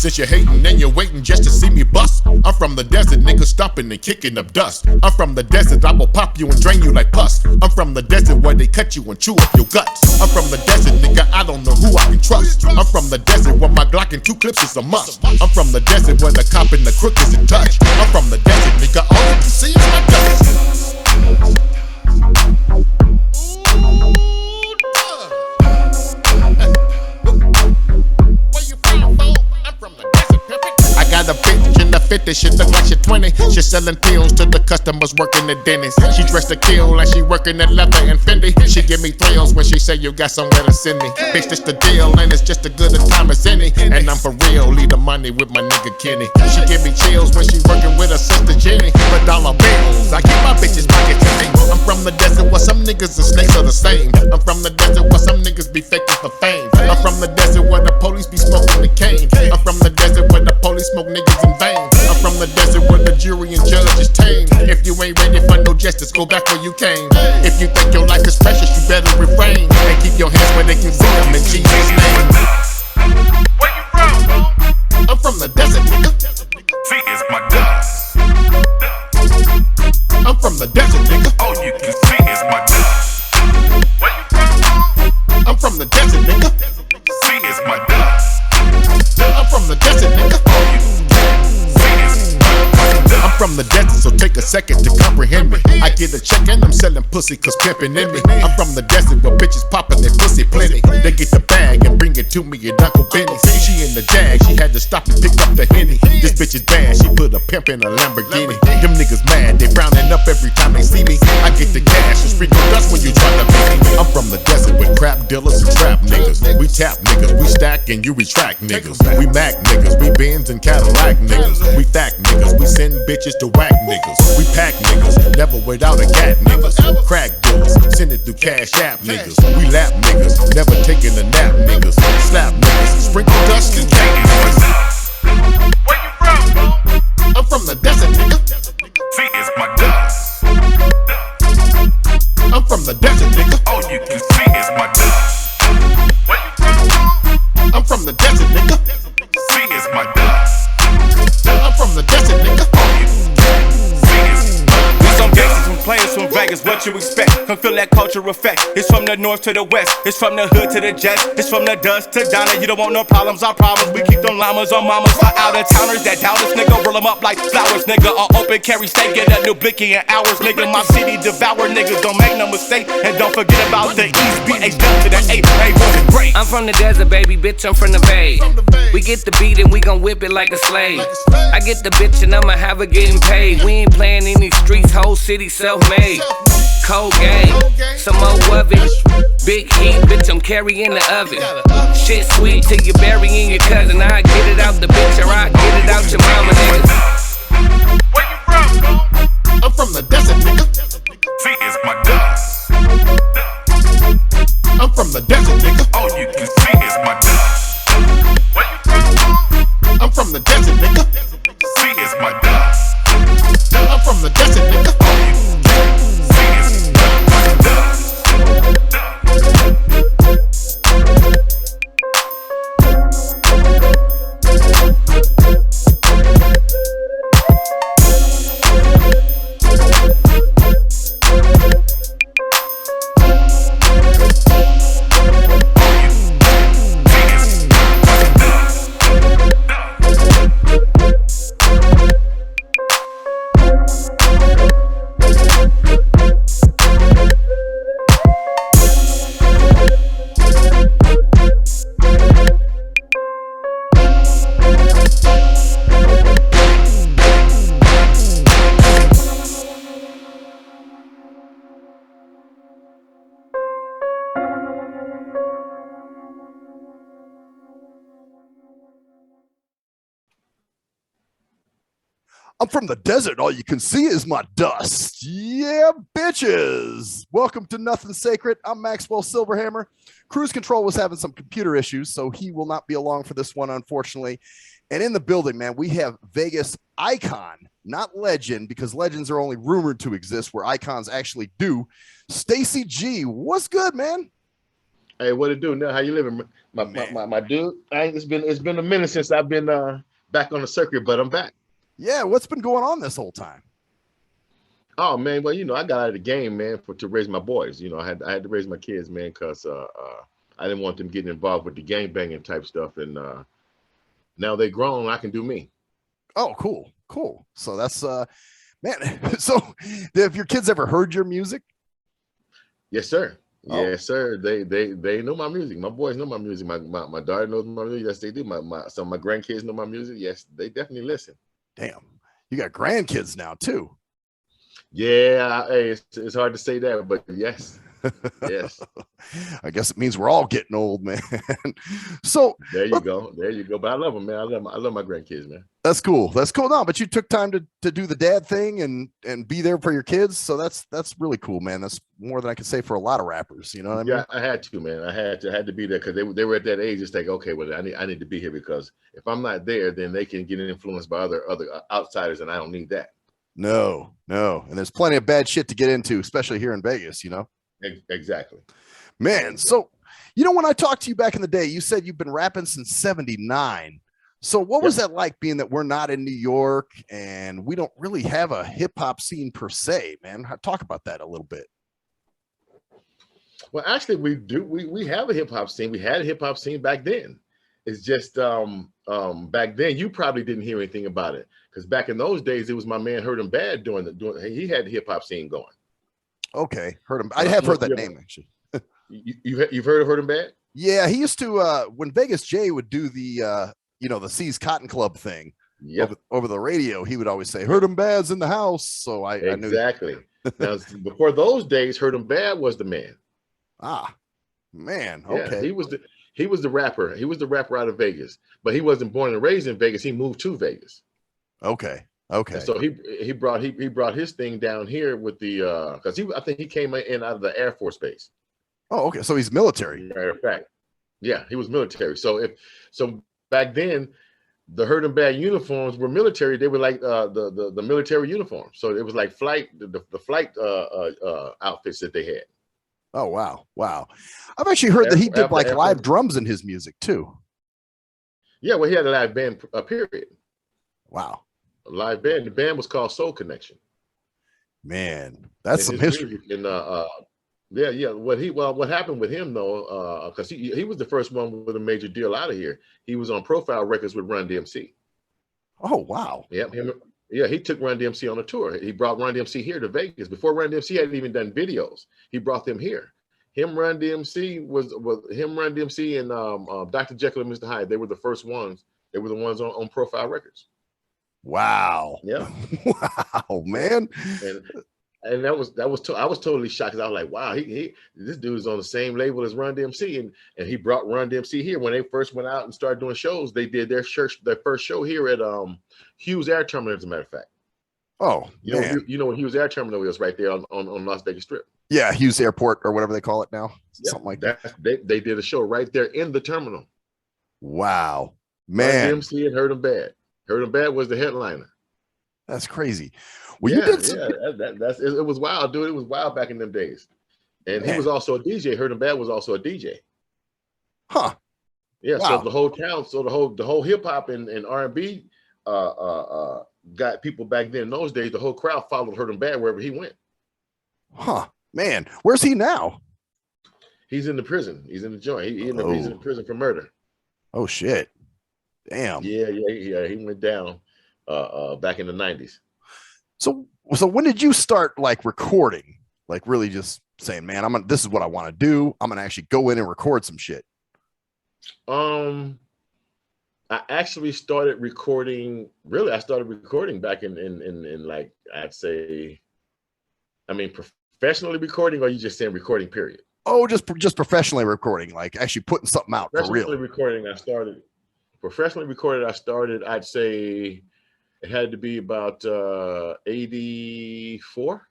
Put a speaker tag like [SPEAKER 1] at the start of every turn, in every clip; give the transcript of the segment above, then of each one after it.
[SPEAKER 1] Since you're hating and you're waiting just to see me bust, I'm from the desert, nigga, stomping and kicking up dust. I'm from the desert, I will pop you and drain you like pus. I'm from the desert where they cut you and chew up your guts. I'm from the desert, nigga, I don't know who I can trust. I'm from the desert where my Glock and 2 clips is a must. I'm from the desert where the cop and the crook is in touch. I'm from the desert, nigga, all you can see is my dust. I got a bitch in the 50, she look like she 20. She selling pills to the customers working the dentist. She dressed to kill like she working at leather and Fendi. She give me thrills when she say you got somewhere to send me. Bitch, this the deal and it's just as good a time as any. And I'm for real, leave the money with my nigga Kenny. She give me chills when she working with her sister Jenny. For dollar bills, I keep my bitches pockets empty. I'm from the desert where some niggas and snakes are the same. I'm from the desert where some niggas be faking for fame. I'm from the desert where the police be smoking the cane. I'm from the desert where the police smoke niggas in vain. I'm from the desert where the jury and judge is tame. If you ain't ready for no justice, go back where you came. If you think your life is precious, you better refrain and keep your hands where they can see them in Jesus' name.
[SPEAKER 2] Where you from?
[SPEAKER 1] I'm from the desert, nigga.
[SPEAKER 2] See, it's my dust.
[SPEAKER 1] I'm from the desert, nigga.
[SPEAKER 2] All you can see is my dust. Where you from?
[SPEAKER 1] I'm from the desert, nigga.
[SPEAKER 2] See, it's my dust.
[SPEAKER 1] I'm from the desert, nigga.
[SPEAKER 2] All you can see is my dust.
[SPEAKER 1] I'm from the desert, so take a second to comprehend me. I get a check and I'm selling pussy cause pimpin' in me. I'm from the desert where bitches poppin' their pussy plenty. They get the bag and bring it to me at Uncle Benny. She in the Jag, she had to stop and pick up the Henny. This bitch is bad, she put a pimp in a Lamborghini. Them niggas mad, they frowning up every time they see me. I get the cash and sprinkle dust when you try to beat me. I'm from the desert with crap dealers and trap niggas. We tap niggas, we stack and you retract niggas. We Mac niggas, we Benz and Cadillac niggas. We fact niggas, we send bitches to whack niggas. We pack niggas, never without a gat niggas. Crack dealers, send it through Cash App niggas. We lap niggas, never taking a nap niggas. Slap niggas, sprinkle dust and cat niggas.
[SPEAKER 2] Where you from?
[SPEAKER 1] I'm from the desert, nigga.
[SPEAKER 2] See, it's my dust.
[SPEAKER 1] I'm from the desert, nigga.
[SPEAKER 2] All you can see is my dust. Where you from?
[SPEAKER 1] I'm from the desert, nigga.
[SPEAKER 2] See, it's my dust.
[SPEAKER 1] I'm from the desert, nigga.
[SPEAKER 2] All you can see is my dust.
[SPEAKER 3] We some gangsters from players from Vegas, what you expect? Come feel that culture effect. It's from the north to the west, it's from the hood to the jets, it's from the dust to Donna. You don't want no problems, our problems. We keep them llamas on mamas. For out of towners that doubt us, nigga, roll them up like flowers, nigga. Or open carry steak, get a new blicky in hours, nigga. My city devour, niggas, don't make no mistake. And don't forget about the East, BH to the A, A1 great.
[SPEAKER 4] I'm from the desert, baby, bitch, I'm from the Bay. We get the beat and we gon' whip it like a slave. I get the bitch and I'ma have her getting paid. We ain't playing in these streets, whole city self-made. Cold game, some more oven. Big heat, bitch, I'm carrying the oven. Shit sweet till you burying your cousin. I get it out the bitch or I get it out your mama, nigga.
[SPEAKER 2] Where you from?
[SPEAKER 1] I'm from the desert, nigga.
[SPEAKER 2] See, it's my dust.
[SPEAKER 1] I'm from the desert, nigga.
[SPEAKER 2] All you can see is my dust. Where you from?
[SPEAKER 1] I'm from the desert, nigga.
[SPEAKER 2] See, it's my dust.
[SPEAKER 1] I'm from the desert, nigga.
[SPEAKER 2] All you can see is my dust.
[SPEAKER 5] I'm from the desert. All you can see is my dust. Yeah, bitches. Welcome to Nothing Sacred. I'm Maxwell Silverhammer. Cruise Control was having some computer issues, so he will not be along for this one, unfortunately. And in the building, man, we have Vegas icon, not legend, because legends are only rumored to exist where icons actually do. Stacy G, what's good, man?
[SPEAKER 1] Hey, what it do now? How you living, my dude? It's been a minute since I've been back on the circuit, but I'm back.
[SPEAKER 5] Yeah, what's been going on this whole time?
[SPEAKER 1] Oh man, well I got out of the game, man, to raise my boys. I had to raise my kids, man, because I didn't want them getting involved with the gang banging type stuff, and now they grown, I can do me.
[SPEAKER 5] Oh, cool. So that's man. So have your kids ever heard your music?
[SPEAKER 1] Yes, sir.
[SPEAKER 5] Oh.
[SPEAKER 1] Yes, sir. They know my music. My boys know my music. My daughter knows my music. Yes, they do. Some of my grandkids know my music. Yes, they definitely listen.
[SPEAKER 5] Damn, you got grandkids now too.
[SPEAKER 1] Yeah, hey, it's hard to say that, but yes. Yes.
[SPEAKER 5] I guess it means we're all getting old, man. So
[SPEAKER 1] there you go. But I love them, man. I love my grandkids, man.
[SPEAKER 5] That's cool. No, but you took time to do the dad thing and be there for your kids. So that's really cool, man. That's more than I can say for a lot of rappers. You know what I mean?
[SPEAKER 1] Yeah, I had to, man. I had to be there because they were at that age. It's like, okay, well, I need to be here because if I'm not there, then they can get influenced by other outsiders, and I don't need that.
[SPEAKER 5] No. And there's plenty of bad shit to get into, especially here in Vegas, you know?
[SPEAKER 1] Exactly.
[SPEAKER 5] Man, so, when I talked to you back in the day, you said you've been rapping since 79. So what was that like, being that we're not in New York and we don't really have a hip hop scene per se, man? Talk about that a little bit.
[SPEAKER 1] Well, actually, we do. We have a hip hop scene. We had a hip hop scene back then. It's just back then you probably didn't hear anything about it because back in those days it was my man Heard 'Em Bad doing he had the hip hop scene going.
[SPEAKER 5] Okay, Heard 'Em. I have heard that name actually.
[SPEAKER 1] You've heard of Heard 'Em Bad?
[SPEAKER 5] Yeah, he used to when Vegas Jay would do the the C's Cotton Club thing over the radio, he would always say Heard 'Em Bad's in the house. So I knew
[SPEAKER 1] exactly. Now before those days, Heard 'Em Bad was the man.
[SPEAKER 5] Ah, man. Okay.
[SPEAKER 1] Yeah, he was the rapper. He was the rapper out of Vegas, but he wasn't born and raised in Vegas. He moved to Vegas.
[SPEAKER 5] Okay.
[SPEAKER 1] And so he brought his thing down here with the because I think he came in out of the Air Force Base.
[SPEAKER 5] Oh, okay. So he's military.
[SPEAKER 1] Matter of fact, yeah, he was military. So back then, the Heard 'Em Bad uniforms were military. They were like the military uniforms. So it was like the flight outfits that they had.
[SPEAKER 5] Oh wow! I've actually heard that he did like live drums in his music too. Yeah,
[SPEAKER 1] well, he had a live band. Period.
[SPEAKER 5] Wow.
[SPEAKER 1] A live band. The band was called Soul Connection.
[SPEAKER 5] Man, that's some history.
[SPEAKER 1] And what happened with him though, because he was the first one with a major deal out of here. He was on Profile Records with Run DMC.
[SPEAKER 5] Oh wow.
[SPEAKER 1] Yep. He took Run DMC on a tour. He brought Run DMC here to Vegas before Run DMC hadn't even done videos. He brought them here. Run DMC and Dr. Jekyll and Mr. Hyde. They were the first ones. They were the ones on Profile Records.
[SPEAKER 5] Wow.
[SPEAKER 1] Yeah.
[SPEAKER 5] Wow, man.
[SPEAKER 1] And I was totally shocked because I was like, wow, this dude is on the same label as Run DMC, and he brought Run DMC here when they first went out and started doing shows. They did their first show here at Hughes Air Terminal, as a matter of fact.
[SPEAKER 5] Oh,
[SPEAKER 1] you know what Hughes Air Terminal is right there on Las Vegas Strip.
[SPEAKER 5] Yeah, Hughes Airport or whatever they call it now, something like that.
[SPEAKER 1] They did a show right there in the terminal.
[SPEAKER 5] Wow, man.
[SPEAKER 1] Run DMC and Heard 'Em Bad. Heard 'Em Bad was the headliner.
[SPEAKER 5] That's crazy. Well, you did.
[SPEAKER 1] It was wild, dude. It was wild back in them days. And he was also a DJ. Heard 'Em Bad was also a DJ.
[SPEAKER 5] Huh.
[SPEAKER 1] Yeah. Wow. So the whole town, the whole hip hop and R&B got people back then in those days. The whole crowd followed Heard 'Em Bad wherever he went.
[SPEAKER 5] Huh. Man, where's he now?
[SPEAKER 1] He's in the prison. He's in the joint. He's in prison for murder.
[SPEAKER 5] Oh shit. Damn.
[SPEAKER 1] Yeah. He went down back in the 90s.
[SPEAKER 5] So when did you start like recording? Like really just saying, man, this is what I want to do. I'm gonna actually go in and record some shit.
[SPEAKER 1] I actually started recording. Really, I started recording back in like I'd say, professionally recording, or you just saying recording period?
[SPEAKER 5] Oh, just professionally recording, like actually putting something out for real.
[SPEAKER 1] Professionally recorded. I started. I'd say it had to be about 84.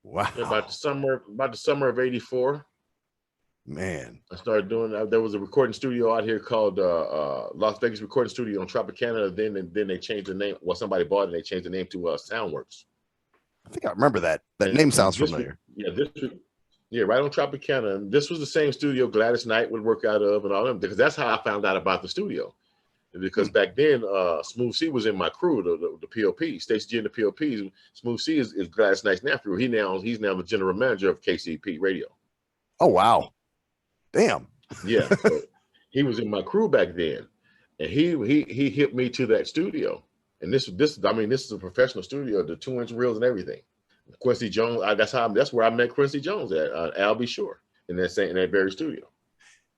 [SPEAKER 5] Wow.
[SPEAKER 1] About the summer of 84.
[SPEAKER 5] Man,
[SPEAKER 1] I started doing. There was a recording studio out here called Las Vegas Recording Studio on Tropicana. Then they changed the name. Well, somebody bought it and they changed the name to Soundworks.
[SPEAKER 5] I think I remember that. That name sounds familiar.
[SPEAKER 6] Yeah, right on Tropicana. And this was the same studio Gladys Knight would work out of and all them, because that's how I found out about the studio. Because back then, Smooth C was in my crew, the POP. Stacy G and the POPs. Smooth C is Gladys Knight's nephew. He's now the general manager of KCP Radio.
[SPEAKER 5] Oh wow, damn.
[SPEAKER 6] Yeah, so he was in my crew back then, and he hit me to that studio. And this is a professional studio, the 2-inch reels and everything. Quincy Jones, that's where I met Quincy Jones at Albee Shore in that very studio.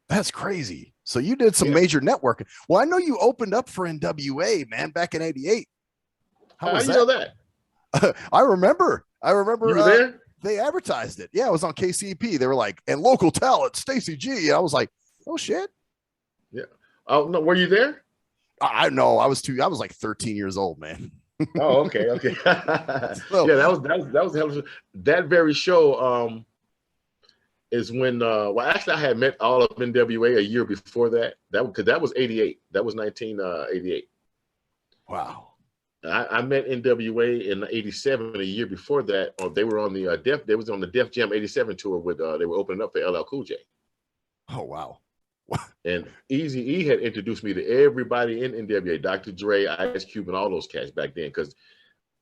[SPEAKER 5] That's crazy. So you did some major networking. Well, I know you opened up for NWA, man, back in '88.
[SPEAKER 6] How was that? Know that?
[SPEAKER 5] I remember.
[SPEAKER 6] You were there?
[SPEAKER 5] They advertised it. Yeah, it was on KCP. They were like, and local talent, Stacy G. I was like, oh shit. Yeah.
[SPEAKER 6] Oh no, were you there?
[SPEAKER 5] I know. I was like 13 years old, man.
[SPEAKER 6] Oh, okay. So, yeah, that was hell of that very show. Is when actually I had met all of NWA a year before that. Because that was 88. That was 1988.
[SPEAKER 5] Wow.
[SPEAKER 6] I met NWA in 87. A year before that, they were on the Def Jam 87 tour with they were opening up for LL Cool J.
[SPEAKER 5] Oh wow.
[SPEAKER 6] And Eazy-E had introduced me to everybody in NWA, Dr. Dre, Ice Cube, and all those cats back then. Because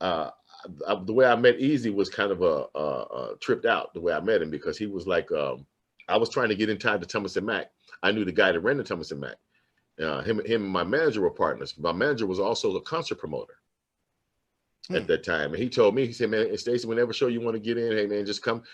[SPEAKER 6] the way I met Eazy was kind of a tripped out the way I met him, because he was like, I was trying to get in time to Thomas and Mack. I knew the guy that ran the Thomas and Mack. Him and my manager were partners. My manager was also a concert promoter at that time. And he told me, he said, man, Stacy, whenever show you want to get in, hey man, just come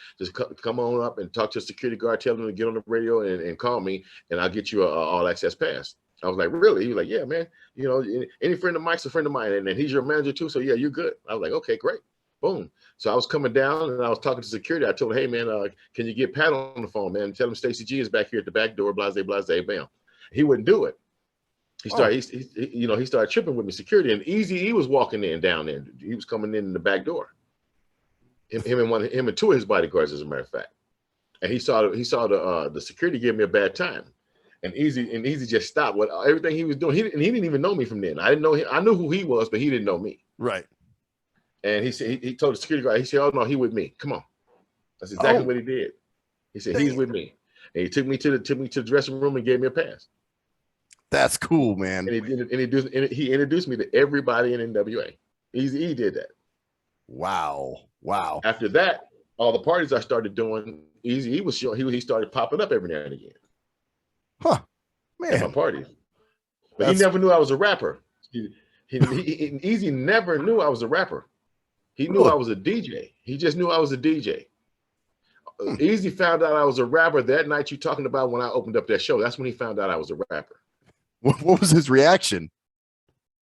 [SPEAKER 6] on up and talk to a security guard, tell them to get on the radio and call me, and I'll get you a all access pass. I was like, really? He was like, yeah, man. You know, any friend of Mike's a friend of mine, and he's your manager too. So yeah, you're good. I was like, okay, great. Boom. So I was coming down and I was talking to security. I told him, hey man, can you get Pat on the phone, man? Tell him Stacy G is back here at the back door, blase, bam. He wouldn't do it. He started, he started tripping with me, security, and Eazy-E was walking down there. He was coming in the back door. Him and two of his bodyguards, as a matter of fact. And he saw the security give me a bad time. And Eazy just stopped what everything he was doing. He didn't even know me from then. I didn't know him. I knew who he was, but he didn't know me.
[SPEAKER 5] Right.
[SPEAKER 6] And he said he told the security guard, he said, "Oh no, he with me. Come on." That's exactly what he did. He said, "He's with me." And he took me to the dressing room and gave me a pass.
[SPEAKER 5] That's cool, man.
[SPEAKER 6] And he introduced me to everybody in NWA. Eazy-E did that.
[SPEAKER 5] Wow.
[SPEAKER 6] After that, all the parties I started doing, Eazy-E was showing. He started popping up every now and again.
[SPEAKER 5] Huh, man.
[SPEAKER 6] At my parties. But he never knew I was a rapper. Eazy never knew I was a rapper. He knew I was a DJ. He just knew I was a DJ. Eazy found out I was a rapper that night you talking about when I opened up that show. That's when he found out I was a rapper.
[SPEAKER 5] What was his reaction?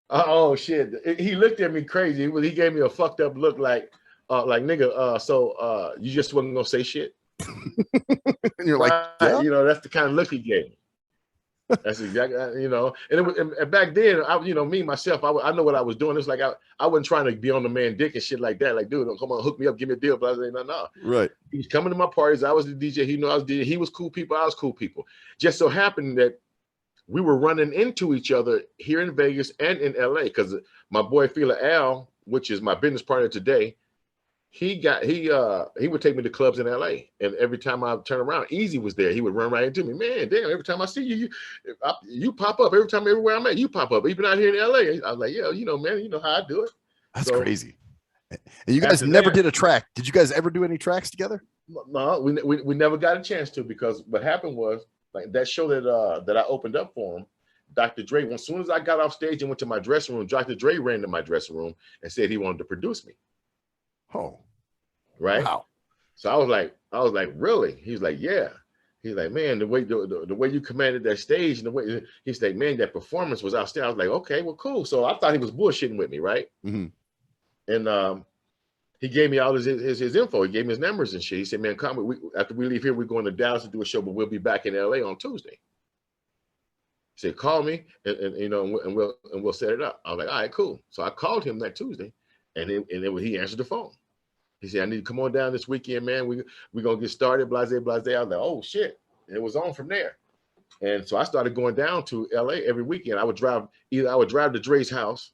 [SPEAKER 6] Oh shit! He looked at me crazy. He gave me a fucked up look, like nigga. So you just wasn't gonna say shit.
[SPEAKER 5] And you're like, yeah.
[SPEAKER 6] You know, that's the kind of look he gave me. That's exactly, you know. And it was, and back then, me myself, I know what I was doing. It's like I wasn't trying to be on the man dick and shit like that. Like, dude, come on, hook me up, give me a deal. But I was like, no.
[SPEAKER 5] Right.
[SPEAKER 6] He was coming to my parties. I was the DJ. He knew I was DJ. He was cool people. I was cool people. Just so happened that we were running into each other here in Vegas and in LA, because my boy Fela Al, which is my business partner today, he would take me to clubs in LA, and every time I turn around, Eazy was there. He would run right into me. Man, damn! Every time I see you, you pop up. Everywhere I'm at, you pop up. Even out here in LA, I was like, yeah, you know, man, you know how I do it.
[SPEAKER 5] That's crazy. And you guys never did a track. Did you guys ever do any tracks together?
[SPEAKER 6] No, we never got a chance to, because what happened was, like, that show that I opened up for him, Dr. Dre, as soon as I got off stage and went to my dressing room, Dr. Dre ran to my dressing room and said he wanted to produce me.
[SPEAKER 5] Oh,
[SPEAKER 6] right.
[SPEAKER 5] Wow.
[SPEAKER 6] So I was like, really? He's like, yeah. He's like, man, the way you commanded that stage, and the way he's like, man, that performance was outstanding. I was like, okay, well, cool. So I thought he was bullshitting with me, right?
[SPEAKER 5] Mm-hmm.
[SPEAKER 6] And he gave me all his info. He gave me his numbers and shit. He said, man, come, after we leave here, we're going to Dallas to do a show, but we'll be back in LA on Tuesday. He said, call me, and you know, and we'll set it up. I was like, all right, cool. So I called him that Tuesday, and he answered the phone. He said, I need to come on down this weekend, man. We're gonna get started, blase. I was like, oh shit. And it was on from there. And so I started going down to LA every weekend. I would drive to Dre's house.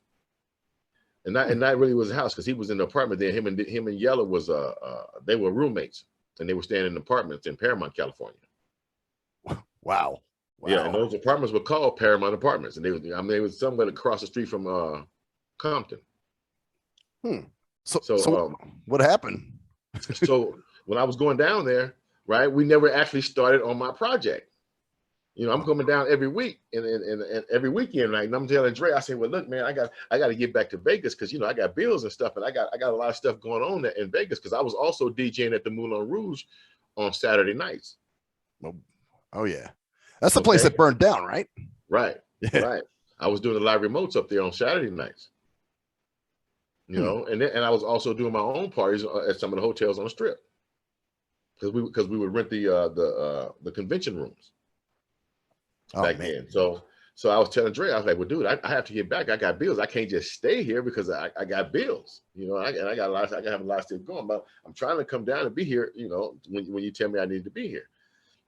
[SPEAKER 6] And that really was a house, because he was in the apartment there. Him and Yella was they were roommates. and they were staying in apartments in Paramount, California.
[SPEAKER 5] Wow.
[SPEAKER 6] Yeah, and those apartments were called Paramount Apartments, and they was somewhere across the street from Compton.
[SPEAKER 5] So what happened?
[SPEAKER 6] So when I was going down there, right, we never actually started on my project. You know, I'm coming down every week and every weekend, right? And I'm telling Dre, I say, well, look, man, I got to get back to Vegas because, you know, I got bills and stuff, and I got a lot of stuff going on there in Vegas because I was also DJing at the Moulin Rouge on Saturday nights.
[SPEAKER 5] Oh yeah, that's the place that burned down, right?
[SPEAKER 6] Right, right. I was doing the live remotes up there on Saturday nights. You know, and I was also doing my own parties at some of the hotels on the Strip because we would rent the convention rooms back then. So I was telling Dre, I was like, well, dude, I have to get back. I got bills. I can't just stay here because I got bills. You know, I got a lot. I have a lot of stuff going. But I'm trying to come down and be here. You know, when you tell me I need to be here.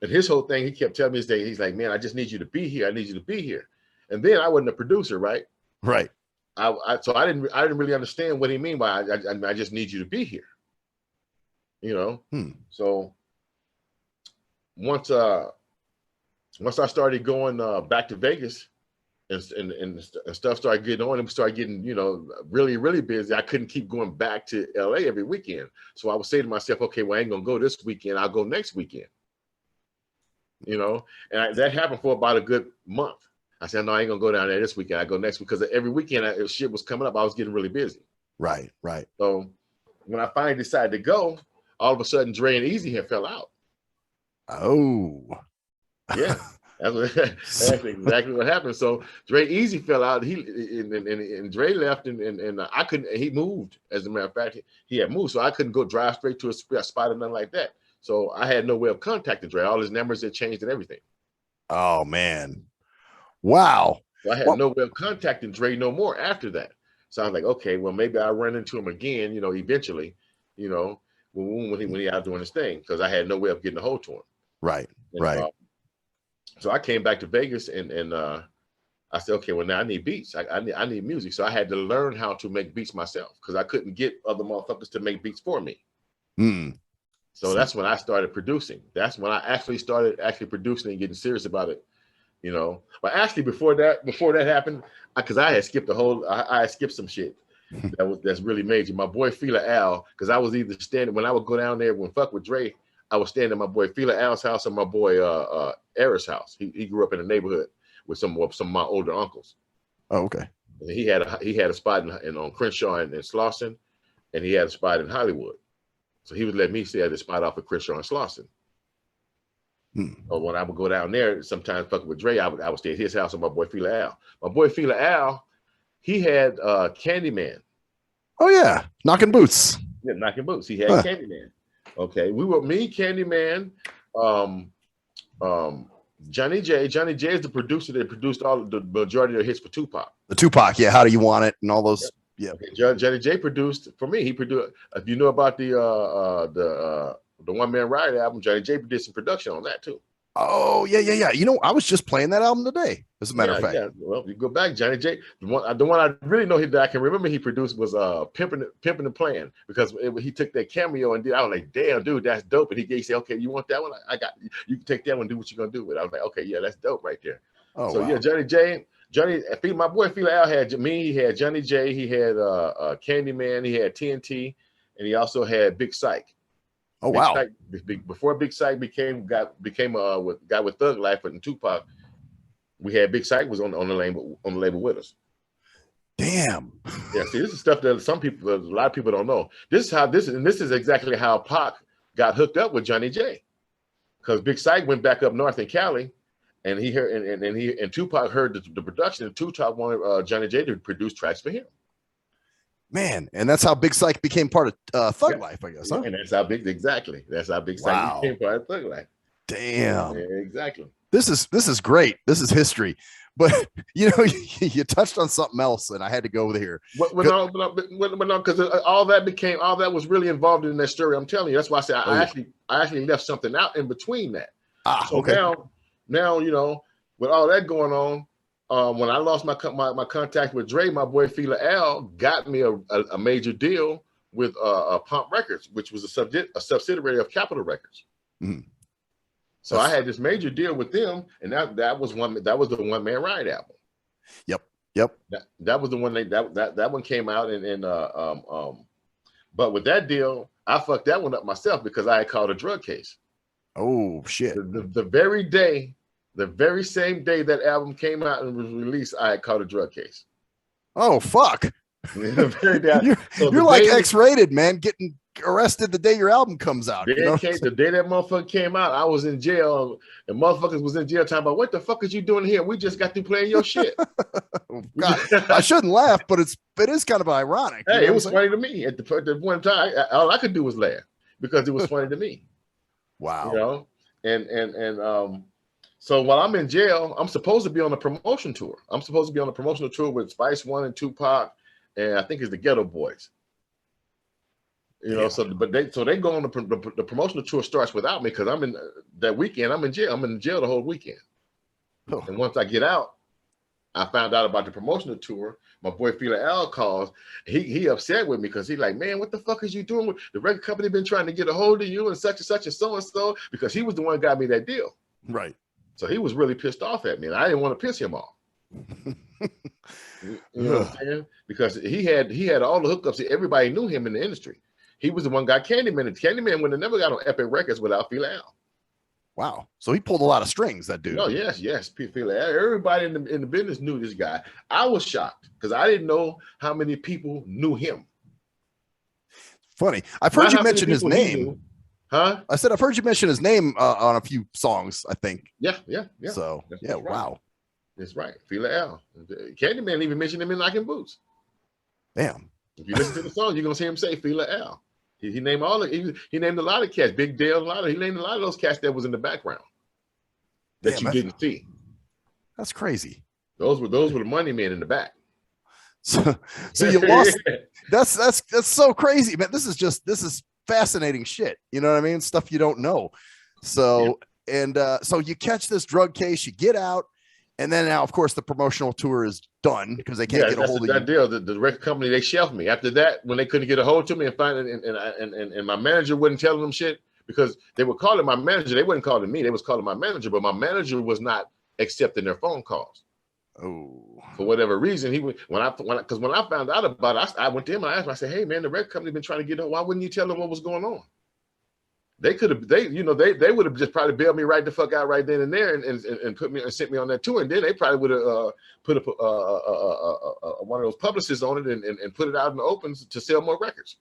[SPEAKER 6] And his whole thing, he kept telling me, he's like, man, I just need you to be here. I need you to be here. And then I wasn't a producer, right?
[SPEAKER 5] Right.
[SPEAKER 6] So I didn't really understand what he mean by I just need you to be here. You know. So once I started going back to Vegas and stuff started getting on and started getting, you know, really, really busy, I couldn't keep going back to LA every weekend. So I would say to myself, okay, well, I ain't gonna go this weekend. I'll go next weekend. You know, and that happened for about a good month. I said, no, I ain't gonna go down there this weekend. I go next week because every weekend if shit was coming up, I was getting really busy. Right. So when I finally decided to go, all of a sudden Dre and Easy had fell out. Oh. Yeah. That's exactly what happened. So Dre Easy fell out. And Dre left, and I couldn't. He moved. As a matter of fact, he had moved, so I couldn't go drive straight to a spot or nothing like that. So I had no way of contacting Dre. All his numbers had changed and everything. Oh man, wow. So I had no way of contacting Dre no more after that. So I was like, okay, well maybe I'll run into him again. You know, eventually. You know, when he out doing his thing, because I had no way of getting a hold to him. Right. So I came back to Vegas and I said, okay, well now I need beats. I need music. So I had to learn how to make beats myself because I couldn't get other motherfuckers to make beats for me. So that's when I started producing. That's when I started producing and getting serious about it. You know, but actually before that happened, because I had skipped I had skipped some shit that's really major. My boy Fila Al, because I was either standing when I would go down there when fuck with Dre. I was staying at my boy Fila Al's house or my boy Era's house. He grew up in the neighborhood with some of my older uncles. Oh, okay. And he had a spot on Crenshaw and Slauson, and he had a spot in Hollywood. So he would let me stay at the spot off of Crenshaw and Slauson. Or when I would go down there, sometimes fucking with Dre, I would stay at his house with my boy Fila Al. My boy Fila Al, he had Candyman. Oh yeah, Knocking Boots. Yeah, Knocking Boots. He had Candyman. Okay, we were me, Candyman, Johnny J. Johnny J is the producer that produced all the majority of the hits for Tupac. The Tupac, yeah. How Do You Want It and all those. Yeah. Okay. Johnny J produced for me. He produced. If you know about the One Man Riot album, Johnny J did some production on that too. Oh yeah. You know, I was just playing that album today. As a matter of fact. Yeah. Well, you go back, Johnny J. The one I really know that I can remember he produced was Pimpin' the Plan, because he took that cameo and did. I was like, damn, dude, that's dope. And he said, okay, you want that one? I got you can take that one and do what you're gonna do with it. I was like, okay, yeah, that's dope right there. Oh, so wow. Yeah, my boy Fila Al had me, he had Johnny J, he had Candyman, he had TNT, and he also had Big Psych. Oh wow! Psych, before Big Psych became with Thug Life and Tupac, we had Big Psych was on the label with us. Damn. Yeah. See, this is stuff that a lot of people don't know. This is exactly how Pac got hooked up with Johnny J, because Big Psych went back up north in Cali, and he heard and Tupac heard the production, and Tupac wanted Johnny J to produce tracks for him. Man, and that's how Big Psych became part of Thug Life, I guess, huh? And that's how Big Psych became part of Thug Life. Damn. Yeah, exactly. This is great. This is history. But you know, you touched on something else, and I had to go over here. Because all that was really involved in that story. I'm telling you, that's why I said I actually left something out in between that. So okay. Now you know, with all that going on. When I lost my contact with Dre, my boy Fila Al got me a major deal with Pump Records, which was a subsidiary of Capitol Records.
[SPEAKER 5] Mhm.
[SPEAKER 6] So I had this major deal with them, and that was the One Man Ride album.
[SPEAKER 5] Yep.
[SPEAKER 6] That was the one that one came out, but with that deal, I fucked that one up myself because I had called a drug case.
[SPEAKER 5] Oh shit.
[SPEAKER 6] The very same day that album came out and was released, I had called a drug case.
[SPEAKER 5] Oh fuck.
[SPEAKER 6] The very day
[SPEAKER 5] you're like X-rated, man, getting arrested the day your album comes out.
[SPEAKER 6] The day that motherfucker came out, I was in jail, and motherfuckers was in jail talking about, what the fuck is you doing here? We just got through playing your shit.
[SPEAKER 5] God, I shouldn't laugh, but it is kind of ironic.
[SPEAKER 6] Hey, it was funny to me at the one time. All I could do was laugh because it was funny to me.
[SPEAKER 5] Wow.
[SPEAKER 6] You know, and so while I'm in jail, I'm supposed to be on a promotion tour. I'm supposed to be on a promotional tour with Spice One and Tupac, and I think it's the Ghetto Boys. You know, so they go on the promotional tour starts without me because I'm in that weekend. I'm in jail. I'm in jail the whole weekend. Oh. And once I get out, I found out about the promotional tour. My boy Fela Al calls. He upset with me because he's like, man, what the fuck is you doing? The record company been trying to get a hold of you and such and so because he was the one who got me that deal.
[SPEAKER 5] Right.
[SPEAKER 6] So he was really pissed off at me, and I didn't want to piss him off. You know what I'm saying? Because he had all the hookups. Everybody knew him in the industry. He was the one got Candyman. And Candyman would have never got on Epic Records without Fela Al.
[SPEAKER 5] Wow. So he pulled a lot of strings, that dude.
[SPEAKER 6] Oh, yes. Fela Al. Everybody in the business knew this guy. I was shocked because I didn't know how many people knew him.
[SPEAKER 5] Funny. I've heard you mention his name.
[SPEAKER 6] Huh?
[SPEAKER 5] I said, I've heard you mention his name on a few songs, I think.
[SPEAKER 6] Yeah.
[SPEAKER 5] So,
[SPEAKER 6] that's
[SPEAKER 5] right.
[SPEAKER 6] Wow. That's right. Fela Al. Candyman even mentioned him in Knockin' Boots.
[SPEAKER 5] Damn.
[SPEAKER 6] If you listen to the song, you're going to see him say Fela Al. He named he named a lot of cats, Big Dale, he named a lot of those cats that was in the background that you didn't see.
[SPEAKER 5] That's crazy.
[SPEAKER 6] Those were the money men in the back.
[SPEAKER 5] So you lost. That's so crazy, man. This is fascinating shit. You know what I mean? Stuff you don't know. So so you catch this drug case, you get out, and then now, of course, the promotional tour is done because they can't get a hold of you.
[SPEAKER 6] That deal, the record company, they shelved me. After that, when they couldn't get a hold of me and find it, and my manager wasn't telling them shit because they were calling my manager. They wasn't calling me. They was calling my manager, but my manager was not accepting their phone calls.
[SPEAKER 5] Oh,
[SPEAKER 6] for whatever reason, when I found out about it, I went to him and I asked him, I said, hey man, the record company been trying to get on. Why wouldn't you tell them what was going on? They could have, they would have just probably bailed me right the fuck out right then and there and put me and sent me on that tour. And then they probably would have put one of those publicists on it and put it out in the open to sell more records.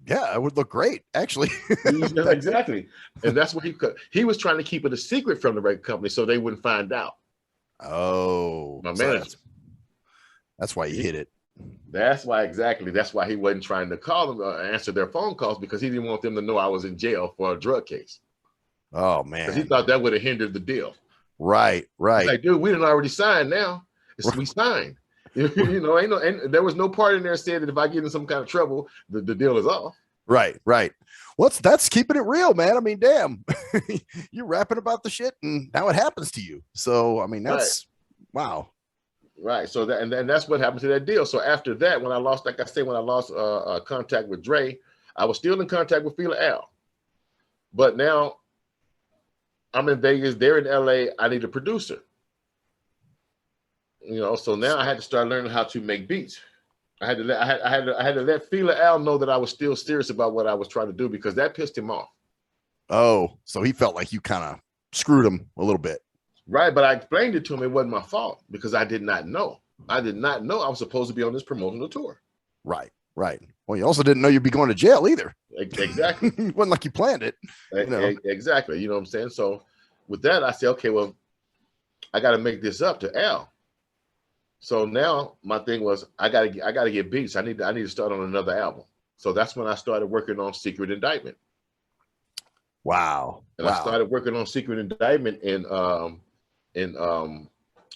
[SPEAKER 5] Yeah, it would look great, actually.
[SPEAKER 6] Exactly. And that's what he was trying to keep it a secret from the record company so they wouldn't find out.
[SPEAKER 5] Oh,
[SPEAKER 6] my manager.
[SPEAKER 5] That's why he hit it.
[SPEAKER 6] That's why he wasn't trying to call them, answer their phone calls because he didn't want them to know I was in jail for a drug case.
[SPEAKER 5] Oh man,
[SPEAKER 6] because he thought that would have hindered the deal.
[SPEAKER 5] Right.
[SPEAKER 6] He's like, dude, we didn't already sign. Now we signed. And there was no part in there saying that if I get in some kind of trouble, the deal is off.
[SPEAKER 5] Right. That's keeping it real, man. I mean, damn, you're rapping about the shit, and now it happens to you. So I mean, that's wow.
[SPEAKER 6] Right. So that's what happened to that deal. So after that, when I lost contact with Dre, I was still in contact with Fela Al. But now I'm in Vegas, they're in LA, I need a producer. So now I had to start learning how to make beats. I had to let Fela Al know that I was still serious about what I was trying to do because that pissed him off.
[SPEAKER 5] Oh, so he felt like you kind of screwed him a little bit.
[SPEAKER 6] Right, but I explained it to him. It wasn't my fault because I did not know. I did not know I was supposed to be on this promotional tour.
[SPEAKER 5] Right. Well, you also didn't know you'd be going to jail either.
[SPEAKER 6] Exactly.
[SPEAKER 5] It wasn't like you planned it.
[SPEAKER 6] Exactly. You know what I'm saying? So with that, I said, okay, well, I got to make this up to Al. So now my thing was, I gotta get beats. I need to start on another album. So that's when I started working on Secret Indictment.
[SPEAKER 5] Wow.
[SPEAKER 6] I started working on Secret Indictment in I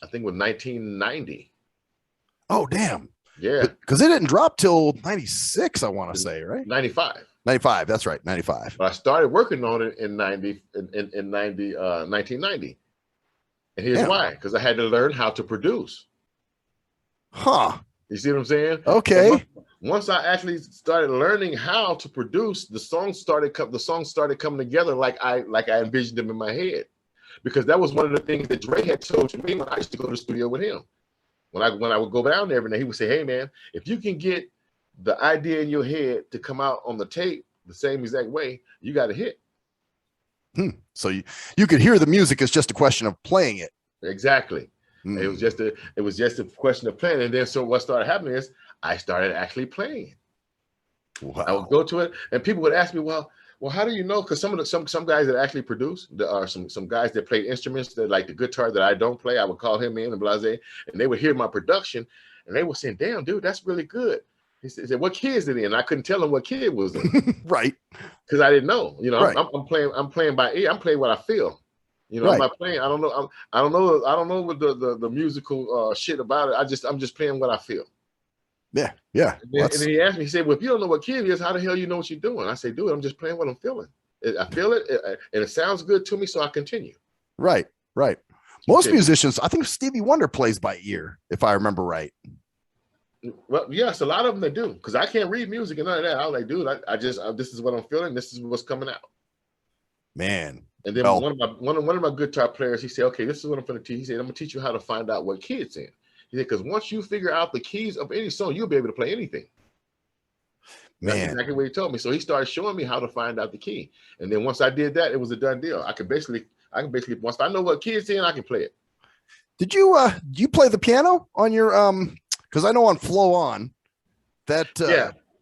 [SPEAKER 6] think it was 1990.
[SPEAKER 5] Oh, damn.
[SPEAKER 6] Yeah.
[SPEAKER 5] Because it didn't drop till 96, I want to say, right?
[SPEAKER 6] 95.
[SPEAKER 5] 95, that's right, 95.
[SPEAKER 6] But I started working on it in 1990. And here's why. Because I had to learn how to produce.
[SPEAKER 5] Huh.
[SPEAKER 6] You see what I'm saying?
[SPEAKER 5] Okay.
[SPEAKER 6] Once I actually started learning how to produce, the songs started coming together like I envisioned them in my head. Because that was one of the things that Dre had told me when I used to go to the studio with him. When I would go down there every day, he would say, "Hey man, if you can get the idea in your head to come out on the tape the same exact way, you got a hit."
[SPEAKER 5] So you could hear the music. It's just a question of playing it.
[SPEAKER 6] Exactly. It was just a question of playing. And then so what started happening is I started actually playing.
[SPEAKER 5] Wow.
[SPEAKER 6] I would go to it, and people would ask me, well, how do you know? Because some guys that actually produce, there are some guys that play instruments that like the guitar that I don't play. I would call him in and blase, and they would hear my production, and they were saying, "Damn, dude, that's really good." He said, "What kid is it in?" I couldn't tell him what kid it was in,
[SPEAKER 5] Right?
[SPEAKER 6] Because I didn't know. You know,
[SPEAKER 5] right.
[SPEAKER 6] I'm playing by ear. I'm playing what I feel. You know,
[SPEAKER 5] Right.
[SPEAKER 6] I'm not playing. I don't know what the musical shit about it. I'm just playing what I feel.
[SPEAKER 5] Yeah.
[SPEAKER 6] And then he asked me, he said, "Well, if you don't know what kid it is, how the hell you know what you're doing?" I say, "Dude, I'm just playing what I'm feeling. I feel it, and it sounds good to me, so I continue."
[SPEAKER 5] Right. Most musicians, I think Stevie Wonder plays by ear, if I remember right.
[SPEAKER 6] Well, yes, a lot of them they do, because I can't read music and none of that. I was like, dude, I this is what I'm feeling. This is what's coming out.
[SPEAKER 5] Man.
[SPEAKER 6] And then one of my guitar players, he said, "Okay, this is what I'm going to teach." He said, "I'm going to teach you how to find out what key it's in." He said, "Because once you figure out the keys of any song, you'll be able to play anything."
[SPEAKER 5] Man.
[SPEAKER 6] That's exactly what he told me. So he started showing me how to find out the key. And then once I did that, it was a done deal. I can basically once I know what key it's in, I can play it.
[SPEAKER 5] Did you do you play the piano on your because I know on Flow On that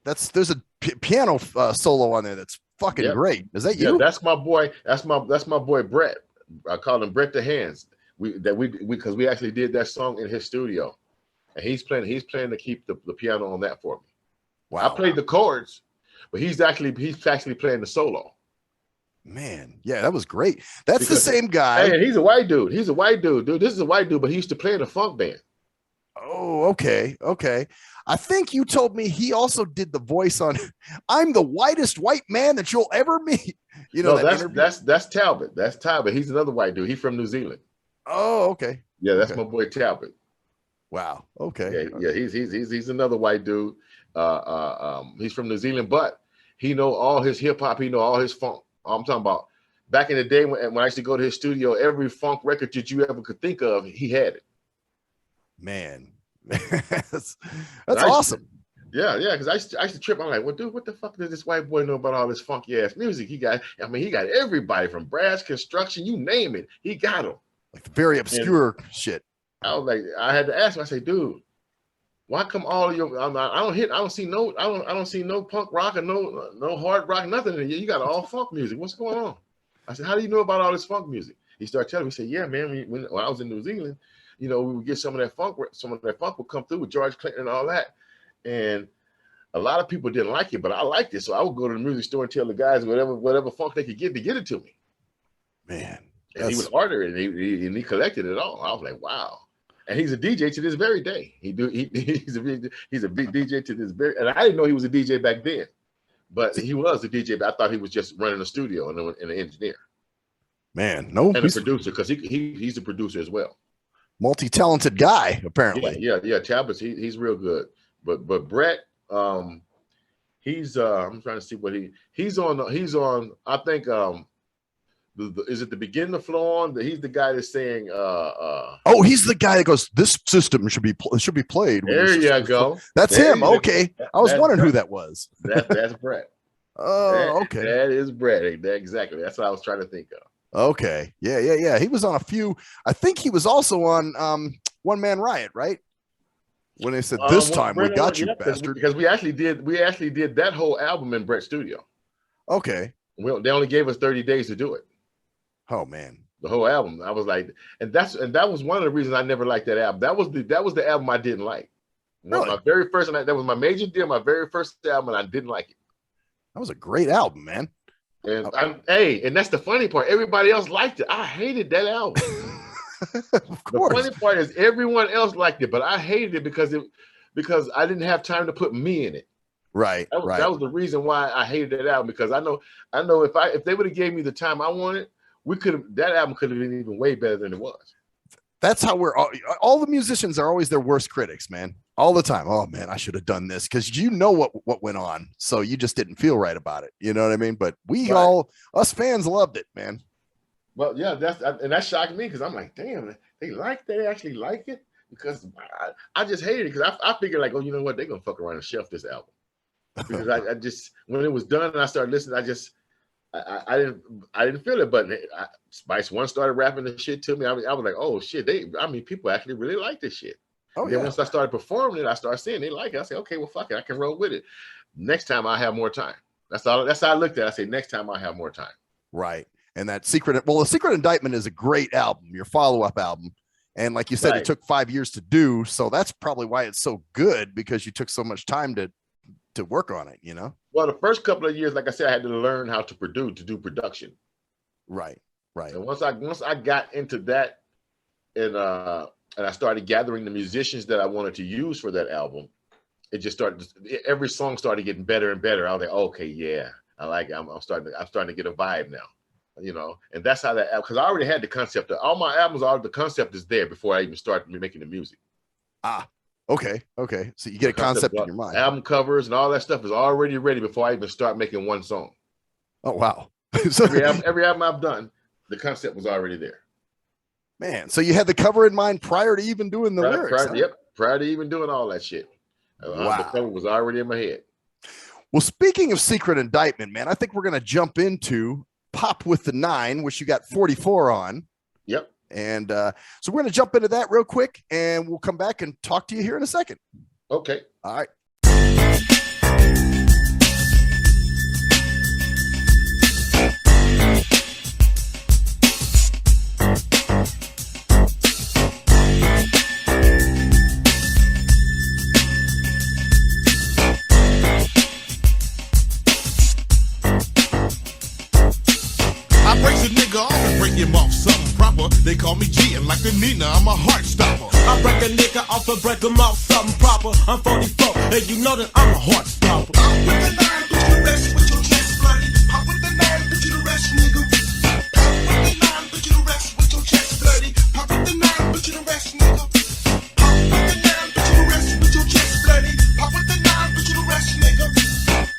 [SPEAKER 5] there's a piano solo on there that's fucking great. Is that you?
[SPEAKER 6] Yeah, that's my boy. That's my boy Brett. I call him Brett the Hands. Because we actually did that song in his studio, and he's playing to keep the piano on that for me. Wow. I played the chords, but he's actually playing the solo.
[SPEAKER 5] Man, yeah, that was great. That's the same guy.
[SPEAKER 6] Hey, he's a white dude. Dude. This is a white dude, but he used to play in a funk band.
[SPEAKER 5] Oh, okay. I think you told me he also did the voice on "I'm the whitest white man that you'll ever meet." You know,
[SPEAKER 6] that's Talbot. That's Talbot. He's another white dude. He's from New Zealand.
[SPEAKER 5] Oh, okay.
[SPEAKER 6] Yeah, that's my boy Talbot.
[SPEAKER 5] Wow. Okay.
[SPEAKER 6] Yeah. He's another white dude. He's from New Zealand, but he know all his hip hop. He know all his funk. I'm talking about back in the day when I used to go to his studio. Every funk record that you ever could think of, he had it.
[SPEAKER 5] Man, that's awesome.
[SPEAKER 6] Yeah, because I used to trip. I'm like, well, dude, what the fuck does this white boy know about all this funky ass music? He got everybody from brass, construction, you name it. He got them.
[SPEAKER 5] Like the very obscure shit.
[SPEAKER 6] I was like, I had to ask him. I say, dude, why come all of your? I don't see no punk rock or no hard rock, nothing. You got all funk music. What's going on? I said, how do you know about all this funk music? He started telling me. He said, yeah, man. When I was in New Zealand, you know, we would get some of that funk would come through with George Clinton and all that, and a lot of people didn't like it, but I liked it, so I would go to the music store and tell the guys whatever funk they could get to get it to me.
[SPEAKER 5] Man.
[SPEAKER 6] And he would order it, and he collected it all. I was like, wow. And he's a DJ to this very day. He's a big DJ to this very. And I didn't know he was a DJ back then, but he was a DJ. But I thought he was just running a studio and an engineer.
[SPEAKER 5] Man, no,
[SPEAKER 6] and a producer, because he's a producer as well.
[SPEAKER 5] Multi-talented guy, apparently.
[SPEAKER 6] Yeah. Talbot's he's real good. But Brett, he's I'm trying to see what he's on. I think is it the beginning of Flow On? He's the guy that's saying
[SPEAKER 5] he's the guy that goes, "This system should be played."
[SPEAKER 6] There you go.
[SPEAKER 5] That's him. Okay. I was wondering who that was.
[SPEAKER 6] That's Brett.
[SPEAKER 5] Oh, okay.
[SPEAKER 6] That is Brett. Exactly. That's what I was trying to think of.
[SPEAKER 5] Okay. Yeah. He was on a few. I think he was also on One Man Riot, right? When they said, "This time we got you, bastard."
[SPEAKER 6] Because we actually did that whole album in Brett's studio.
[SPEAKER 5] Okay.
[SPEAKER 6] They only gave us 30 days to do it.
[SPEAKER 5] Oh man.
[SPEAKER 6] The whole album. I was like, and that was one of the reasons I never liked that album. That was the album I didn't like.
[SPEAKER 5] Really?
[SPEAKER 6] My very first, that was my major deal, my very first album, and I didn't like it.
[SPEAKER 5] That was a great album, man.
[SPEAKER 6] And and that's the funny part. Everybody else liked it. I hated that album.
[SPEAKER 5] Of course.
[SPEAKER 6] The funny part is everyone else liked it, but I hated it because I didn't have time to put me in it.
[SPEAKER 5] Right.
[SPEAKER 6] That was the reason why I hated that album, because I know if they would have gave me the time I wanted, that album could have been even way better than it was.
[SPEAKER 5] That's how we're all the musicians are always their worst critics, man. All the time. Oh man, I should have done this because you know what went on. So you just didn't feel right about it. You know what I mean? But us fans loved it, man.
[SPEAKER 6] Well, yeah, that shocked me because I'm like, damn, they actually like it, because I just hated it because I figured like, oh, you know what, they're gonna fuck around and shelf this album, because I just, when it was done and I started listening, I didn't feel it. But Spice One started rapping the shit to me. I was like, oh shit, people actually really like this shit.
[SPEAKER 5] Oh,
[SPEAKER 6] and then once I started performing it, I started seeing they like it. I said, okay, well, fuck it, I can roll with it. Next time I have more time. That's how I looked at it. I said, next time I have more time.
[SPEAKER 5] Right. And that The Secret Indictment is a great album, your follow-up album. And like you said, It took 5 years to do. So that's probably why it's so good, because you took so much time to work on it, you know?
[SPEAKER 6] Well, the first couple of years, like I said, I had to learn how to do production.
[SPEAKER 5] Right.
[SPEAKER 6] And once I got into that, and I started gathering the musicians that I wanted to use for that album, it just started. Every song started getting better and better. I was like, okay, yeah, I like it. I'm starting to get a vibe now, you know. And that's how that, because I already had the concept. All my albums, the concept is there before I even start making the music.
[SPEAKER 5] Okay. So you get a concept in your mind.
[SPEAKER 6] Album covers and all that stuff is already ready before I even start making one song.
[SPEAKER 5] Oh wow! So
[SPEAKER 6] every album I've done, the concept was already there.
[SPEAKER 5] Man, so you had the cover in mind prior to even doing the lyrics.
[SPEAKER 6] Prior to even doing all that shit.
[SPEAKER 5] Wow.
[SPEAKER 6] The cover was already in my head.
[SPEAKER 5] Well, speaking of Secret Indictment, man, I think we're going to jump into Pop with the 9, which you got 44 on.
[SPEAKER 6] Yep.
[SPEAKER 5] And so we're going to jump into that real quick, and we'll come back and talk to you here in a second.
[SPEAKER 6] Okay.
[SPEAKER 5] All right.
[SPEAKER 2] Him off something proper. They call me G, and like the Nina, I'm a heart stopper. I break a nigga off and break him off something proper. I'm 44, and you know that I'm a heart stopper. Pop with the 9, put you to rest with your chest bloody. Pop with the 9, put you to rest, nigga. Pop with the 9, put you to rest with your chest bloody. Pop with the 9, put you to rest, nigga. Pop with the 9, put you to rest with your chest bloody. Pop with the 9, put you to rest, nigga.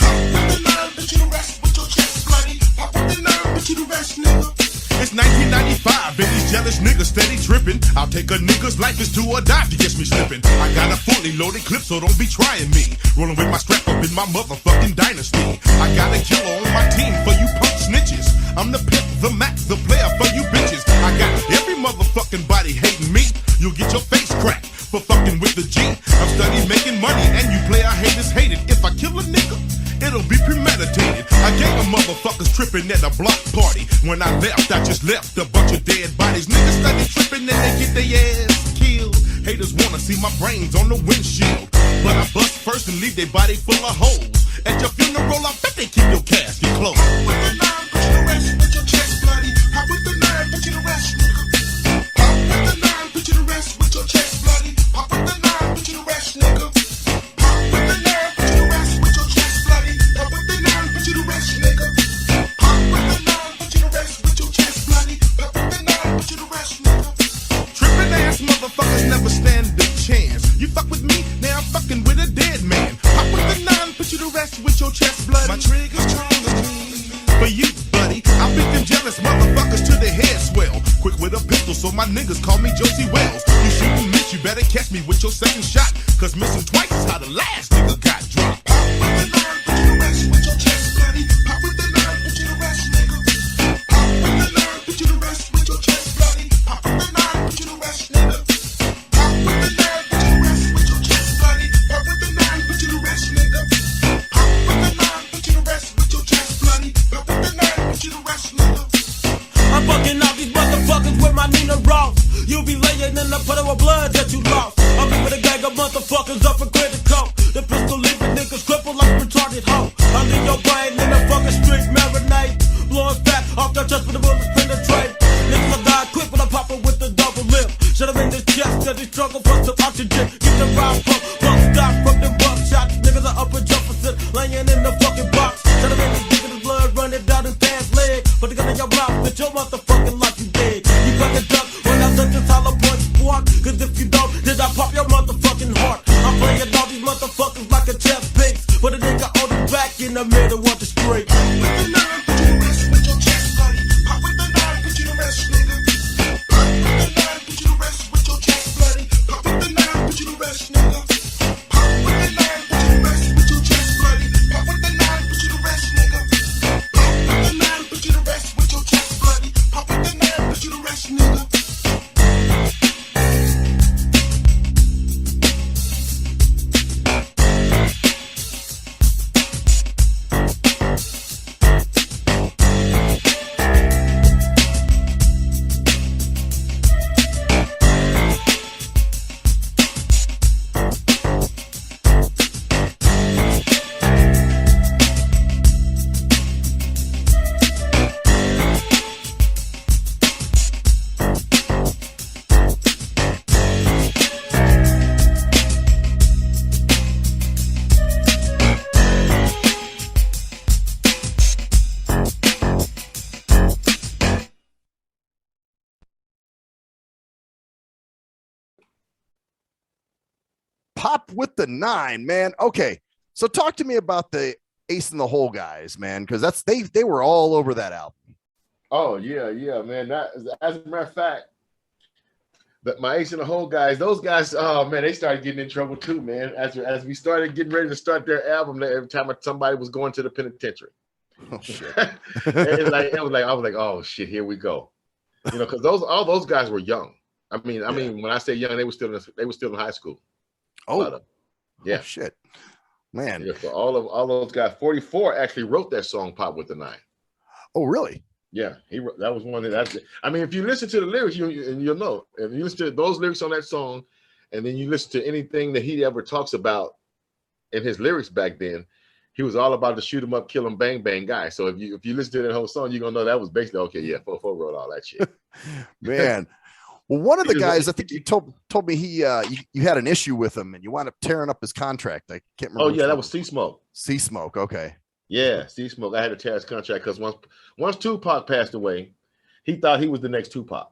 [SPEAKER 2] Pop with the 9, put you to rest with your chest bloody. Pop with the 9, put you to rest, nigga. It's 1995 and these jealous niggas steady tripping. I'll take a nigga's life is do or die if he gets me slipping. I got a fully loaded clip, so don't be trying me. Rolling with my strap up in my motherfucking dynasty. I got a killer on my team for you punk snitches. I'm the pimp, the max, the player for you bitches. I got every motherfucking body hating me. You'll get your face cracked for fucking with the G. I'm studying making money and you player haters hate it. If I kill a nigga, it'll be premeditated. I gave a motherfuckers tripping at a block party. When I left, I just left a bunch of dead bodies. Niggas study tripping and they get their ass killed. Haters wanna see my brains on the windshield, but I bust first and leave their body full of holes. At your funeral, I bet they keep your casket closed. Pop with the 9, put you to rest with your chest bloody. Pop with the 9, put you to rest, nigga. Pop with the 9, put you to rest with your chest bloody. Pop with the 9, put you to rest, nigga. Pop with the 9, put you to rest with your chest bloody. Pop with the 9, put you to rest, nigga. Pop with the 9, put you to rest with your chest bloody. Pop with the 9, put you to rest, nigga. Trippin' ass motherfuckers never stand a chance. You fuck with me, now I'm fucking with a dead man. Pop with the 9, put you to rest with your chest bloody. My trigger's stronger than me. For you, buddy, I beat them jealous motherfuckers till their head swell. Quick with a pistol, so my niggas call me Josie Wells. You shoot and miss, you better catch me with your second shot, cause missing twice is how the last nigga got dropped. Pop with the 9, put you to rest with your chest bloody. Pop with the 9, put you to rest, nigga. Pop with the 9, put you to rest with your chest bloody. Pop with the 9, put you to rest, nigga. Pop with the 9, put you to rest with your chest bloody. Pop with the 9, put you to rest, nigga. Pop with the 9, put you to rest with your chest bloody. Pop with the 9, put you to rest, nigga. I'm fucking out these motherfuckers with my Nina Ross. You be laying in the puddle of blood that you lost. I'm with a gang of motherfuckers up for critical. The pistol leaving niggas crippled like a retarded hoe. I leave your brain in the fucking street marinade. Blowing fat off the chest with the bullets penetrate. Niggas will die quick when I pop it with the double lip. Shut him in his chest cause he struggle for some oxygen. Get the round pump stop from them buckshots. Niggas are up and jumping, laying in the fucking box. Shut him in his dick and his blood running down his pants leg. Put the gun in your mouth, bitch, your motherfucking life you dead. You fucking duck when I touch this hollow point.
[SPEAKER 5] Pop with the 9, man. Okay, so talk to me about the Ace in the Hole guys, man, because they were all over that album.
[SPEAKER 6] Oh yeah, man. That, as a matter of fact, my Ace in the Hole guys, those guys, oh man, they started getting in trouble too, man. As we started getting ready to start their album, every time somebody was going to the penitentiary.
[SPEAKER 5] Oh shit!
[SPEAKER 6] it was like I was like, oh shit, here we go. Because all those guys were young. I mean, when I say young, they were still in high school.
[SPEAKER 5] Oh,
[SPEAKER 6] yeah,
[SPEAKER 5] oh, shit, man.
[SPEAKER 6] Yeah, so all those guys, 44 actually wrote that song "Pop with the 9."
[SPEAKER 5] Oh, really?
[SPEAKER 6] Yeah, that was one that. I mean, if you listen to the lyrics, you'll know. If you listen to those lyrics on that song, and then you listen to anything that he ever talks about in his lyrics back then, he was all about the shoot 'em up, kill 'em, bang bang guy. So if you listen to that whole song, you're gonna know that was basically okay. Yeah, 44 wrote all that shit.
[SPEAKER 5] Man. Well, one of the guys, I think you told me you had an issue with him and you wound up tearing up his contract. I can't remember.
[SPEAKER 6] Oh yeah, that was C Smoke.
[SPEAKER 5] C Smoke, okay.
[SPEAKER 6] Yeah, C Smoke. I had to tear his contract because once Tupac passed away, he thought he was the next Tupac.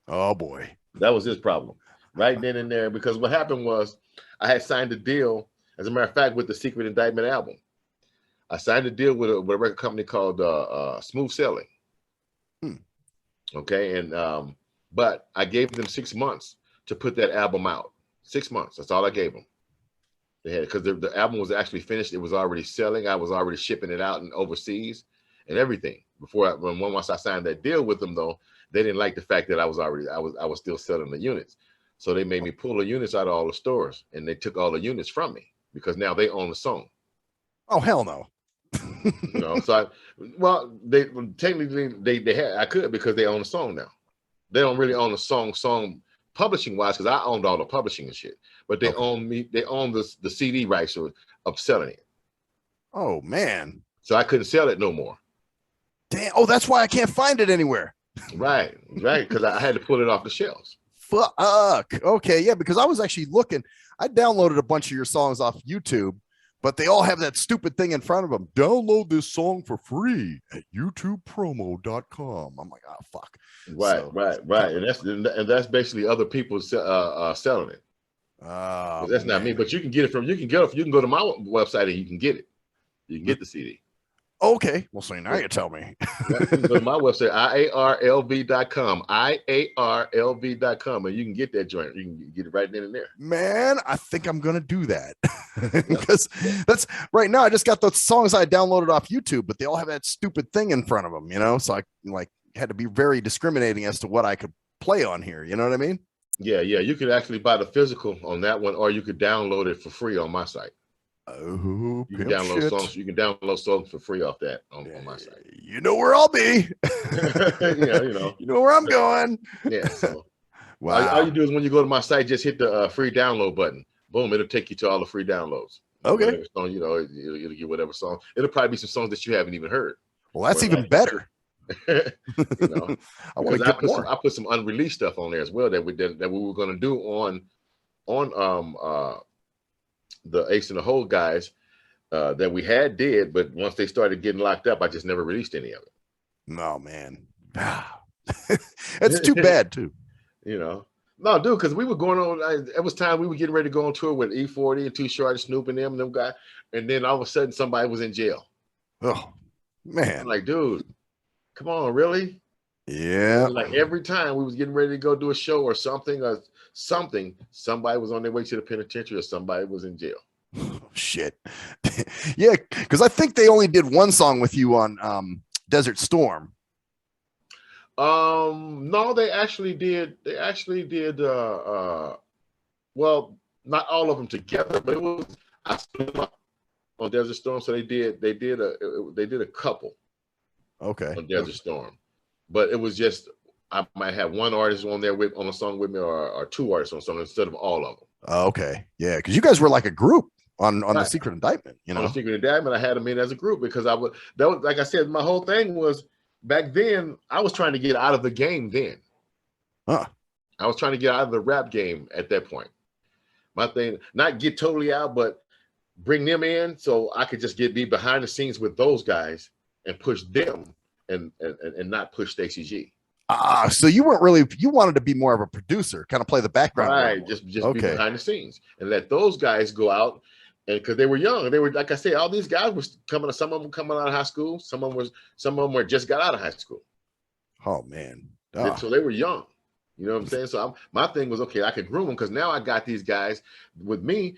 [SPEAKER 5] Oh boy,
[SPEAKER 6] that was his problem right then and there. Because what happened was, I had signed a deal. As a matter of fact, with the Secret Indictment album, I signed a deal with a record company called Smooth Sailing. Okay, and but I gave them 6 months to put that album out. 6 months. That's all I gave them. They had, because the album was actually finished. It was already selling. I was already shipping it out and overseas and everything. Once I signed that deal with them, though, they didn't like the fact that I was still selling the units. So they made me pull the units out of all the stores, and they took all the units from me because now they own the song.
[SPEAKER 5] Oh hell no.
[SPEAKER 6] So they technically they had, I could, because they own the song now. They don't really own the song publishing wise, because I owned all the publishing and shit. But they own me. They own the CD rights of selling it.
[SPEAKER 5] Oh man.
[SPEAKER 6] So I couldn't sell it no more.
[SPEAKER 5] Damn. Oh, that's why I can't find it anywhere.
[SPEAKER 6] Right. Because I had to pull it off the shelves.
[SPEAKER 5] Fuck. Okay, yeah, because I was actually looking. I downloaded a bunch of your songs off YouTube, but they all have that stupid thing in front of them. Download this song for free at youtubepromo.com. I'm like, oh fuck.
[SPEAKER 6] Right. And that's basically other people selling it. That's not me, but you can get it you can go to my website and you can get it. You can get the CD.
[SPEAKER 5] Okay. Well, so now you tell me.
[SPEAKER 6] You can go to my website, iarlv.com, iarlv.com, and you can get that joint. You can get it right then and there.
[SPEAKER 5] Man, I think I'm going to do that. Because that's right now. I just got those songs I downloaded off YouTube, but they all have that stupid thing in front of them, so I had to be very discriminating as to what I could play on here. You know what I mean?
[SPEAKER 6] Yeah. You could actually buy the physical on that one, or you could download it for free on my site.
[SPEAKER 5] Oh,
[SPEAKER 6] you can download songs. You can download songs for free off that on my site.
[SPEAKER 5] You know where I'll be. You know where I'm going.
[SPEAKER 6] Yeah. So
[SPEAKER 5] wow.
[SPEAKER 6] All you do is when you go to my site, just hit the free download button. Boom! It'll take you to all the free downloads.
[SPEAKER 5] Okay.
[SPEAKER 6] Whatever song, it'll get whatever song. It'll probably be some songs that you haven't even heard.
[SPEAKER 5] Well, that's even better.
[SPEAKER 6] I
[SPEAKER 5] want to get more.
[SPEAKER 6] I put some unreleased stuff on there as well that we were going to do on the Ace in the Hole guys that we did, but once they started getting locked up, I just never released any of it.
[SPEAKER 5] No, man. That's too bad too.
[SPEAKER 6] No, dude, because we were going on. It was time we were getting ready to go on tour with E40 and Too Short and Snoop and them guys, and then all of a sudden somebody was in jail.
[SPEAKER 5] Oh man!
[SPEAKER 6] I'm like, dude, come on, really?
[SPEAKER 5] Yeah.
[SPEAKER 6] Like every time we was getting ready to go do a show or something, somebody was on their way to the penitentiary or somebody was in jail.
[SPEAKER 5] Oh, shit. Yeah, because I think they only did one song with you on Desert Storm.
[SPEAKER 6] No, they actually did. Well, not all of them together, but it was I split them up on Desert Storm. So they did a couple.
[SPEAKER 5] Okay.
[SPEAKER 6] On Desert Storm, but it was just I might have one artist on there on a song with me, or two artists on a song instead of all of them.
[SPEAKER 5] Okay, yeah, because you guys were like a group on the Secret Indictment. On
[SPEAKER 6] the Secret Indictment, I had them in as a group because that was like I said, my whole thing was. Back then, I was trying to get out of the game then.
[SPEAKER 5] Huh.
[SPEAKER 6] I was trying to get out of the rap game at that point. My thing, not get totally out, but bring them in so I could just be behind the scenes with those guys and push them and not push Stacy G.
[SPEAKER 5] So you weren't really, you wanted to be more of a producer, kind of play the background.
[SPEAKER 6] Right, just be behind the scenes and let those guys go out. And because they were young, they were, like I say, all these guys were coming. Some of them coming out of high school. Some of them were just got out of high school.
[SPEAKER 5] Oh man!
[SPEAKER 6] So they were young. You know what I'm saying? So my thing was, okay, I could groom them because now I got these guys with me.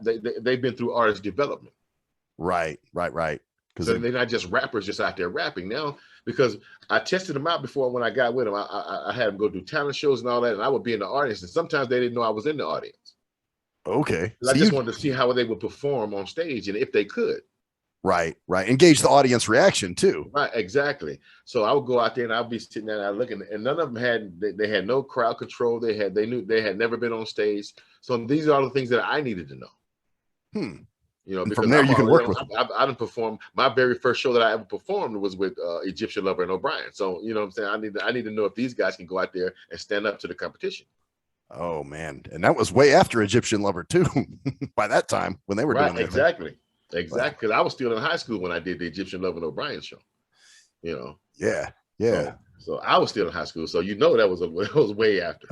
[SPEAKER 6] They've been through artist development.
[SPEAKER 5] Right.
[SPEAKER 6] Because they're not just rappers just out there rapping now. Because I tested them out before when I got with them. I had them go do talent shows and all that, and I would be in the audience. And sometimes they didn't know I was in the audience.
[SPEAKER 5] Okay.
[SPEAKER 6] So I just wanted to see how they would perform on stage and if they could.
[SPEAKER 5] Right. Engage the audience reaction too.
[SPEAKER 6] Right, exactly. So I would go out there and I'd be sitting there looking, and none of them they had no crowd control. They knew they had never been on stage. So these are all the things that I needed to know. You know, because
[SPEAKER 5] from there you can work with.
[SPEAKER 6] I didn't perform. My very first show that I ever performed was with Egyptian Lover and O'Brien. So you know what I'm saying? I need to know if these guys can go out there and stand up to the competition.
[SPEAKER 5] Oh man, and that was way after Egyptian Lover too. By that time, when they were doing it,
[SPEAKER 6] exactly. Because I was still in high school when I did the Egyptian Love and O'Brien show. You know.
[SPEAKER 5] Yeah.
[SPEAKER 6] So I was still in high school. So you know that was way after.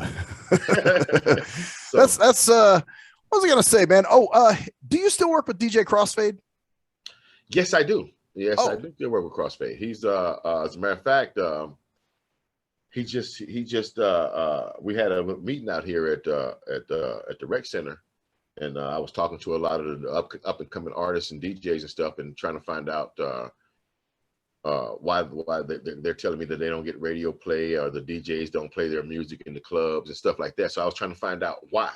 [SPEAKER 5] That's what was I gonna say, man? Do you still work with DJ Crossfade?
[SPEAKER 6] Yes, I do. Yes, I do still work with Crossfade. He's as a matter of fact, he just we had a meeting out here at the rec center. And I was talking to a lot of the up and coming artists and DJs and stuff, and trying to find out why they're telling me that they don't get radio play, or the DJs don't play their music in the clubs and stuff like that. So I was trying to find out why.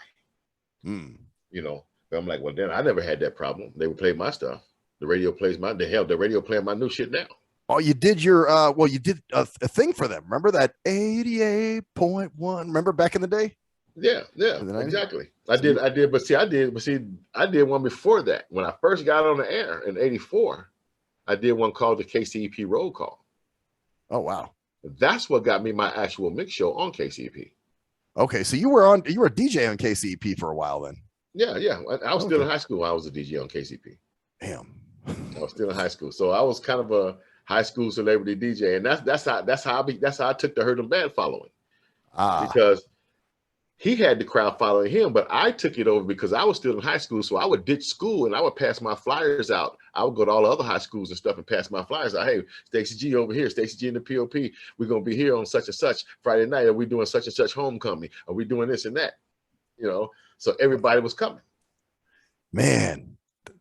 [SPEAKER 6] You know, I'm like, well, then I never had that problem. They would play my stuff. The radio plays the radio playing my new shit now.
[SPEAKER 5] Oh, you did your you did a thing for them. Remember that 88.1? Remember back in the day?
[SPEAKER 6] Yeah, exactly. I did, but I did one before that. When I first got on the air in '84, I did one called the KCEP Roll Call.
[SPEAKER 5] Oh wow.
[SPEAKER 6] That's what got me my actual mix show on KCEP.
[SPEAKER 5] Okay, so you were a DJ on KCEP for a while then.
[SPEAKER 6] Yeah. I was still in high school when I was a DJ on KCEP.
[SPEAKER 5] Damn.
[SPEAKER 6] I was still in high school. So I was kind of a high school celebrity DJ. And that's how I took the Hurt 'em Bad following. Because he had the crowd following him, but I took it over because I was still in high school. So I would ditch school and I would pass my flyers out. I would go to all the other high schools and stuff and pass my flyers out. Hey, Stacy G over here, Stacy G in the POP. We're going to be here on such and such Friday night. Are we doing such and such homecoming? Are we doing this and that? You know, so everybody was coming.
[SPEAKER 5] Man,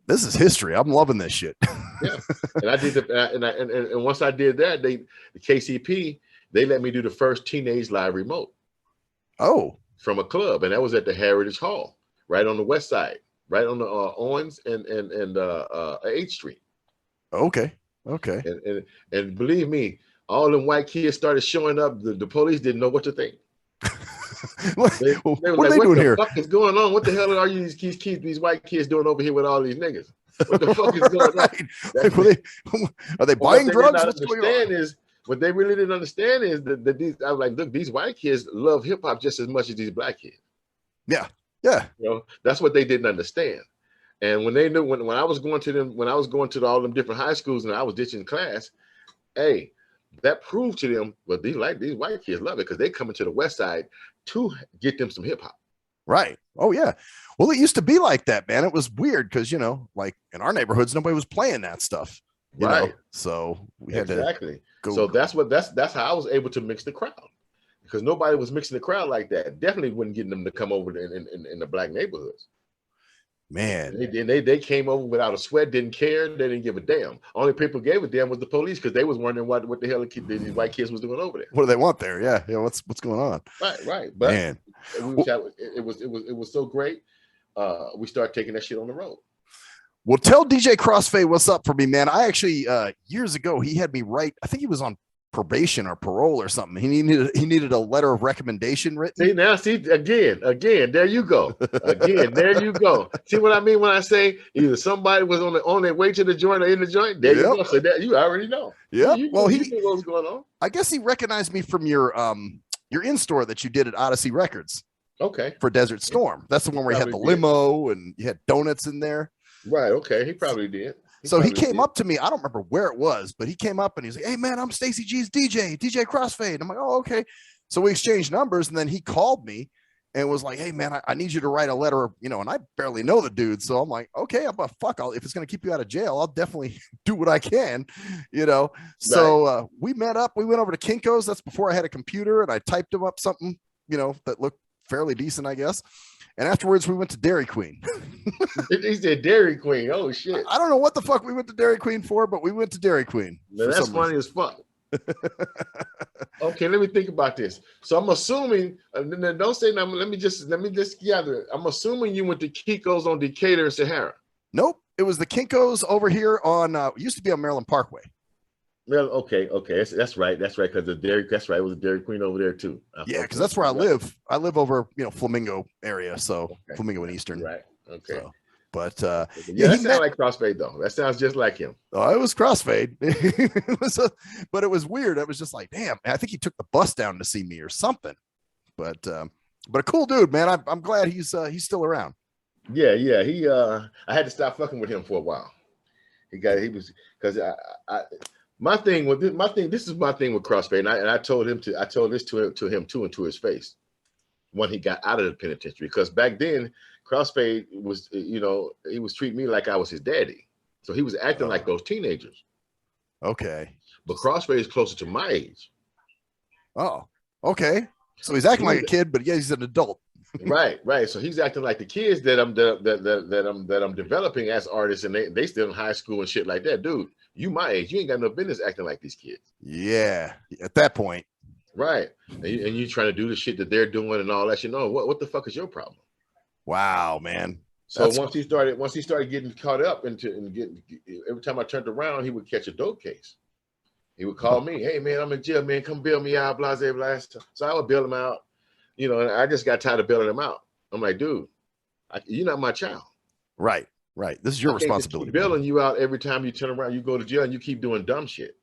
[SPEAKER 5] this is history. I'm loving this shit.
[SPEAKER 6] Yeah. And I did and once I did that, the KCP, they let me do the first Teenage Live Remote.
[SPEAKER 5] Oh.
[SPEAKER 6] From a club, and that was at the Heritage Hall, right on the west side, right on the Owens and 8th Street.
[SPEAKER 5] Okay.
[SPEAKER 6] And believe me, all them white kids started showing up. The police didn't know what to think.
[SPEAKER 5] What
[SPEAKER 6] they
[SPEAKER 5] are
[SPEAKER 6] like,
[SPEAKER 5] they doing here?
[SPEAKER 6] What the fuck is going on? What the hell are you these white kids doing over here with all these niggas? What the fuck is going on?
[SPEAKER 5] Are they buying drugs? What's going on?
[SPEAKER 6] What they really didn't understand is that these, I was like, look, these white kids love hip hop just as much as these black kids.
[SPEAKER 5] Yeah.
[SPEAKER 6] You know, that's what they didn't understand. And when they knew, when I was going to all them different high schools and I was ditching class, hey, that proved to them, well, these white kids love it because they coming to the west side to get them some hip hop.
[SPEAKER 5] Right. Oh yeah. Well, it used to be like that, man. It was weird because, you know, like in our neighborhoods, nobody was playing that stuff. You know? So we had to go.
[SPEAKER 6] So that's how I was able to mix the crowd, because nobody was mixing the crowd like that. Definitely wasn't getting them to come over in the black neighborhoods.
[SPEAKER 5] Man,
[SPEAKER 6] they came over without a sweat, didn't care, they didn't give a damn. Only people gave a damn was the police, because they was wondering what the hell these white kids was doing over there.
[SPEAKER 5] What do they want there? Yeah, what's going on?
[SPEAKER 6] Right. But
[SPEAKER 5] man,
[SPEAKER 6] it was so great. We started taking that shit on the road.
[SPEAKER 5] Well, tell DJ Crossfade what's up for me, man. I actually years ago he had me write. I think he was on probation or parole or something. He needed a letter of recommendation written.
[SPEAKER 6] See again. There you go. There you go. See what I mean when I say either somebody was on their way to the joint or in the joint. There you go. So that you already know.
[SPEAKER 5] Yeah.
[SPEAKER 6] You
[SPEAKER 5] well,
[SPEAKER 6] he knew what was going on.
[SPEAKER 5] I guess he recognized me from your in-store that you did at Odyssey Records.
[SPEAKER 6] Okay.
[SPEAKER 5] For Desert Storm. That's the one where you had the limo and you had donuts in there.
[SPEAKER 6] Right. Okay. He probably did.
[SPEAKER 5] So he came up to me. I don't remember where it was, but he came up and he's like, "Hey man, I'm Stacy G's DJ Crossfade." I'm like, "Oh, okay." So we exchanged numbers, and then he called me and was like, "Hey man, I need you to write a letter," you know, and I barely know the dude. So I'm like, "Okay, I'm a fuck. If it's going to keep you out of jail, I'll definitely do what I can," you know? So we met up, we went over to Kinko's. That's before I had a computer, and I typed him up something, you know, that looked fairly decent, I guess. And afterwards we went to Dairy Queen.
[SPEAKER 6] He said Dairy Queen. Oh shit.
[SPEAKER 5] I don't know what the fuck we went to Dairy Queen for, but we went to Dairy Queen.
[SPEAKER 6] Now, that's funny as fuck. Okay, let me think about this. So I'm assuming, don't say nothing. Let me just gather it. I'm assuming you went to Kiko's on Decatur and Sahara.
[SPEAKER 5] Nope, it was the Kinko's over here on used to be on Maryland Parkway.
[SPEAKER 6] Well, okay, that's right, because the Dairy, that's right, it was a Dairy Queen over there too.
[SPEAKER 5] Yeah, because that's where I live. I live over, you know, Flamingo area, so Flamingo and Eastern.
[SPEAKER 6] Right. Okay.
[SPEAKER 5] So, but
[SPEAKER 6] yeah, that sounds like Crossfade though. That sounds just like him.
[SPEAKER 5] Oh, it was Crossfade. But it was weird. I was just like, damn. I think he took the bus down to see me or something. But a cool dude, man. I'm glad he's still around.
[SPEAKER 6] Yeah. He I had to stop fucking with him for a while. This is my thing with Crossfade, and I told this to him too, and to his face when he got out of the penitentiary, because back then Crossfade was, you know, he was treating me like I was his daddy, so he was acting like those teenagers.
[SPEAKER 5] Okay,
[SPEAKER 6] but Crossfade is closer to my age.
[SPEAKER 5] Oh, okay. So he's acting like a kid, but yeah, he's an adult.
[SPEAKER 6] right. So he's acting like the kids that I'm developing as artists, and they still in high school and shit like that. Dude, you my age, you ain't got no business acting like these kids.
[SPEAKER 5] Yeah, at that point.
[SPEAKER 6] Right. And you trying to do the shit that they're doing and all that. You know, what the fuck is your problem?
[SPEAKER 5] Wow, man.
[SPEAKER 6] So once he started getting caught up and getting, every time I turned around, he would catch a dope case. He would call me, "Hey man, I'm in jail, man. Come bail me out, blah, blah, blah." So I would bail him out, you know, and I just got tired of bailing him out. I'm like, dude, you're not my child.
[SPEAKER 5] Right. This is your responsibility.
[SPEAKER 6] Bailing you out every time you turn around, you go to jail and you keep doing dumb shit.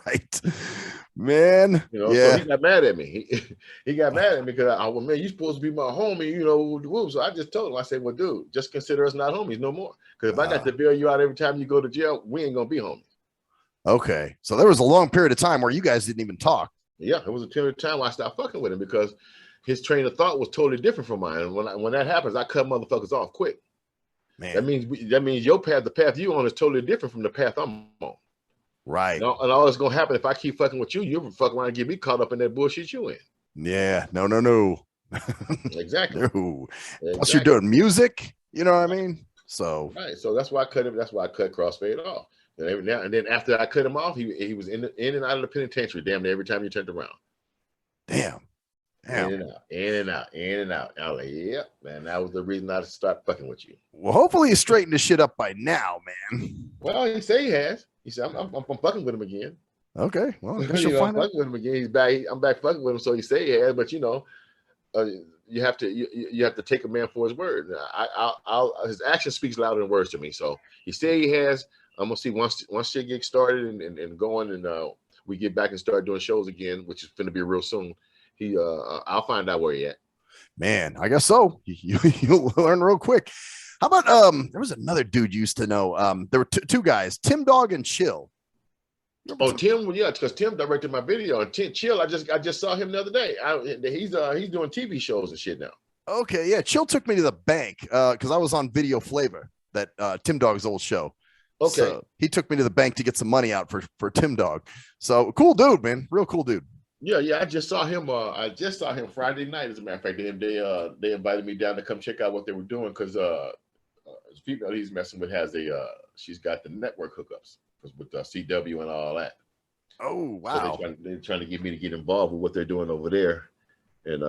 [SPEAKER 5] Right. Man.
[SPEAKER 6] You know,
[SPEAKER 5] yeah.
[SPEAKER 6] So he got mad at me. He got mad at me because well, man, you supposed to be my homie, you know. So I just told him, I said, well, dude, just consider us not homies no more. Because if I got to bail you out every time you go to jail, we ain't gonna be homies.
[SPEAKER 5] Okay. So there was a long period of time where you guys didn't even talk. Yeah,
[SPEAKER 6] it was a period of time where I stopped fucking with him because his train of thought was totally different from mine. And when that happens, I cut motherfuckers off quick. Man. That means your path, the path you on, is totally different from the path I'm on.
[SPEAKER 5] Right.
[SPEAKER 6] And all that's gonna happen if I keep fucking with you, you'll fuck around and get me caught up in that bullshit you in.
[SPEAKER 5] Yeah. No.
[SPEAKER 6] Exactly.
[SPEAKER 5] No. Plus you're doing music, you know what I mean? So
[SPEAKER 6] right. So that's why I cut him. That's why I cut Crossfade off. And every now and then after I cut him off, he was in and out of the penitentiary damn near every time you turned around.
[SPEAKER 5] Damn.
[SPEAKER 6] In and out. I was like, yep, man, that was the reason I started fucking with you.
[SPEAKER 5] Well, hopefully he's straightened his shit up by now, man.
[SPEAKER 6] Well, he said he has. He said, I'm fucking with him again.
[SPEAKER 5] Okay. Well, I guess you'll find out.
[SPEAKER 6] I'm fucking with him again. He's back. I'm back fucking with him. So he said he has, but you know, you have to take a man for his word. His action speaks louder than words to me. So he said he has. I'm gonna see once shit gets started and going, and we get back and start doing shows again, which is gonna be real soon. I'll find out where he at. Man, I guess so. You'll learn real quick. How about there was another dude you used to know. There were two guys, Tim Dog and Chill. Oh, Tim, yeah, because Tim directed my video. And Chill, I just saw him the other day. He's doing TV shows and shit now. Okay, yeah. Chill took me to the bank because I was on Video Flavor, that Tim Dog's old show. Okay. So he took me to the bank to get some money out for Tim Dog. So cool dude, man. Real cool dude. Yeah. I just saw him. I just saw him Friday night. As a matter of fact, they invited me down to come check out what they were doing because the female he's messing with has she's got the network hookups with CW and all that. Oh wow! So they're trying to get me to get involved with what they're doing over there, and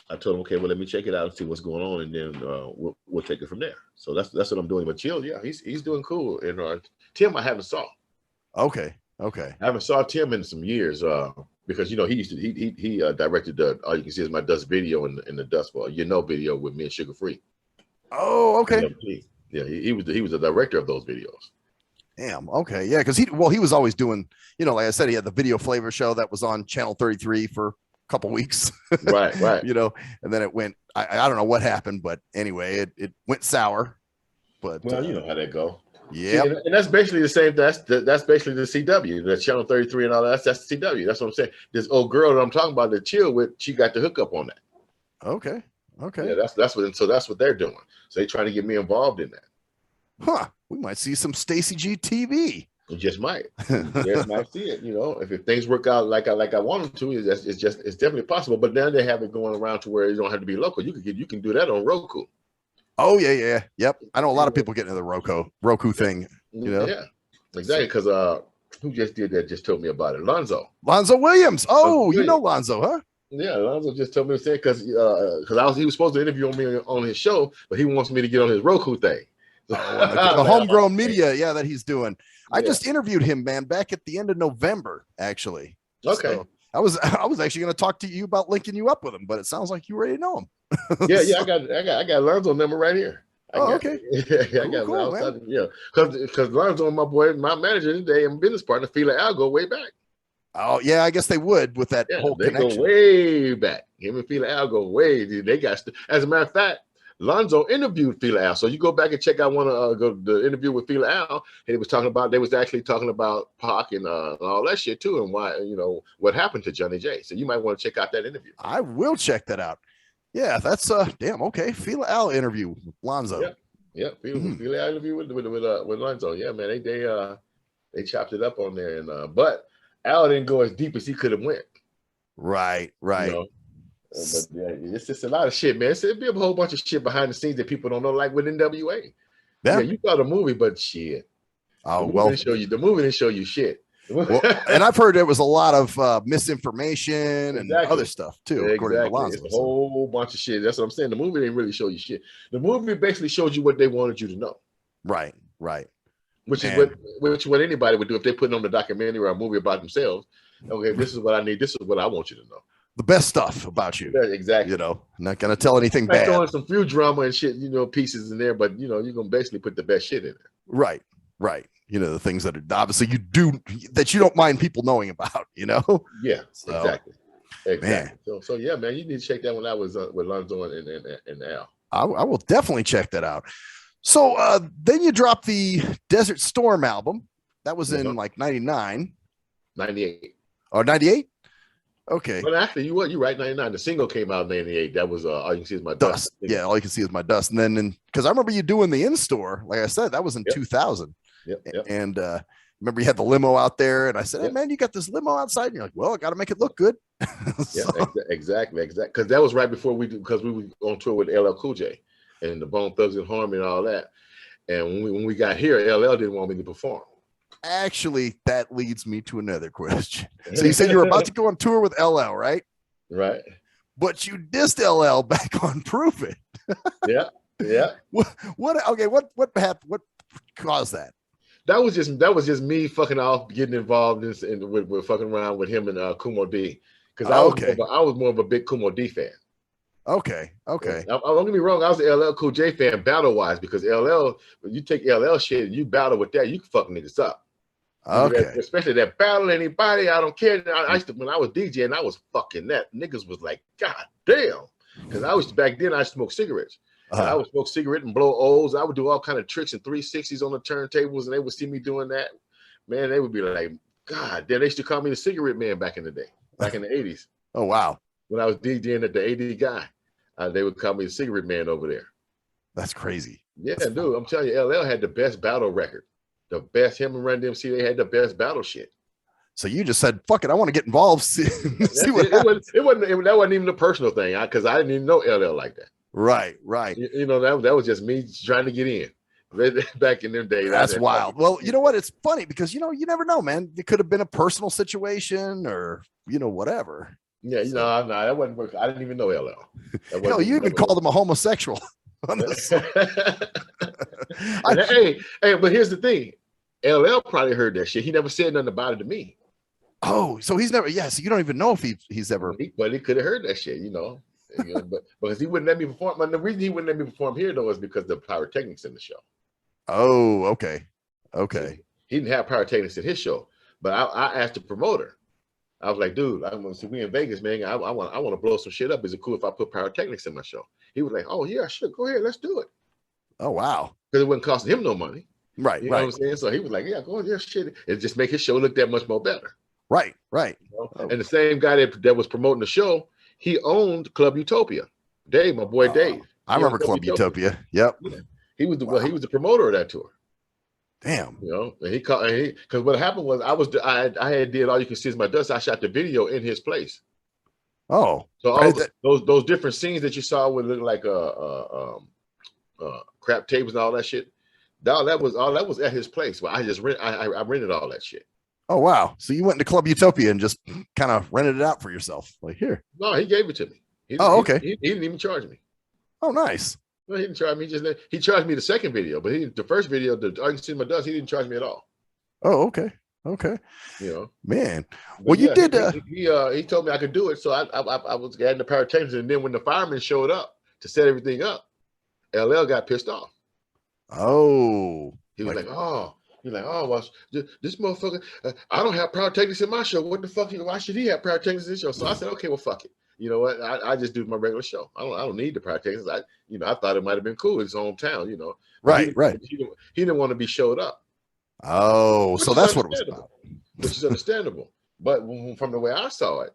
[SPEAKER 6] I told him, okay, well, let me check it out and see what's going on, and then we'll take it from there. So that's what I'm doing. But Chill, yeah, he's doing cool. And Tim, I haven't saw. Okay. I haven't saw Tim in some years because you know he directed all you can see is my Dust video in the Dust Ball, video with me and Sugar Free. Oh, okay. Yeah, he was the director of those videos. Damn. Okay. Yeah, because he was always doing, like I said, he had the Video Flavor show that was on Channel 33 for a couple weeks. Right. And then it went. I don't know what happened, but anyway, it went sour.
[SPEAKER 5] But
[SPEAKER 6] Well, you know how that go.
[SPEAKER 5] Yeah,
[SPEAKER 6] and that's basically the same. That's basically the CW, the Channel 33 and all that. That's the CW. That's what I'm saying. This old girl that I'm talking about that chill with, she got the hookup on that.
[SPEAKER 5] Okay.
[SPEAKER 6] Yeah, that's what they're doing. So they're trying to get me involved in that.
[SPEAKER 5] Huh. We might see some Stacy G TV.
[SPEAKER 6] You just might. Just might see it. You know, if things work out like I want them to, it's definitely possible. But now they have it going around to where you don't have to be local. You can do that on Roku.
[SPEAKER 5] Oh yeah. Yep. I know a lot of people getting into the Roku thing. You know.
[SPEAKER 6] Yeah, exactly. Because who just did that? Just told me about it. Lonzo
[SPEAKER 5] Williams. Oh, you
[SPEAKER 6] Williams.
[SPEAKER 5] know Lonzo, huh?
[SPEAKER 6] Yeah, Lonzo just told me to say because he was supposed to interview me on his show, but he wants me to get on his Roku thing.
[SPEAKER 5] The homegrown media, that he's doing. I just interviewed him, man, back at the end of November, actually.
[SPEAKER 6] Okay.
[SPEAKER 5] So I was actually going to talk to you about linking you up with him, but it sounds like you already know him.
[SPEAKER 6] Yeah, I got Lonzo number right here.
[SPEAKER 5] Okay.
[SPEAKER 6] Yeah, because Lonzo, my boy, my manager today and business partner, Fila Al, go way back.
[SPEAKER 5] Oh yeah, I guess they would with that whole connection.
[SPEAKER 6] They go way back. Him and Fila Al go way. They got. As a matter of fact, Lonzo interviewed Fila Al. So you go back and check out one of the interview with Fila Al, and they was actually talking about Pac and all that shit too, and why what happened to Johnny J. So you might want to check out that interview.
[SPEAKER 5] I will check that out. Yeah, that's damn okay. Fila Al interview with Lonzo.
[SPEAKER 6] Yeah, Fila Al interview with Lonzo. Yeah, man, they chopped it up on there, and but Al didn't go as deep as he could have went.
[SPEAKER 5] Right.
[SPEAKER 6] But yeah, it's just a lot of shit, man. It'd be a whole bunch of shit behind the scenes that people don't know, like with NWA. Yeah, you saw the movie, but shit.
[SPEAKER 5] Oh,
[SPEAKER 6] the movie didn't show you shit.
[SPEAKER 5] Well, and I've heard there was a lot of misinformation and other stuff too, according to Lonzo.
[SPEAKER 6] It's a whole bunch of shit. That's what I'm saying. The movie didn't really show you shit. The movie basically showed you what they wanted you to know.
[SPEAKER 5] Right.
[SPEAKER 6] Which is what anybody would do if they put on a documentary or a movie about themselves. Okay, this is what I need. This is what I want you to know.
[SPEAKER 5] The best stuff about you.
[SPEAKER 6] Yeah, exactly.
[SPEAKER 5] I'm not gonna tell anything bad.
[SPEAKER 6] Throwing some few drama and shit, pieces in there, but you're gonna basically put the best shit in there.
[SPEAKER 5] Right. The things that are obviously you do that you don't mind people knowing about.
[SPEAKER 6] Yeah.
[SPEAKER 5] So,
[SPEAKER 6] exactly.
[SPEAKER 5] Man.
[SPEAKER 6] So yeah, man, you need to check that one out with Lonzo and Al.
[SPEAKER 5] I will definitely check that out. So then you dropped the Desert Storm album. That was in like 99.
[SPEAKER 6] 98.
[SPEAKER 5] Or 98? Okay.
[SPEAKER 6] But actually, you're right, 99. The single came out in 98. That was All You Can See Is My Dust.
[SPEAKER 5] Yeah, All You Can See Is My Dust. And then, because I remember you doing the in-store, like I said, that was in 2000.
[SPEAKER 6] Yep.
[SPEAKER 5] And remember you had the limo out there, and I said, hey, man, you got this limo outside? And you're like, well, I got to make it look good.
[SPEAKER 6] Exactly. Because that was right before because we were on tour with LL Cool J and the Bone Thugs and Harmony and all that. And when we got here, LL didn't want me to perform.
[SPEAKER 5] Actually, that leads me to another question. So you said you were about to go on tour with LL, right?
[SPEAKER 6] Right.
[SPEAKER 5] But you dissed LL back on Prove It.
[SPEAKER 6] Yeah.
[SPEAKER 5] What happened? What caused that?
[SPEAKER 6] That was just me fucking off, getting involved with fucking around with him and Kumo D. Because I was more of a big Kumo D fan.
[SPEAKER 5] Okay.
[SPEAKER 6] Don't get me wrong, I was an LL Cool J fan battle wise, because LL, when you take LL shit and you battle with that, you can fuck niggas up.
[SPEAKER 5] Okay.
[SPEAKER 6] Especially that battle anybody, I don't care. I used to, when I was DJing, I was fucking that. Niggas was like, God damn. Because back then I smoked cigarettes. I would smoke cigarette and blow O's. I would do all kind of tricks and 360s on the turntables, and they would see me doing that. Man, they would be like, God damn, they used to call me the cigarette man back in the day, back in the 80s.
[SPEAKER 5] Oh, wow.
[SPEAKER 6] When I was DJing at the AD guy, they would call me the cigarette man over there.
[SPEAKER 5] That's crazy.
[SPEAKER 6] Yeah, dude, I'm telling you, LL had the best battle record. The best, him and Run DMC, they had the best battle shit.
[SPEAKER 5] So you just said, fuck it, I want to get involved. See what happens.
[SPEAKER 6] That wasn't even a personal thing, because I didn't even know LL like that.
[SPEAKER 5] Right.
[SPEAKER 6] That was just me trying to get in back in them days.
[SPEAKER 5] That's wild. Well, you know what? It's funny because, you never know, man. It could have been a personal situation or, whatever.
[SPEAKER 6] Yeah, no, that wasn't. I didn't even know LL.
[SPEAKER 5] Hell, you even called him a homosexual. On this.
[SPEAKER 6] Hey, but here's the thing. LL probably heard that shit. He never said nothing about it to me.
[SPEAKER 5] Oh, so he's never. Yeah, so you don't even know if he's ever.
[SPEAKER 6] But he could have heard that shit, but because he wouldn't let me perform. And the reason he wouldn't let me perform here though is because of the pyrotechnics in the show.
[SPEAKER 5] Oh, okay.
[SPEAKER 6] He didn't have pyrotechnics in his show, but I asked the promoter. I was like, dude, we in Vegas, man. I want to blow some shit up. Is it cool if I put pyrotechnics in my show? He was like, oh yeah, sure, go ahead, let's do it.
[SPEAKER 5] Oh wow.
[SPEAKER 6] Because it wasn't costing him no money.
[SPEAKER 5] Right,
[SPEAKER 6] You know
[SPEAKER 5] right,
[SPEAKER 6] what I'm saying? So he was like, yeah, go on, yeah, shit. It just make his show look that much more better.
[SPEAKER 5] right, right.
[SPEAKER 6] You know?
[SPEAKER 5] Oh.
[SPEAKER 6] And the same guy that was promoting the show, he owned Club Utopia. Dave, my boy Dave.
[SPEAKER 5] I remember Club Utopia. Yep.
[SPEAKER 6] Yeah. He was the promoter of that tour.
[SPEAKER 5] Damn.
[SPEAKER 6] You know, and because what happened was I had did All You Can See Is My Dust. I shot the video in his place.
[SPEAKER 5] Oh.
[SPEAKER 6] So all those different scenes that you saw would look like crap tables and all that shit. All that was at his place. Well, I rented all that shit.
[SPEAKER 5] Oh wow. So you went into Club Utopia and just kind of rented it out for yourself. Like here.
[SPEAKER 6] No, he gave it to me.
[SPEAKER 5] Okay.
[SPEAKER 6] He didn't even charge me.
[SPEAKER 5] Oh, nice.
[SPEAKER 6] No, he didn't charge me. He charged me the second video, but the first video, the All You Can See My Dust, he didn't charge me at all.
[SPEAKER 5] Oh, okay. Okay.
[SPEAKER 6] You know,
[SPEAKER 5] man.
[SPEAKER 6] But
[SPEAKER 5] Well,
[SPEAKER 6] yeah,
[SPEAKER 5] you did.
[SPEAKER 6] He told me I could do it, so I was adding the pyrotechnics, and then when the firemen showed up to set everything up, LL got pissed off.
[SPEAKER 5] Oh,
[SPEAKER 6] he was like, oh, well, this motherfucker. I don't have pyrotechnics in my show. What the fuck? Why should he have pyrotechnics in his show? So I said, okay, well, fuck it. You know what? I just do my regular show. I don't need the pyrotechnics. I thought it might have been cool. It's his hometown, you know.
[SPEAKER 5] Right, right.
[SPEAKER 6] He didn't want to be showed up.
[SPEAKER 5] Oh, so that's what it was about.
[SPEAKER 6] Which is understandable. But from the way I saw it,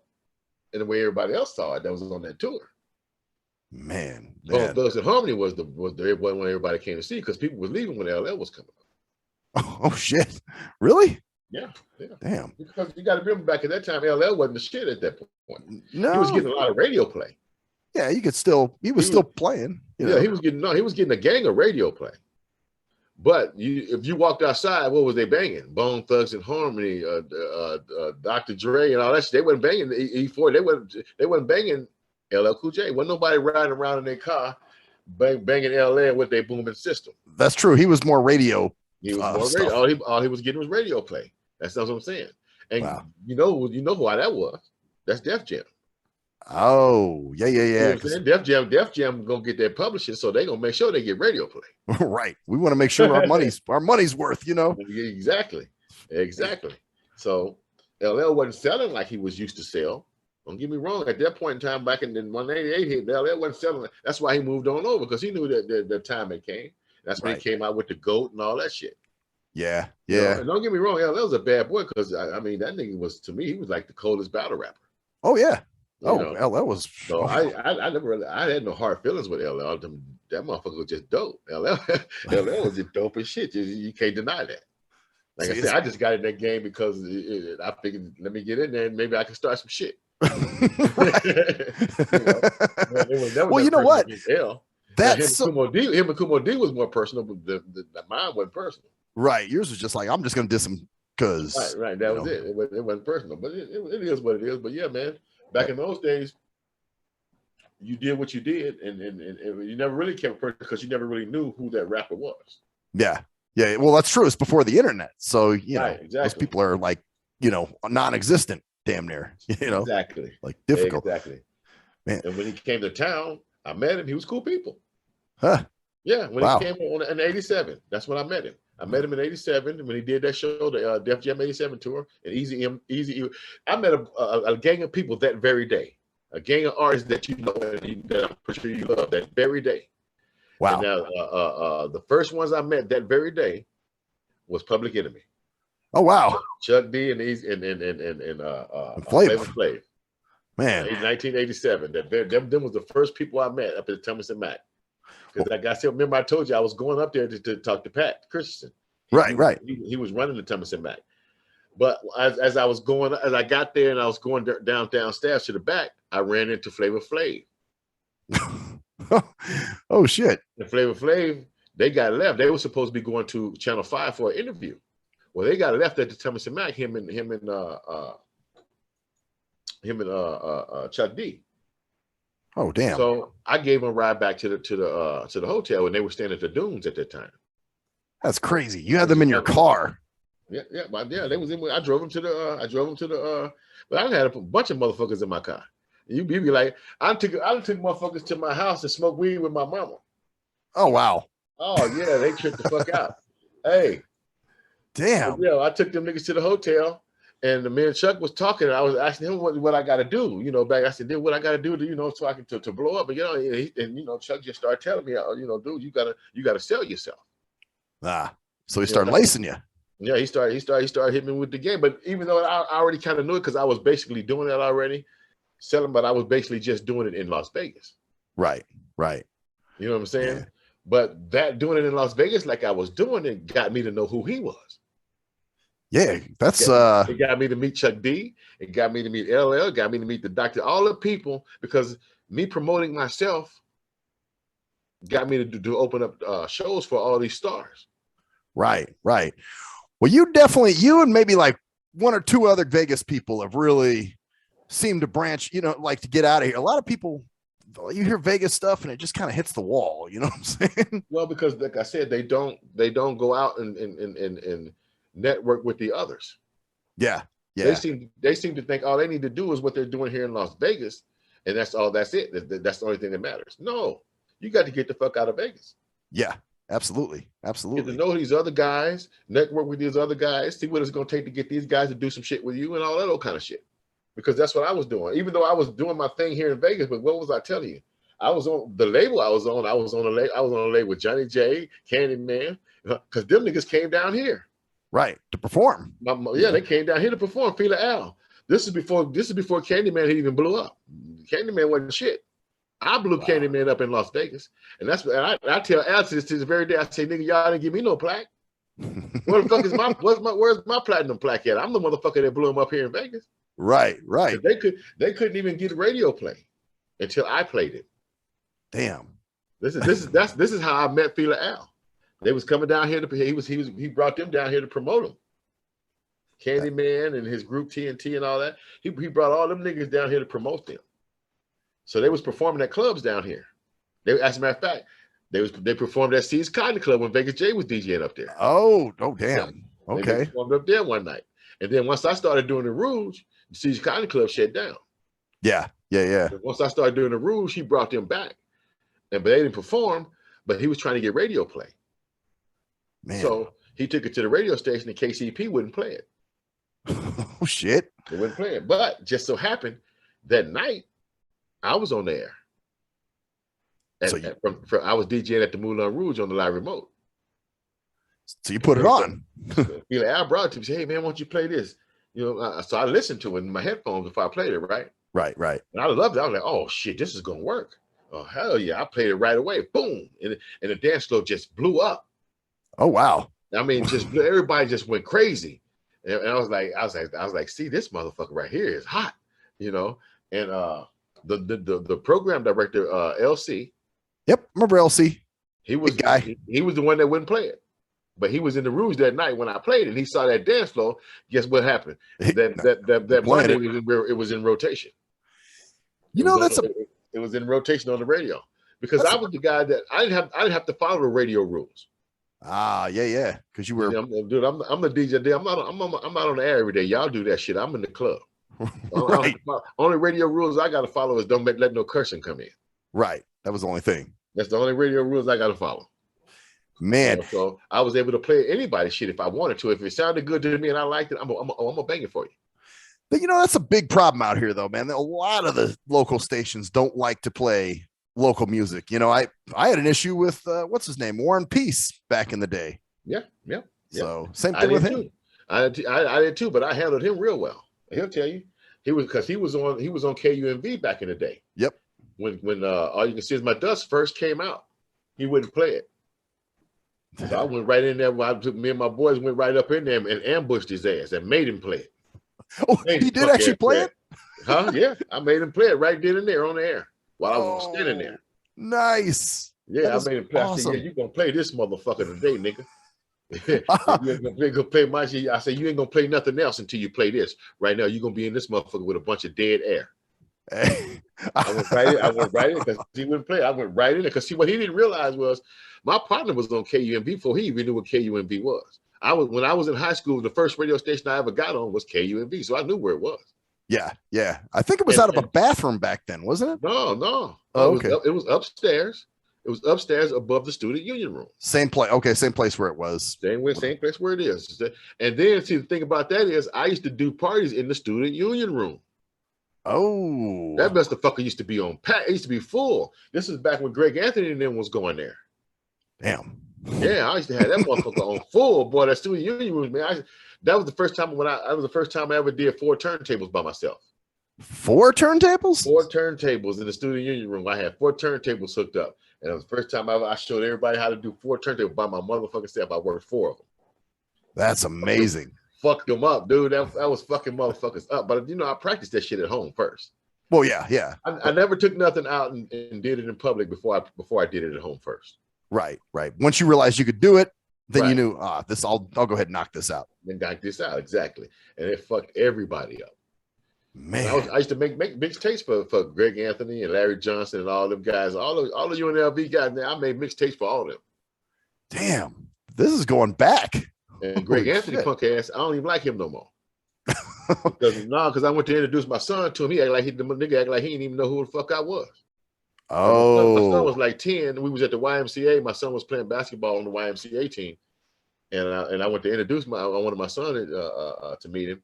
[SPEAKER 6] and the way everybody else saw it, that was on that tour.
[SPEAKER 5] Man.
[SPEAKER 6] Thugs and Harmony was the one everybody came to see because people were leaving when LL was coming up.
[SPEAKER 5] Oh shit! Really?
[SPEAKER 6] Yeah.
[SPEAKER 5] Damn.
[SPEAKER 6] Because you got to remember, back at that time, LL wasn't the shit at that point.
[SPEAKER 5] No,
[SPEAKER 6] he was getting a lot of radio play.
[SPEAKER 5] Yeah, he was still playing. You know?
[SPEAKER 6] He was getting a gang of radio play. But if you walked outside, what was they banging? Bone Thugs and Harmony, Dr. Dre, and all that shit. They wasn't banging E40. They wasn't banging LL Cool J. Wasn't nobody riding around in their car banging LL with their booming system.
[SPEAKER 5] That's true. He was more radio.
[SPEAKER 6] He was more radio. All he was getting was radio play. That's what I'm saying. And
[SPEAKER 5] wow.
[SPEAKER 6] you know why that was? That's Def Jam.
[SPEAKER 5] Oh, yeah.
[SPEAKER 6] You know what I'm saying? Def Jam gonna get that publishing, so they're gonna make sure they get radio play.
[SPEAKER 5] Right. We want to make sure our money's worth, you know.
[SPEAKER 6] Exactly. So LL wasn't selling like he was used to sell. Don't get me wrong. At that point in time, back in 188, LL wasn't selling. That's why he moved on over, because he knew that the time had came. That's when he came out with the GOAT and all that shit.
[SPEAKER 5] Yeah.
[SPEAKER 6] You know? And don't get me wrong, LL was a bad boy, because I mean, that nigga was, to me, he was like the coldest battle rapper.
[SPEAKER 5] Oh yeah.
[SPEAKER 6] You
[SPEAKER 5] know? LL was.
[SPEAKER 6] So I never really, I had no hard feelings with LL. That motherfucker was just dope. LL was just dope as shit. You can't deny that. Like I said, I just got in that game because I figured, let me get in there and maybe I can start some shit.
[SPEAKER 5] Well, you know what?
[SPEAKER 6] That's him and Kumo D was more personal, but mine wasn't personal.
[SPEAKER 5] Right. Yours was just like, I'm just gonna diss him because
[SPEAKER 6] right. That was it. It wasn't personal, but it is what it is. But yeah, man, back in those days, you did what you did, and you never really kept personal because you never really knew who that rapper was. Yeah.
[SPEAKER 5] Well, that's true. It's before the internet, so
[SPEAKER 6] exactly.
[SPEAKER 5] Those people are like non-existent, damn near.
[SPEAKER 6] Exactly.
[SPEAKER 5] Like difficult.
[SPEAKER 6] Exactly.
[SPEAKER 5] Man.
[SPEAKER 6] And when he came to town, I met him. He was cool people.
[SPEAKER 5] Huh?
[SPEAKER 6] Yeah. When he came in '87, that's when I met him. I met him in '87 when he did that show, the Def Jam '87 tour, and Easy. I met a gang of people that very day, a gang of artists that you know that I'm pretty sure you love that very day.
[SPEAKER 5] Wow.
[SPEAKER 6] And the first ones I met that very day was Public Enemy.
[SPEAKER 5] Oh wow.
[SPEAKER 6] Chuck D and Flavor Flav.
[SPEAKER 5] Man.
[SPEAKER 6] In 1987. Them was the first people I met up at Thomas and Mack. Because like I still remember I told you I was going up there to talk to Pat Christensen.
[SPEAKER 5] Right.
[SPEAKER 6] He was running the Thomas and Mack. But as I got there and I was going downstairs to the back, I ran into Flavor Flav.
[SPEAKER 5] Oh shit.
[SPEAKER 6] And Flavor Flav, they got left. They were supposed to be going to Channel 5 for an interview. Well, they got left at the Thomas and Mack, him and Chuck D.
[SPEAKER 5] Oh damn.
[SPEAKER 6] So I gave them a ride back to the hotel, and they were staying at the Dunes at that time.
[SPEAKER 5] That's crazy. You had them in your car.
[SPEAKER 6] Yeah. They was in. I drove them to the. But I had a bunch of motherfuckers in my car. You'd be like, I took motherfuckers to my house and smoked weed with my mama.
[SPEAKER 5] Oh wow.
[SPEAKER 6] Oh yeah, they tripped the fuck out. Hey.
[SPEAKER 5] Damn.
[SPEAKER 6] Yeah, I took them niggas to the hotel, And the man Chuck was talking, and I was asking him what I got to do, back. I said, dude, what I got to do to, so I can to blow up. But Chuck just started telling me, dude, you gotta sell yourself.
[SPEAKER 5] So he started lacing you.
[SPEAKER 6] Yeah, he started hitting me with the game. But even though I already kind of knew it because I was basically doing that already, selling, but I was basically just doing it in Las Vegas.
[SPEAKER 5] Right.
[SPEAKER 6] You know what I'm saying?
[SPEAKER 5] Yeah.
[SPEAKER 6] But that doing it in Las Vegas, like I was doing it, got me to know who he was.
[SPEAKER 5] Yeah, that's
[SPEAKER 6] it got me to meet Chuck D. It got me to meet LL. Got me to meet the doctor. All the people, because me promoting myself got me to open up shows for all these stars.
[SPEAKER 5] Right. Well, you and maybe like one or two other Vegas people have really seemed to branch, like to get out of here. A lot of people, you hear Vegas stuff and it just kind of hits the wall. You know what I'm saying?
[SPEAKER 6] Well, because like I said, they don't go out and network with the others.
[SPEAKER 5] Yeah.
[SPEAKER 6] They seem to think all they need to do is what they're doing here in Las Vegas, and that's it. That's the only thing that matters. No, you got to get the fuck out of Vegas.
[SPEAKER 5] Yeah, absolutely.
[SPEAKER 6] Get to know these other guys, network with these other guys, see what it's going to take to get these guys to do some shit with you and all that old kind of shit. Because that's what I was doing. Even though I was doing my thing here in Vegas, but what was I telling you? I was on the label. I was on a label with Johnny J, Candyman, because them niggas came down here.
[SPEAKER 5] Right, to perform.
[SPEAKER 6] They came down here to perform. Fela Al. This is before Candyman had even blew up. Candyman wasn't shit. I blew Candyman up in Las Vegas, and that's what I tell Al to this very day. I say, nigga, y'all didn't give me no plaque. Where the fuck is where's my platinum plaque at? I'm the motherfucker that blew him up here in Vegas.
[SPEAKER 5] Right.
[SPEAKER 6] They couldn't even get radio play until I played it.
[SPEAKER 5] Damn.
[SPEAKER 6] This is how I met Fela Al. They was coming down here he brought them down here to promote him. Candyman and his group TNT and all that. He brought all them niggas down here to promote them. So they was performing at clubs down here. As a matter of fact, they performed at C's Cotton Club when Vegas J was DJing up there.
[SPEAKER 5] Oh damn. Okay.
[SPEAKER 6] They performed up there one night. And then once I started doing the Rouge, C's Cotton Club shut down.
[SPEAKER 5] Yeah.
[SPEAKER 6] And once I started doing the Rouge, he brought them back. But they didn't perform, but he was trying to get radio play.
[SPEAKER 5] Man.
[SPEAKER 6] So he took it to the radio station and KCP wouldn't play it.
[SPEAKER 5] Oh shit.
[SPEAKER 6] They wouldn't play it. But just so happened that night I was on the air. I was DJing at the Moulin Rouge on the live remote.
[SPEAKER 5] So you put it on.
[SPEAKER 6] Fela Al brought it to me. Say, hey man, why don't you play this? So I listened to it in my headphones before I played it, right?
[SPEAKER 5] Right.
[SPEAKER 6] And I loved it. I was like, oh shit, this is gonna work. Oh hell yeah! I played it right away. Boom, and the dance floor just blew up.
[SPEAKER 5] Oh wow!
[SPEAKER 6] I mean, everybody just went crazy, and I was like, see, this motherfucker right here is hot, And the program director, LC.
[SPEAKER 5] Yep, remember LC?
[SPEAKER 6] He was
[SPEAKER 5] big guy.
[SPEAKER 6] He was the one that wouldn't play it, but he was in the Rouge that night when I played it. And he saw that dance floor. Guess what happened? That Monday it was in rotation. It was in rotation on the radio because I was the guy that I didn't have to follow the radio rules.
[SPEAKER 5] Yeah. Because you were,
[SPEAKER 6] I'm the DJ. I'm not on the air every day. Y'all do that shit. I'm in the club.
[SPEAKER 5] Right.
[SPEAKER 6] Only radio rules I got to follow is don't let no cursing come in.
[SPEAKER 5] Right. That was the only thing.
[SPEAKER 6] That's the only radio rules I got to follow.
[SPEAKER 5] Man.
[SPEAKER 6] So I was able to play anybody's shit if I wanted to. If it sounded good to me and I liked it, I'm gonna bang it for you.
[SPEAKER 5] But that's a big problem out here, though, man. A lot of the local stations don't like to play local music. I had an issue with what's his name, Warren Peace, back in the day.
[SPEAKER 6] Yeah.
[SPEAKER 5] So same thing with him.
[SPEAKER 6] I did too, but I handled him real well. He'll tell you he was on KUMV back in the day.
[SPEAKER 5] Yep.
[SPEAKER 6] When All You Can See Is My Dust first came out, he wouldn't play it. So I went right in there. Me and my boys went right up in there and ambushed his ass and made him play it.
[SPEAKER 5] Oh, he did actually play it?
[SPEAKER 6] Huh? Yeah, I made him play it right then and there on the air while I was standing there.
[SPEAKER 5] Nice.
[SPEAKER 6] Yeah, I made him play.
[SPEAKER 5] Awesome.
[SPEAKER 6] I said, yeah, you gonna play this motherfucker today, nigga. You ain't gonna play my shit. I said, you ain't gonna play nothing else until you play this. Right now, you're gonna be in this motherfucker with a bunch of dead air. I went right in because he wouldn't play. I went right in there because see what he didn't realize was my partner was on KUMV before he even knew what KUMV was. When I was in high school, the first radio station I ever got on was KUMV, so I knew where it was.
[SPEAKER 5] Yeah. I think it was out of a bathroom back then, wasn't it?
[SPEAKER 6] No.
[SPEAKER 5] Oh, okay.
[SPEAKER 6] It was upstairs It was upstairs above the student union room.
[SPEAKER 5] Same place. Okay, same place where it was.
[SPEAKER 6] Same place where it is. And then see the thing about that is I used to do parties in the student union room.
[SPEAKER 5] Oh,
[SPEAKER 6] that motherfucker used to be on pack. It used to be full. This is back when Greg Anthony and them was going there.
[SPEAKER 5] Damn.
[SPEAKER 6] Yeah, I used to have that motherfucker on full. Boy, that student union room, man. That was the first time I ever did 4 turntables by myself.
[SPEAKER 5] 4 turntables?
[SPEAKER 6] 4 turntables in the student union room. I had 4 turntables hooked up. And it was the first time I showed everybody how to do 4 turntables by my motherfucking self. I worked 4 of them.
[SPEAKER 5] That's amazing.
[SPEAKER 6] Fucked them up, dude. That was fucking motherfuckers up. But I practiced that shit at home first.
[SPEAKER 5] Well, yeah.
[SPEAKER 6] I never took nothing out and did it in public before I did it at home first.
[SPEAKER 5] Right. Once you realized you could do it, then
[SPEAKER 6] right.
[SPEAKER 5] You knew, I'll go ahead and knock this out.
[SPEAKER 6] Then knock this out, exactly. And it fucked everybody up.
[SPEAKER 5] Man,
[SPEAKER 6] I used to make mixtapes for Greg Anthony and Larry Johnson and all them guys, all the UNLV guys. I made mixtapes for all of them.
[SPEAKER 5] Damn, this is going back.
[SPEAKER 6] And Greg Anthony, punk ass, I don't even like him no more. Because I went to introduce my son to him. The nigga act like he didn't even know who the fuck I was.
[SPEAKER 5] Oh,
[SPEAKER 6] my son was like 10. We was at the YMCA. My son was playing basketball on the YMCA team, and I went to introduce I wanted my son to meet him.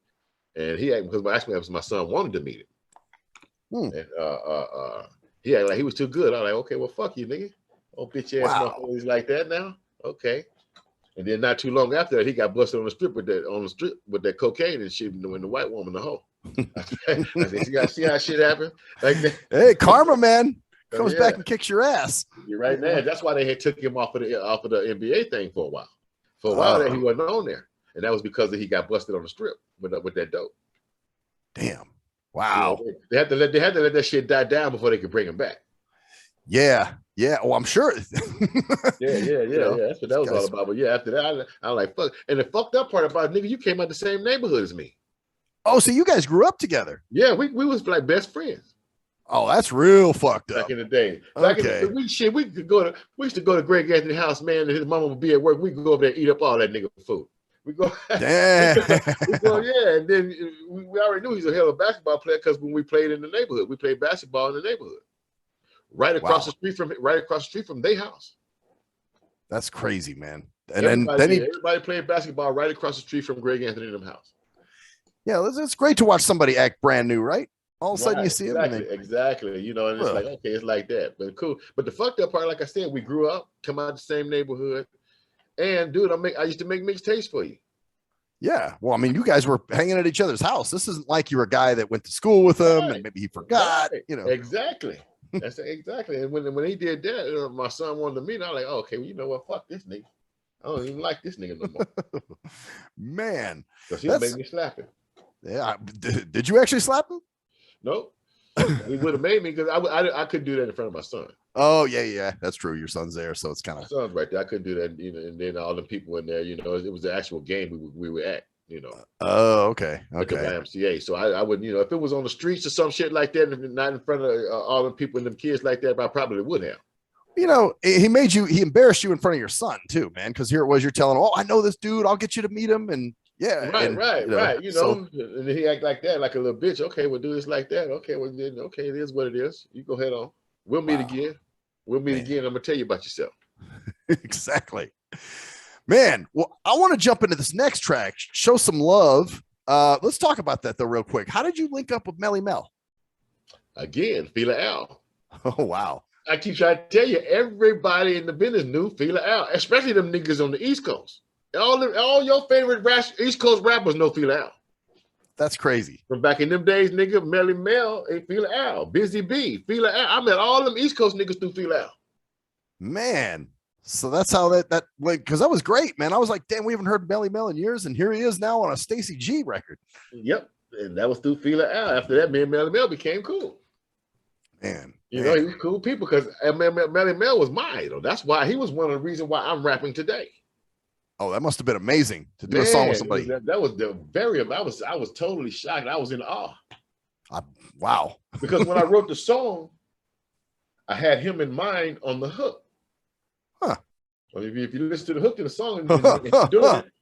[SPEAKER 6] And he acted because my son wanted to meet him. And he acted like he was too good. I was like, okay, well, fuck you, nigga. Oh, bitch ass motherfuckers like that now. Okay. And then not too long after that, he got busted on the strip with that cocaine and shit when the white woman the hoe. I said, you gotta see how shit happened. Like that.
[SPEAKER 5] Hey, karma, man. Comes back and kicks your ass.
[SPEAKER 6] You're right there. That's why they had took him off of the NBA thing for a while. For a while there, he wasn't on there. And that was because he got busted on the strip with that dope.
[SPEAKER 5] Damn! Wow!
[SPEAKER 6] They had to let that shit die down before they could bring him back.
[SPEAKER 5] Yeah. Oh, I'm sure.
[SPEAKER 6] Yeah. That's what that was all about. But yeah, after that, I like fuck. And the fucked up part about it, nigga, you came out the same neighborhood as me.
[SPEAKER 5] Oh, so you guys grew up together?
[SPEAKER 6] Yeah, we was like best friends.
[SPEAKER 5] Oh, that's real fucked up.
[SPEAKER 6] Back in the day. We used to go to Greg Anthony's house, man, and his mama would be at work. We could go over there and eat up all that nigga food. We go,
[SPEAKER 5] damn.
[SPEAKER 6] And then we already knew he's a hell of a basketball player because when we played in the neighborhood, we played basketball in the neighborhood, right across the street from their house.
[SPEAKER 5] That's crazy, man. And
[SPEAKER 6] everybody played basketball right across the street from Greg Anthony and them house.
[SPEAKER 5] Yeah, it's great to watch somebody act brand new, right? All of a sudden you see
[SPEAKER 6] it. Exactly. And it's like, okay, it's like that. But cool. But the fucked up part, like I said, we grew up, come out of the same neighborhood. And dude, I used to make mixtapes for you.
[SPEAKER 5] Yeah. Well, I mean, you guys were hanging at each other's house. This isn't like you're a guy that went to school with him and maybe he forgot,
[SPEAKER 6] Exactly. That's exactly. And when he did that, my son wanted to meet him. I was like, oh, okay, well, you know what? Fuck this nigga. I don't even like this nigga no more.
[SPEAKER 5] Man.
[SPEAKER 6] Because he made me slap him.
[SPEAKER 5] Yeah. Did you actually slap him?
[SPEAKER 6] Nope. He would have made me because I couldn't do that in front of my son.
[SPEAKER 5] Oh, yeah. That's true. Your son's there, so it's kind of.
[SPEAKER 6] My son's right there. I couldn't do that. And then all the people in there, it was the actual game we were at,
[SPEAKER 5] Oh, okay.
[SPEAKER 6] At the YMCA. So I wouldn't, if it was on the streets or some shit like that, and not in front of all the people and them kids like that, I probably would have.
[SPEAKER 5] He embarrassed you in front of your son too, man. Because here it was, you're telling him, oh, I know this dude. I'll get you to meet him. And yeah.
[SPEAKER 6] Right. And then he act like that, like a little bitch. Okay, we'll do this like that. Okay, well then, okay, it is what it is. You go ahead on. We'll meet again. I'm gonna tell you about yourself.
[SPEAKER 5] Exactly. Man, well, I want to jump into this next track, show some love. Let's talk about that though, real quick. How did you link up with Melly Mel?
[SPEAKER 6] Again, Fela Al.
[SPEAKER 5] Oh wow.
[SPEAKER 6] I keep trying to tell you, everybody in the business knew Fela Al, especially them niggas on the East Coast. All your favorite East Coast rappers know Fela Al.
[SPEAKER 5] That's crazy.
[SPEAKER 6] From back in them days, nigga, Melly Mel and Fela Al, Busy B, Fela Al. I met all them East Coast niggas through Fela Al.
[SPEAKER 5] Man, so that's how that went, because that was great, man. I was like, damn, we haven't heard Melly Mel in years, and here he is now on a Stacy G record.
[SPEAKER 6] Yep, and that was through Fela Al. After that, me and Melly Mel became cool.
[SPEAKER 5] Man,
[SPEAKER 6] he was cool people because Melly Mel was my idol. That's why he was one of the reasons why I'm rapping today.
[SPEAKER 5] Oh, that must have been amazing to do a song with somebody.
[SPEAKER 6] That was I was totally shocked. I was in awe.
[SPEAKER 5] Wow.
[SPEAKER 6] Because when I wrote the song, I had him in mind on the hook.
[SPEAKER 5] Huh.
[SPEAKER 6] Well, if you listen to the hook in the song,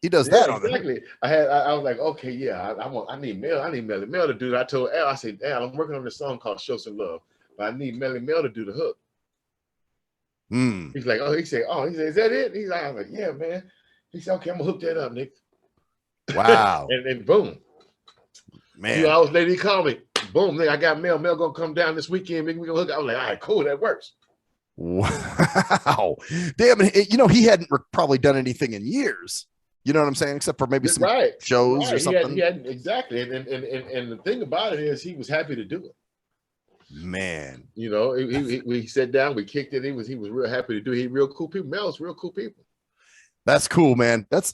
[SPEAKER 5] he does that on
[SPEAKER 6] exactly. I was like, okay, yeah, I need Melly Mel to do that. I told Al, I said, Al, I'm working on this song called Show Some Love, but I need Melly Mel to do the hook. He's like, oh, he said, is that it? He's like, I'm like, yeah, man. He said, okay, I'm gonna hook that up, Nick.
[SPEAKER 5] Wow.
[SPEAKER 6] and then boom. A few
[SPEAKER 5] Man.
[SPEAKER 6] hours later, he called me. Boom, Nick, I got mail. Mail gonna come down this weekend. Nigga, we gonna hook up. I was like, all right, cool, that works.
[SPEAKER 5] Wow. Damn it. You know, he hadn't probably done anything in years. You know what I'm saying? Except for maybe some shows or something.
[SPEAKER 6] He hadn't exactly. And the thing about it is he was happy to do it.
[SPEAKER 5] Man.
[SPEAKER 6] You know, we sat down, we kicked it. He was real happy to do it. He real cool people. Mel's real cool people.
[SPEAKER 5] That's cool, man. That's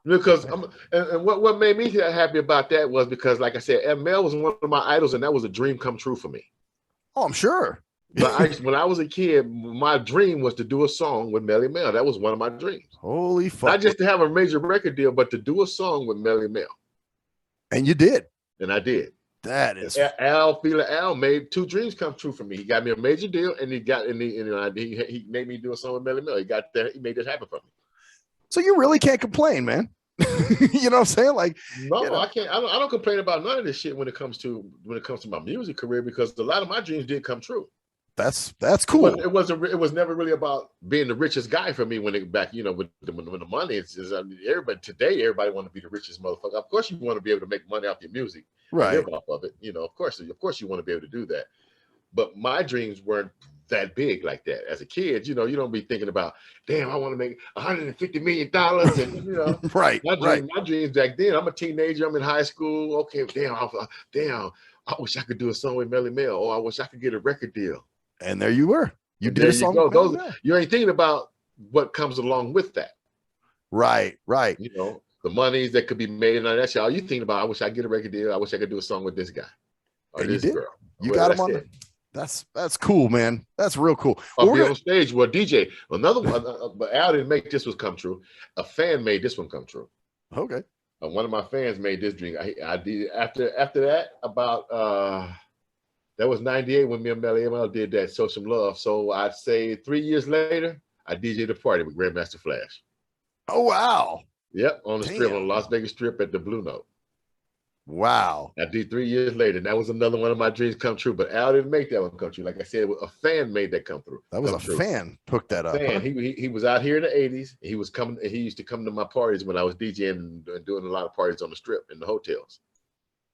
[SPEAKER 6] because and what made me happy about that was because, like I said, Mel was one of my idols, and that was a dream come true for me.
[SPEAKER 5] Oh, I'm sure.
[SPEAKER 6] But when I was a kid, my dream was to do a song with Melly Mel. That was one of my dreams.
[SPEAKER 5] Holy fuck.
[SPEAKER 6] Not just to have a major record deal, but to do a song with Melly Mel.
[SPEAKER 5] And you did.
[SPEAKER 6] And I did.
[SPEAKER 5] That is
[SPEAKER 6] Al made 2 dreams come true for me. He got me a major deal, and he made me do a song with Melly Mel. He made that happen for me.
[SPEAKER 5] So you really can't complain, man. You know what I'm saying? Like,
[SPEAKER 6] no,
[SPEAKER 5] you know.
[SPEAKER 6] I can't. I don't complain about none of this shit when it comes to my music career, because a lot of my dreams did come true.
[SPEAKER 5] That's cool.
[SPEAKER 6] It was never really about being the richest guy for me when with the money. Everybody want to be the richest motherfucker. Of course, you want to be able to make money off your music,
[SPEAKER 5] right?
[SPEAKER 6] Live off of it. You know, of course, you want to be able to do that. But my dreams weren't that big like that. As a kid, you know, you don't be thinking about, damn, I want to make $150 million, and you know,
[SPEAKER 5] right.
[SPEAKER 6] My dreams back then. I'm a teenager. I'm in high school. Okay, damn, I wish I could do a song with Melly Mel, or I wish I could get a record deal.
[SPEAKER 5] And there you were. You did a song.
[SPEAKER 6] You ain't thinking about what comes along with that.
[SPEAKER 5] Right.
[SPEAKER 6] You know, the monies that could be made and all that shit. All you thinking about, I wish I could get a record deal. I wish I could do a song with this guy or
[SPEAKER 5] and
[SPEAKER 6] this girl.
[SPEAKER 5] You got him on there. That's cool, man. That's real cool.
[SPEAKER 6] I'll be on stage. Well, DJ, another one, but Al didn't make this one come true. A fan made this one come true.
[SPEAKER 5] Okay.
[SPEAKER 6] One of my fans made this dream. I did after that about that was 98 when me and Melly Mel did that Show Some Love. So I'd say 3 years later, I DJ'd a party with Grandmaster Flash.
[SPEAKER 5] Oh, wow.
[SPEAKER 6] Yep, on the strip, on the Las Vegas Strip at the Blue Note.
[SPEAKER 5] Wow.
[SPEAKER 6] I did 3 years later, and that was another one of my dreams come true. But Al didn't make that one come true. Like I said, a fan made that come through.
[SPEAKER 5] That was a fan hooked that up.
[SPEAKER 6] Fan. Huh? He was out here in the 80s. He was coming. He used to come to my parties when I was DJing and doing a lot of parties on the strip in the hotels.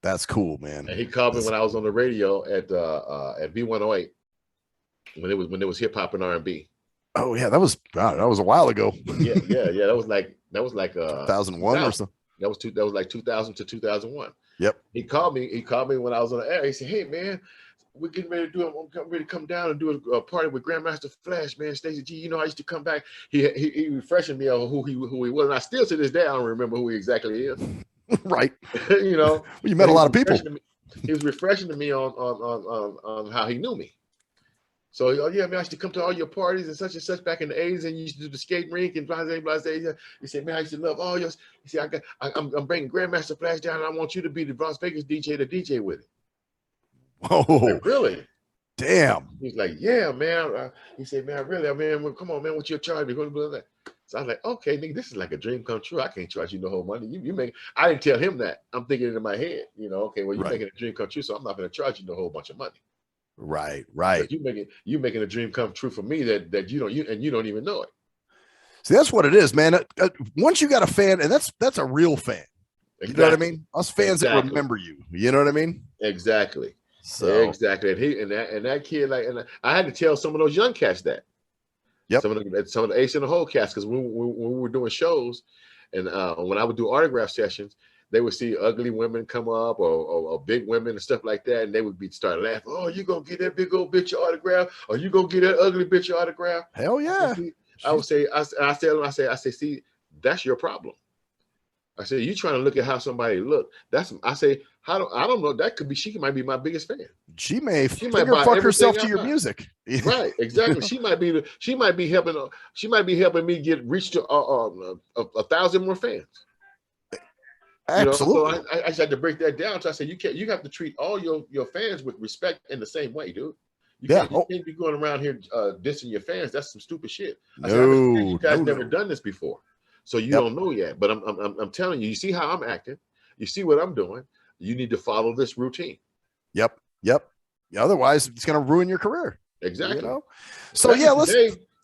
[SPEAKER 5] That's cool, man.
[SPEAKER 6] And he called me when I was on the radio at V108 when it was hip hop and R&B.
[SPEAKER 5] Oh yeah, that was a while ago.
[SPEAKER 6] yeah. That was like
[SPEAKER 5] 2001 or something.
[SPEAKER 6] That was like 2000 to 2001.
[SPEAKER 5] Yep.
[SPEAKER 6] He called me when I was on the air. He said, "Hey man, we're getting ready to do it. I'm getting ready to come down and do a party with Grandmaster Flash, man. Stacy G, you know I used to come back." He refreshing me on who he was, and I still to this day I don't remember who he exactly is.
[SPEAKER 5] Right.
[SPEAKER 6] You know, well,
[SPEAKER 5] you met a lot of people.
[SPEAKER 6] He was refreshing to me on how he knew me. So, oh yeah, man, I used to come to all your parties and such back in the 80s, and you used to do the skate rink and blah. He said, man, I used to love all yours. He said, I'm bringing Grandmaster Flash down, and I want you to be the Las Vegas DJ to DJ with it.
[SPEAKER 5] Oh,
[SPEAKER 6] like, really?
[SPEAKER 5] Damn.
[SPEAKER 6] He's like, yeah, man. He said, man, really, man, come on, man, what's your charge? So I was like, okay, nigga, this is like a dream come true. I can't charge you no whole money. You make. I didn't tell him that. I'm thinking it in my head, you know. Okay, well, you're making a dream come true, so I'm not going to charge you no whole bunch of money.
[SPEAKER 5] Right.
[SPEAKER 6] You making a dream come true for me that you don't even know it.
[SPEAKER 5] See, that's what it is, man. Once you got a fan, and that's a real fan. Exactly. You know what I mean? Us fans that remember you. You know what I mean?
[SPEAKER 6] Exactly.
[SPEAKER 5] So
[SPEAKER 6] exactly. And that kid, like, and I had to tell some of those young cats that.
[SPEAKER 5] Yep.
[SPEAKER 6] Some of the Ace in the Hole cats, because when we were doing shows, and when I would do autograph sessions, they would see ugly women come up or big women and stuff like that, and they would start laughing. Oh, you gonna get that big old bitch your autograph, or you gonna get that ugly bitch your autograph?
[SPEAKER 5] Hell yeah!
[SPEAKER 6] I would say, I tell them, I say, see, that's your problem. I say, you trying to look at how somebody look. I don't know. That could be, she might be my biggest fan.
[SPEAKER 5] She might fuck herself to your music.
[SPEAKER 6] Right, exactly. She might be helping me reach to 1,000 more fans.
[SPEAKER 5] Absolutely.
[SPEAKER 6] You know, so I just had to break that down. So I said, you have to treat all your fans with respect in the same way, dude. You can't be going around here dissing your fans. That's some stupid shit. You guys never done this before, so you don't know yet. But I'm telling you, you see how I'm acting, you see what I'm doing. You need to follow this routine. Yep. Otherwise, it's going to ruin your career. Exactly.
[SPEAKER 5] You know? So yeah,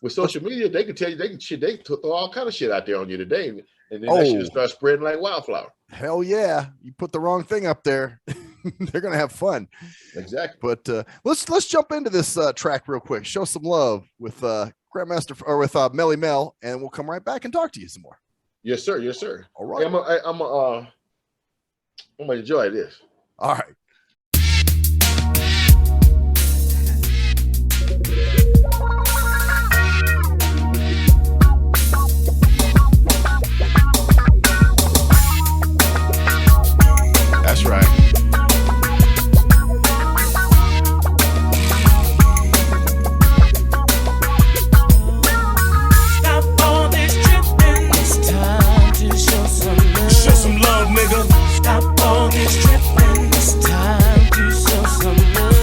[SPEAKER 6] With social media, they can tell you they throw all kind of shit out there on you today, and then that shit start spreading like wildflower.
[SPEAKER 5] Hell yeah! You put the wrong thing up there, they're gonna have fun.
[SPEAKER 6] Exactly.
[SPEAKER 5] But let's jump into this track real quick. Show some love with Grandmaster or with Melly Mel, and we'll come right back and talk to you some more.
[SPEAKER 6] Yes, sir. Yes, sir.
[SPEAKER 5] All right.
[SPEAKER 6] Hey, I'm gonna enjoy this.
[SPEAKER 5] All right.
[SPEAKER 1] That's right.
[SPEAKER 2] Stop all this tripping. It's time to show some love. Show some love, nigga. Stop all this tripping. It's time to show some love.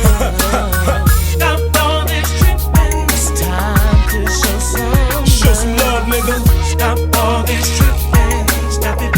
[SPEAKER 2] Stop all this tripping. It's time to show some love. Show some love, nigga. Stop all this tripping. Stop it.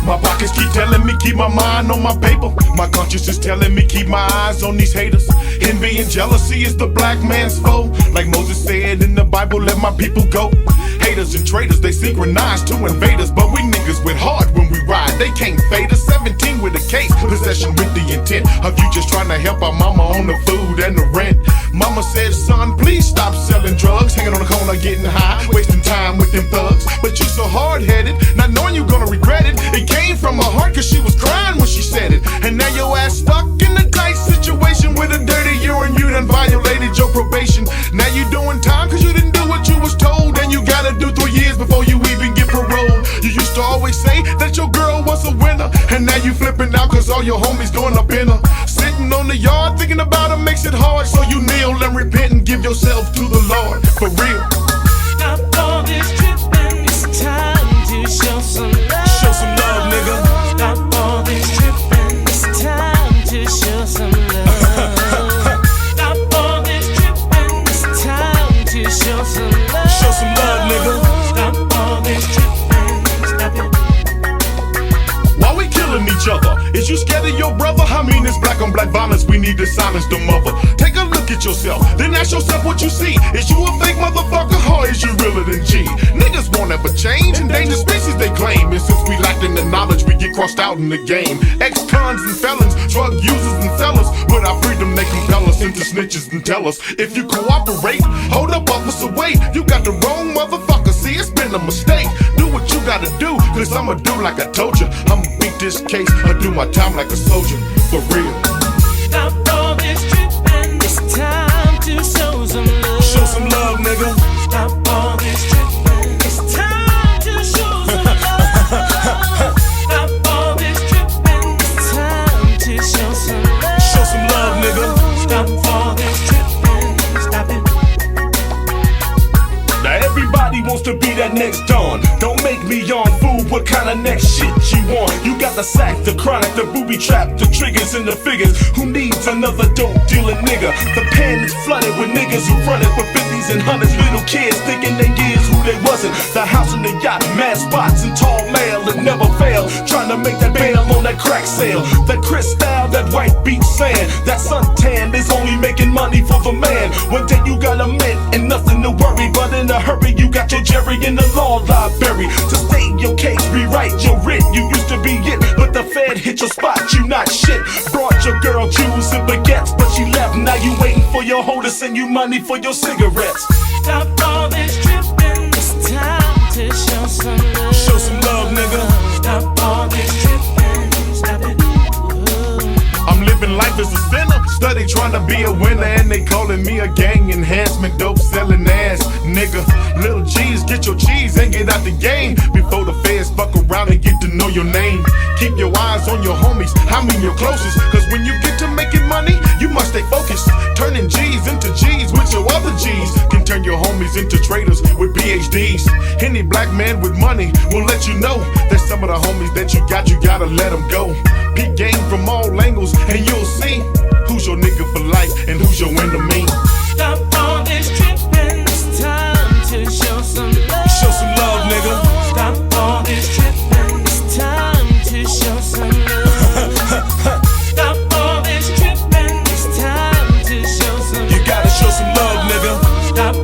[SPEAKER 3] My pockets keep telling me keep my mind on my paper. My conscience is telling me keep my eyes on these haters. Envy and jealousy is the black man's foe. Like Moses said in the Bible, let my people go. Haters and traitors, they synchronize to invade us. But we niggas with heart when we ride, they can't fade us. 17 with a case, possession with the intent of you just trying to help our mama on the food and the rent. Mama said, son, please stop selling drugs. Hanging on the corner getting high, wasting time with them thugs. But you so hard-headed, not knowing you gonna regret it. It came from her heart cause she was crying when she said it. And now your ass stuck in a tight situation with a dirty urine. You done violated your probation. Now you doing time cause you didn't do what you was told. And you gotta do 3 years before you even get parole. You used to always say that your girl was a winner. And now you flipping out cause all your homies going up in her. Sitting on the yard thinking about her makes it hard. So you kneel and repent and give yourself to the Lord. For real.
[SPEAKER 2] Stop all this tripping. It's time to show some love. Show some love, nigga. Stop all this tripping. It's time to show some love. Stop all this tripping. It's time to show some love. Show some love, nigga. Stop all this tripping. Stop it.
[SPEAKER 3] Why we killing each other? Is you scared of your brother? I mean, it's black on black violence. We need to silence the mother. Take a look at yourself, then ask yourself what you see. Is you a fake motherfucker or is you realer than G? Niggas won't ever change, endangered species they claim. And since we lacked in the knowledge, we get crossed out in the game. Ex-cons and felons, drug users and sellers. With our freedom, they compel us into snitches and tell us. If you cooperate, hold up, officer, wait. You got the wrong motherfucker, see, it's been a mistake. Do what you gotta do, cause I'ma do like I told you. I'ma beat this case, I do my time like a soldier, for real.
[SPEAKER 2] Stop all this tripping. It's time to show some love.
[SPEAKER 3] Show some love, nigga.
[SPEAKER 2] Stop all this tripping. It's time to show some love. Stop all this tripping. It's time to show some love.
[SPEAKER 3] Show some love, nigga.
[SPEAKER 2] Stop all this tripping. Stop it.
[SPEAKER 3] Now everybody wants to be that next Dawn. Don't make me on fool, what kind of next shit you want? You got the sack, the chronic, the booby trap, the triggers and the figures. Who needs another dope dealing nigga? The pen is flooded with niggas who run it with 50s and 100s. Little kids thinking they is who they wasn't. The house and the yacht, mad spots and tall mail that never fail. Trying to make that bail on that crack sale. That Chris style, that white beach sand. That suntan is only making money for the man. One day you got a mint and nothing to worry, but in a hurry you got your Jerry in the law library. To state your case, rewrite your writ. You used to be it, but the Fed hit your spot, you not shit. Brought your girl jewels and baguettes, but she left. Now you waiting for your hoe to send you money for your cigarettes.
[SPEAKER 2] Stop all this tripping. It's time to show some love.
[SPEAKER 3] Show some love, nigga.
[SPEAKER 2] Stop all this tripping. Stop it.
[SPEAKER 3] I'm living life as a sinner, study trying to be a winner, and they calling me a gang enhancement, dope selling ass nigga. Little G's, get your cheese and get out the game before the feds fuck around and get to know your name. Keep your eyes on your homies, I mean your closest, cause when you get to making money, you must stay focused. Turning G's into G's with your other G's can turn your homies into traders with PhDs. Any black man with money will let you know that some of the homies that you gotta let them go. Peak game from all angles and you'll see who's your nigga for life and who's your enemy.
[SPEAKER 2] Stop all this tripping. It's time to show some love.
[SPEAKER 3] Show some love, nigga.
[SPEAKER 2] Stop all this tripping. It's time to show some love. Stop all this tripping. It's time to show some love.
[SPEAKER 3] You gotta show some love, nigga.
[SPEAKER 2] Stop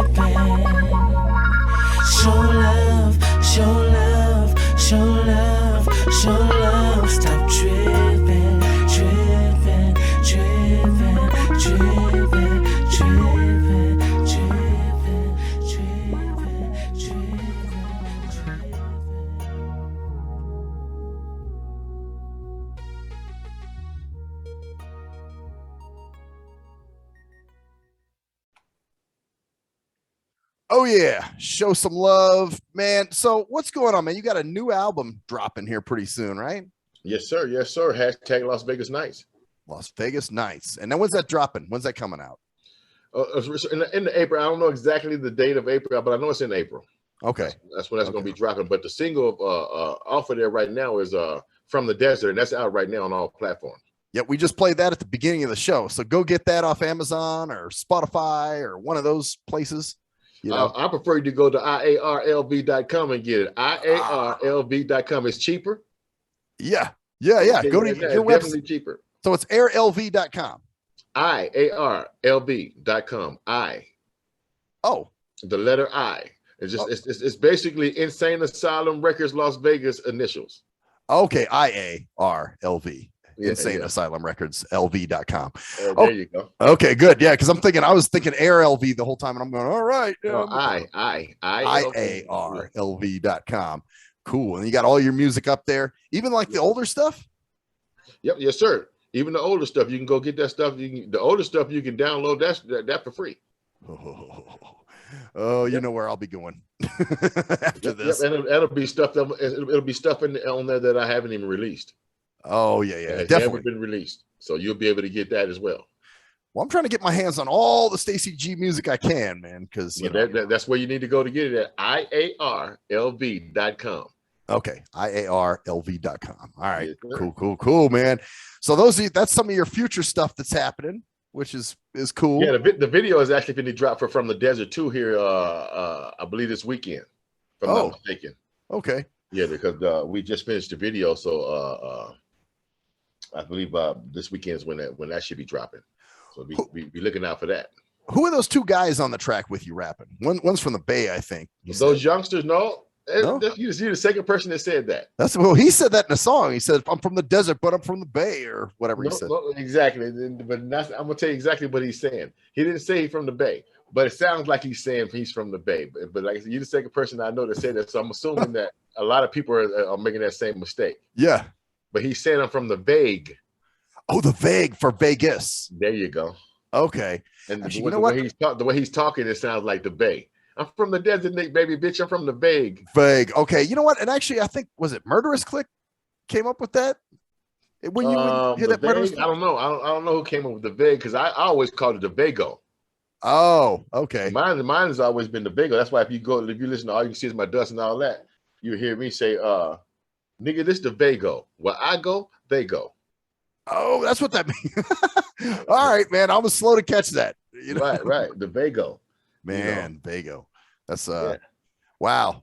[SPEAKER 7] Show love, show love, show love, show love. Stop tripping, tripping, tripping, tripping, tripping, tripping, tripping, tripping.
[SPEAKER 5] Oh yeah, show some love, man. So what's going on, man? You got a new album dropping here pretty soon, right?
[SPEAKER 6] Yes, sir. Yes, sir. Hashtag Las Vegas Nights.
[SPEAKER 5] Las Vegas Nights. And then when's that dropping? When's that coming out?
[SPEAKER 6] In the April. I don't know exactly the date of April, but I know it's in April.
[SPEAKER 5] Okay.
[SPEAKER 6] That's when that's going to be dropping. But the single off of there right now is From the Desert, and that's out right now on all platforms.
[SPEAKER 5] Yeah, we just played that at the beginning of the show. So go get that off Amazon or Spotify or one of those places. You know?
[SPEAKER 6] I prefer you to go to IARLV.com and get it. IARLV.com is cheaper.
[SPEAKER 5] Yeah. Go to your website.
[SPEAKER 6] Definitely cheaper.
[SPEAKER 5] So it's airlv.com.
[SPEAKER 6] IARLV.com. The letter I. It's just it's basically Insane Asylum Records Las Vegas initials.
[SPEAKER 5] Okay, IARLV. Insane Asylum Records LV.com.
[SPEAKER 6] There you go.
[SPEAKER 5] Okay, good. Yeah, because I was thinking AirLV the whole time, and I'm going, all right. IARLV.com. Cool. And you got all your music up there, even like the older stuff?
[SPEAKER 6] Yep, yes, sir. Even the older stuff, you can go get that stuff. The older stuff you can download that for free.
[SPEAKER 5] Oh, you know where I'll be going after this.
[SPEAKER 6] Yep, and it'll be stuff it'll be stuff on there that I haven't even released.
[SPEAKER 5] Oh yeah,
[SPEAKER 6] it's
[SPEAKER 5] definitely
[SPEAKER 6] never been released, so you'll be able to get that as well.
[SPEAKER 5] Well, I'm trying to get my hands on all the Stacy G music I can, man, because
[SPEAKER 6] that's where you need to go to get it at IARLV.com.
[SPEAKER 5] Okay, IARLV.com. All right, cool, man. So that's some of your future stuff that's happening, which is cool.
[SPEAKER 6] Yeah, the video is actually going to drop for From the Desert 2 here, I believe this weekend, if I'm not mistaken.
[SPEAKER 5] Okay.
[SPEAKER 6] Yeah, because we just finished the video, so I believe this weekend is when that should be dropping. So be looking out for that.
[SPEAKER 5] Who are those two guys on the track with you rapping? One's from the Bay, I think.
[SPEAKER 6] Those youngsters, no? You're the second person that said that.
[SPEAKER 5] He said that in a song. He said, "I'm from the desert, but I'm from the Bay," or whatever he said.
[SPEAKER 6] No, exactly. But I'm gonna tell you exactly what he's saying. He didn't say he's from the Bay, but it sounds like he's saying he's from the Bay. But like I said, you're the second person I know that said that. So I'm assuming that a lot of people are making that same mistake.
[SPEAKER 5] Yeah.
[SPEAKER 6] But he's saying I'm from the Vague.
[SPEAKER 5] Oh, the Vague for Vegas.
[SPEAKER 6] There you go.
[SPEAKER 5] Okay.
[SPEAKER 6] And actually, the way he's talking, it sounds like the Bay. I'm from the desert, baby, bitch. I'm from the Vague.
[SPEAKER 5] Vague. Okay. You know what? And actually, I think, was it Murderous Click came up with that? When you hear that Murderous Click?
[SPEAKER 6] I don't know. I don't know who came up with the Vague, because I always called it the Vago.
[SPEAKER 5] Oh, okay.
[SPEAKER 6] Mine has always been the Vago. That's why if you listen to All You Can See Is My Dust and all that, you hear me say, nigga, this the Vago. Where I go, they go.
[SPEAKER 5] Oh, that's what that means. All right, man. I was slow to catch that.
[SPEAKER 6] Right. The Vago.
[SPEAKER 5] Man, Vago. That's wow.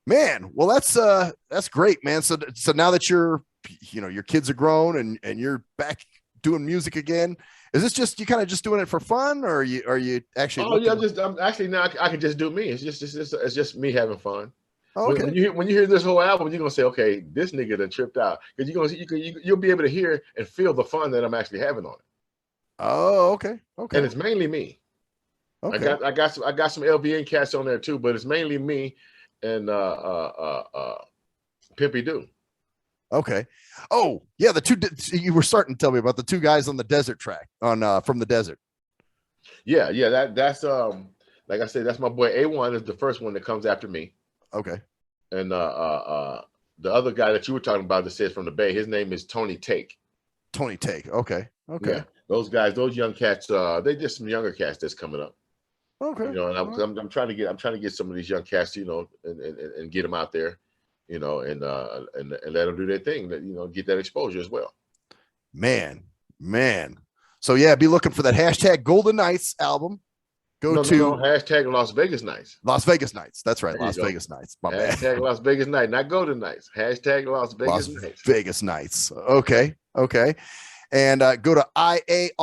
[SPEAKER 5] Man, well that's great, man. So now that your kids are grown and you're back doing music again, is this just you kind of just doing it for fun, or are you actually?
[SPEAKER 6] Oh yeah, I'm actually now I can just do me. It's just me having fun.
[SPEAKER 5] Oh, okay.
[SPEAKER 6] When you hear this whole album, you're gonna say, okay, this nigga done tripped out, because you'll be able to hear and feel the fun that I'm actually having on it.
[SPEAKER 5] Oh, okay.
[SPEAKER 6] And it's mainly me. Okay. I got some LVN cats on there too, but it's mainly me and Pimpy Doo.
[SPEAKER 5] Okay. Oh yeah, the two you were starting to tell me about the two guys on the desert track on From the Desert.
[SPEAKER 6] Yeah. That's like I said, that's my boy A1 is the first one that comes after me.
[SPEAKER 5] Okay. And
[SPEAKER 6] the other guy that you were talking about that says From the Bay, his name is Tony Take.
[SPEAKER 5] Tony Take. Okay.
[SPEAKER 6] Yeah. Those guys, those young cats, they just some younger cats that's coming up.
[SPEAKER 5] Okay.
[SPEAKER 6] And I'm trying to get some of these young cats, and get them out there, and let them do their thing, get that exposure as well. Man. So yeah, be looking for that hashtag Golden Nights album. Go to hashtag Las Vegas Nights. Las Vegas Nights. That's right. Las Vegas Nights. My bad. Hashtag Las Vegas Nights, not Golden Nights. Hashtag Las Vegas Nights. Vegas Nights. Okay. And go to IARLV.com.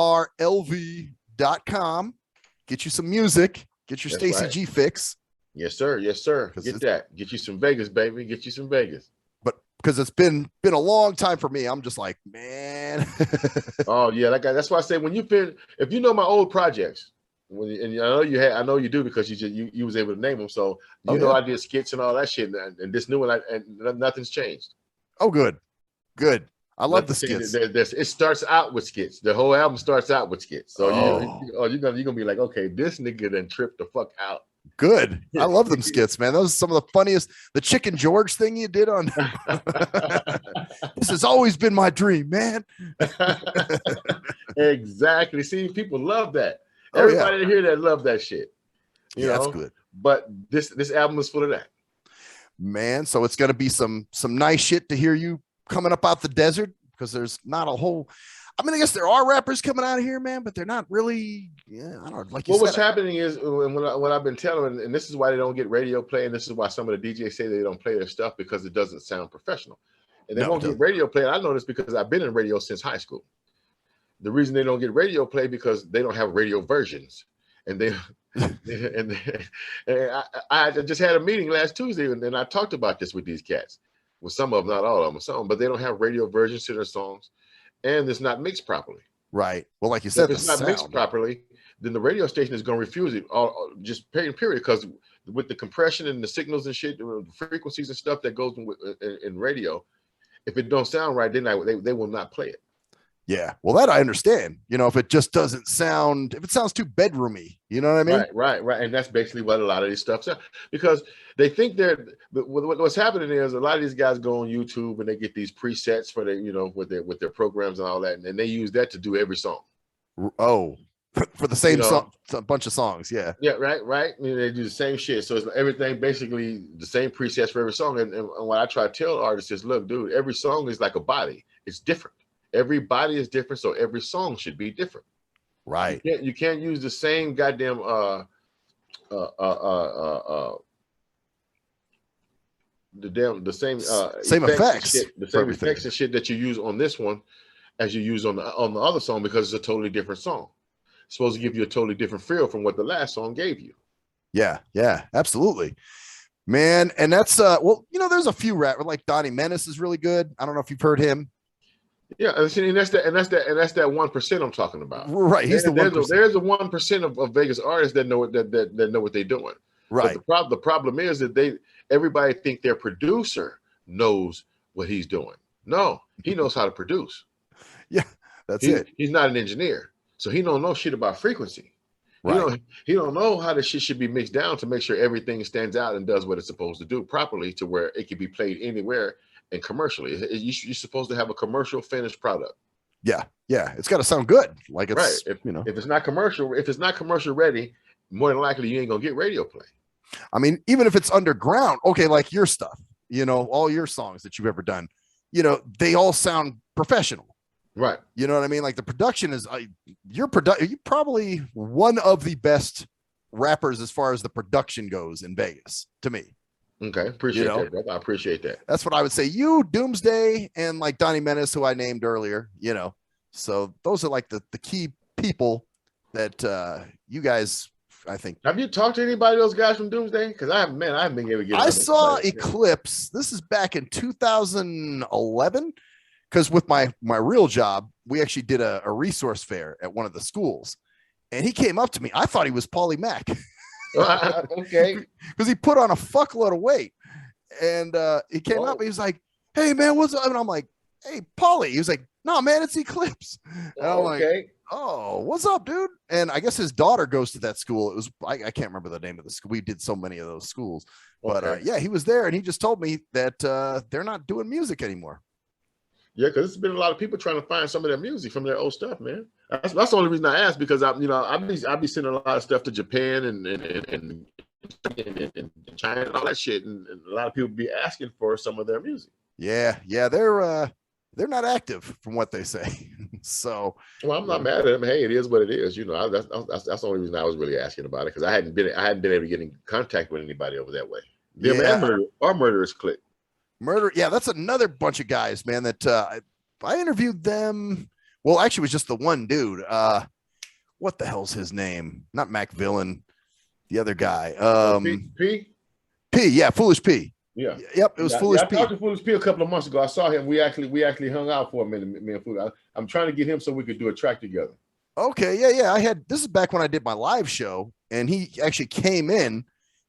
[SPEAKER 6] Get you some music.
[SPEAKER 5] Get your
[SPEAKER 6] That's
[SPEAKER 5] Stacy
[SPEAKER 6] right.
[SPEAKER 5] G fix.
[SPEAKER 6] Yes, sir. Yes, sir.
[SPEAKER 5] 'Cause
[SPEAKER 6] Get that. Get you some Vegas, baby. Get you some Vegas.
[SPEAKER 5] But because it's been a long time for me, I'm just like, man.
[SPEAKER 6] Oh yeah, that's why I say when if you know my old projects, and I know you do because you was able to name them, so I did skits and all that shit, and this new one, and nothing's changed.
[SPEAKER 5] Oh, good. I love the
[SPEAKER 6] Nothing
[SPEAKER 5] skits.
[SPEAKER 6] changed. It starts out with skits. The whole album starts out with skits. So you're gonna be like, okay, this nigga then tripped the fuck out.
[SPEAKER 5] Good. I love them skits, man. Those are some of the funniest. The Chicken George thing you did on. This has always been my dream, man.
[SPEAKER 6] Exactly. See, people love that. Everybody here that love that shit. You know?
[SPEAKER 5] That's good.
[SPEAKER 6] But this album is full of that.
[SPEAKER 5] Man, so it's gonna be some nice shit to hear you coming up out the desert, because there's not a whole. I mean, I guess there are rappers coming out of here, man, but they're not really. Yeah, I don't know. Like you said,
[SPEAKER 6] what's happening is, and what I've been telling, and this is why they don't get radio play, and this is why some of the DJs say they don't play their stuff, because it doesn't sound professional, and they won't get radio play. And I know this because I've been in radio since high school. The reason they don't get radio play because they don't have radio versions, and I just had a meeting last Tuesday, and I talked about this with these cats, with some of them, not all of them, some, but they don't have radio versions to their songs. And it's not mixed properly.
[SPEAKER 5] Right. Well, like you said,
[SPEAKER 6] if it's not mixed properly, then the radio station is going to refuse it. Just period. Because with the compression and the signals and shit, the frequencies and stuff that goes in radio, if it don't sound right, then they will not play it.
[SPEAKER 5] Yeah. Well, that I understand. If it just doesn't sound, if it sounds too bedroomy, you know what I mean?
[SPEAKER 6] Right. And that's basically what a lot of these stuff sound, because they think what's happening is a lot of these guys go on YouTube and they get these presets for with their programs and all that, and they use that to do every song.
[SPEAKER 5] Oh, for the same song, a bunch of songs. Yeah.
[SPEAKER 6] Yeah. Right. They do the same shit. So it's everything basically the same presets for every song. And what I try to tell artists is, look, dude, every song is like a body. It's different. Every body is different, so every song should be different.
[SPEAKER 5] Right.
[SPEAKER 6] You can't use the same goddamn
[SPEAKER 5] same effects,
[SPEAKER 6] the same effects and shit that you use on this one as you use on the other song, because it's a totally different song. It's supposed to give you a totally different feel from what the last song gave you.
[SPEAKER 5] Yeah, absolutely, man. And that's there's a few rappers like Donnie Menace is really good. I don't know if you've heard him.
[SPEAKER 6] Yeah, and that's that 1% I'm talking about.
[SPEAKER 5] Right, he's the 1%.
[SPEAKER 6] There's a 1% of Vegas artists that know what they're doing.
[SPEAKER 5] Right.
[SPEAKER 6] But the problem is that everybody think their producer knows what he's doing. No, he knows how to produce.
[SPEAKER 5] Yeah, that's it.
[SPEAKER 6] He's not an engineer, so he don't know shit about frequency.
[SPEAKER 5] Right.
[SPEAKER 6] He don't know how the shit should be mixed down to make sure everything stands out and does what it's supposed to do properly, to where it can be played anywhere. And commercially, you're supposed to have a commercial finished product.
[SPEAKER 5] Yeah, it's got to sound good. Like it's
[SPEAKER 6] right. If it's not commercial ready, more than likely you ain't gonna get radio play.
[SPEAKER 5] I mean, even if it's underground, okay, like your stuff, all your songs that you've ever done, they all sound professional.
[SPEAKER 6] Right.
[SPEAKER 5] You know what I mean? Like the production is you're probably one of the best rappers as far as the production goes in Vegas, to me.
[SPEAKER 6] Okay, appreciate that, brother. I appreciate that.
[SPEAKER 5] That's what I would say. You, Doomsday, and like Donnie Menace, who I named earlier, So those are like the key people that you guys, I think.
[SPEAKER 6] Have you talked to anybody of those guys from Doomsday? Because I haven't been able to get.
[SPEAKER 5] I saw Eclipse. This is back in 2011. Because with my real job, we actually did a resource fair at one of the schools, and he came up to me. I thought he was Paulie Mack.
[SPEAKER 6] Okay.
[SPEAKER 5] Because he put on a fuckload of weight, and he came up. He was like, "Hey man, what's up?" And I'm like, "Hey, Paulie." He was like, "No man, it's Eclipse." And I'm like, "Oh, what's up, dude?" And I guess his daughter goes to that school. It was I can't remember the name of the school. We did so many of those schools, but yeah, he was there, and he just told me that they're not doing music anymore.
[SPEAKER 6] Yeah, because there's been a lot of people trying to find some of their music from their old stuff, man. That's the only reason I asked, because I be sending a lot of stuff to Japan and China and all that shit, and a lot of people be asking for some of their music.
[SPEAKER 5] Yeah, they're not active from what they say. So,
[SPEAKER 6] well, I'm not mad at them. Hey, it is what it is. That's the only reason I was really asking about it, because I hadn't been able to get in contact with anybody over that way. Them and Murderous Clique.
[SPEAKER 5] Murder, yeah, that's another bunch of guys, man, that I interviewed them. Well, actually, it was just the one dude. What the hell's his name? Not Mac Villain. The other guy.
[SPEAKER 6] P.
[SPEAKER 5] P. Yeah, Foolish P.
[SPEAKER 6] Yeah.
[SPEAKER 5] Yep. It was Foolish
[SPEAKER 6] I
[SPEAKER 5] P.
[SPEAKER 6] talked to Foolish P a couple of months ago. I saw him. We actually hung out for a minute. Me and Foolish. I'm trying to get him so we could do a track together.
[SPEAKER 5] Okay. Yeah. This is back when I did my live show, and he actually came in,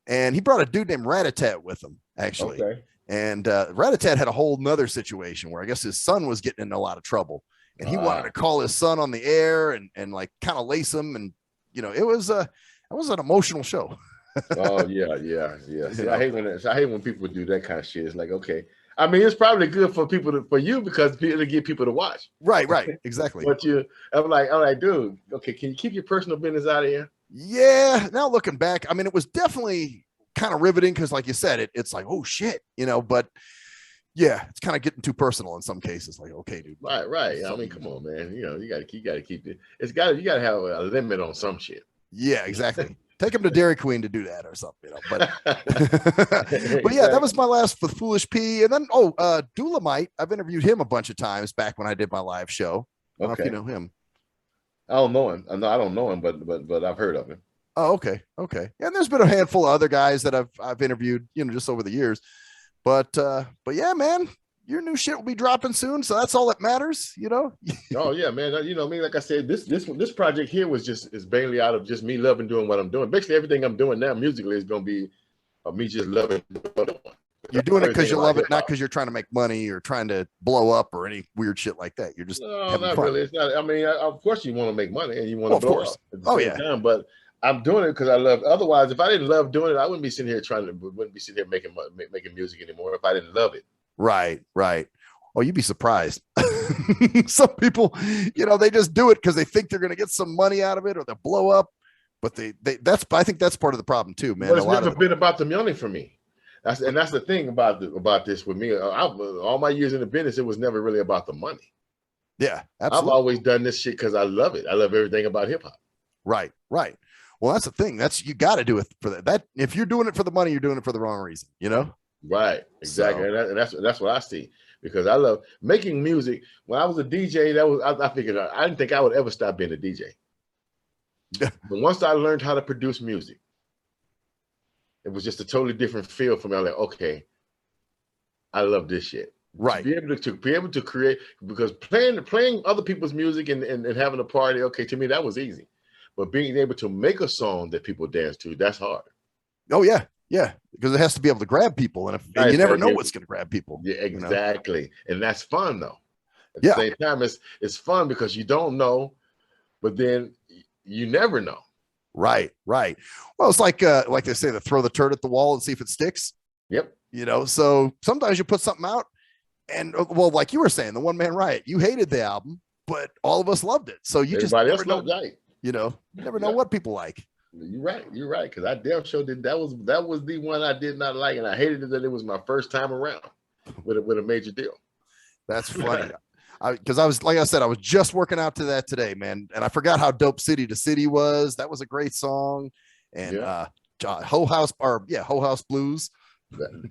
[SPEAKER 5] and he brought a dude named Ratatat with him, actually.
[SPEAKER 6] Okay.
[SPEAKER 5] And Ratatat had a whole nother situation where I guess his son was getting in a lot of trouble, and he wanted to call his son on the air and like kind of lace him, and it was an emotional show.
[SPEAKER 6] Oh yeah. See, I hate when people do that kind of shit. It's like, okay, I mean, it's probably good for you because to get people to watch.
[SPEAKER 5] Right, exactly.
[SPEAKER 6] But I'm like, dude, okay, can you keep your personal business out of here?
[SPEAKER 5] Yeah. Now looking back, I mean, it was definitely kind of riveting because, like you said, it's like, oh shit, but yeah, it's kind of getting too personal in some cases. Like, okay, dude.
[SPEAKER 6] Right. I mean, come on, man. You got to keep it. You got to have a limit on some shit.
[SPEAKER 5] Yeah, exactly. Take him to Dairy Queen to do that or something, But but yeah, that was my last with Foolish P. And then Dulamite, I've interviewed him a bunch of times back when I did my live show. I don't know if you know him.
[SPEAKER 6] I don't know him. I don't know him, but I've heard of him.
[SPEAKER 5] Oh, okay. And there's been a handful of other guys that I've interviewed, just over the years. But yeah, man, your new shit will be dropping soon, so that's all that matters,
[SPEAKER 6] Oh yeah, man. I mean, like I said, this project here is mainly out of just me loving doing what I'm doing. Basically, everything I'm doing now musically is gonna be me just loving what I'm doing.
[SPEAKER 5] You're doing it because you love it, not because you're trying to make money or trying to blow up or any weird shit like that. You're just
[SPEAKER 6] not fun. Really. It's not. I mean, of course you want to make money and you want to
[SPEAKER 5] blow
[SPEAKER 6] blow
[SPEAKER 5] up
[SPEAKER 6] at the same time, but I'm doing it because I love. Otherwise, if I didn't love doing it, I wouldn't be sitting here making music anymore if I didn't love it. Right.
[SPEAKER 5] Oh, you'd be surprised. Some people, they just do it because they think they're going to get some money out of it or they'll blow up. But I think that's part of the problem too, man.
[SPEAKER 6] But it's never been about the money for me. That's the thing about this with me. All my years in the business, it was never really about the money.
[SPEAKER 5] Yeah, absolutely.
[SPEAKER 6] I've always done this shit because I love it. I love everything about hip hop.
[SPEAKER 5] Right. Well, that's the thing. You got to do it for that. If you're doing it for the money, you're doing it for the wrong reason.
[SPEAKER 6] Right. Exactly. So, and that's what I see. Because I love making music. When I was a DJ, I figured I didn't think I would ever stop being a DJ. But once I learned how to produce music, it was just a totally different feel for me. I was like, okay, I love this shit.
[SPEAKER 5] Right.
[SPEAKER 6] To be able to create, because playing other people's music and having a party, okay, to me that was easy. But being able to make a song that people dance to, that's hard.
[SPEAKER 5] Oh yeah. Yeah, because it has to be able to grab people, and you never know what's going to grab people.
[SPEAKER 6] Yeah, exactly, and that's fun though. At the same time, it's fun because you don't know, but then you never know. Right.
[SPEAKER 5] Well, it's like they say, to throw the turd at the wall and see if it sticks.
[SPEAKER 6] Yep.
[SPEAKER 5] So sometimes you put something out, and like you were saying, the One Man Riot, you hated the album, but all of us loved it. So
[SPEAKER 6] everybody else loved it.
[SPEAKER 5] You never know what people like.
[SPEAKER 6] You're right. Because I damn sure did. That was the one I did not like, and I hated it that it was my first time around with a major deal.
[SPEAKER 5] That's funny. Because I was, like I said, I was just working out to that today, man, and I forgot how dope City to City was. That was a great song, and Ho House Blues.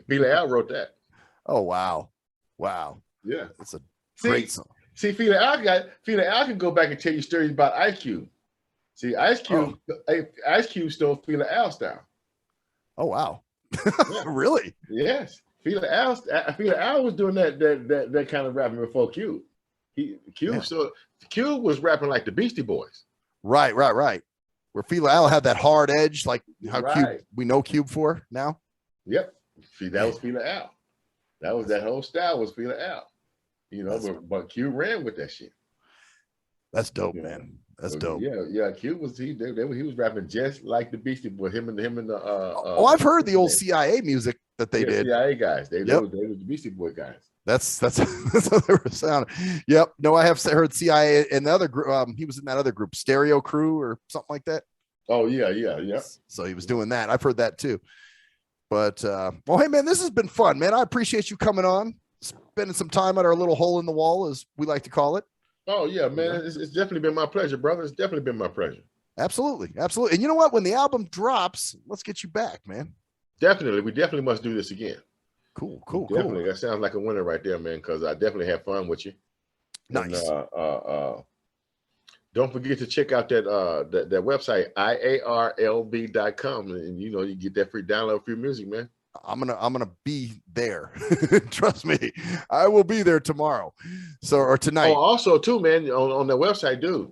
[SPEAKER 6] Fela Al wrote that.
[SPEAKER 5] Oh wow.
[SPEAKER 6] Yeah,
[SPEAKER 5] it's a great song.
[SPEAKER 6] See, Fela Al can go back and tell you stories about Ice Cube. See, Ice Cube stole Fela Al style.
[SPEAKER 5] Oh wow. Really?
[SPEAKER 6] Yes. Fela Al was doing that kind of rapping before Cube. Cube was rapping like the Beastie Boys.
[SPEAKER 5] Right. Where Fela Al had that hard edge, like how we know Cube for now.
[SPEAKER 6] Yep. See, that was Fela Al. That whole style was Fela Al. But Cube ran with that shit.
[SPEAKER 5] That's dope, man. That's dope.
[SPEAKER 6] Yeah. Cube was he was rapping just like the Beastie Boys. Him and the.
[SPEAKER 5] I've heard the old CIA music that they did.
[SPEAKER 6] CIA guys. They were the Beastie Boy guys.
[SPEAKER 5] That's how they were sounding. Yep. No, I have heard CIA and the other group. He was in that other group, Stereo Crew or something like that.
[SPEAKER 6] Oh yeah.
[SPEAKER 5] So he was doing that. I've heard that too. But hey man, this has been fun, man. I appreciate you coming on, spending some time at our little hole in the wall, as we like to call it.
[SPEAKER 6] Oh yeah, man. It's definitely been my pleasure, brother. It's definitely been my pleasure.
[SPEAKER 5] Absolutely. And you know what? When the album drops, let's get you back, man.
[SPEAKER 6] Definitely. We definitely must do this again.
[SPEAKER 5] Cool.
[SPEAKER 6] Definitely. That sounds like a winner right there, man, because I definitely had fun with you.
[SPEAKER 5] Nice.
[SPEAKER 6] And, Don't forget to check out that website, iarlb.com, and you get that free download for your music, man.
[SPEAKER 5] I'm gonna be there. Trust me, I will be there tomorrow. Or tonight.
[SPEAKER 6] Oh, also too, man, on the website, dude.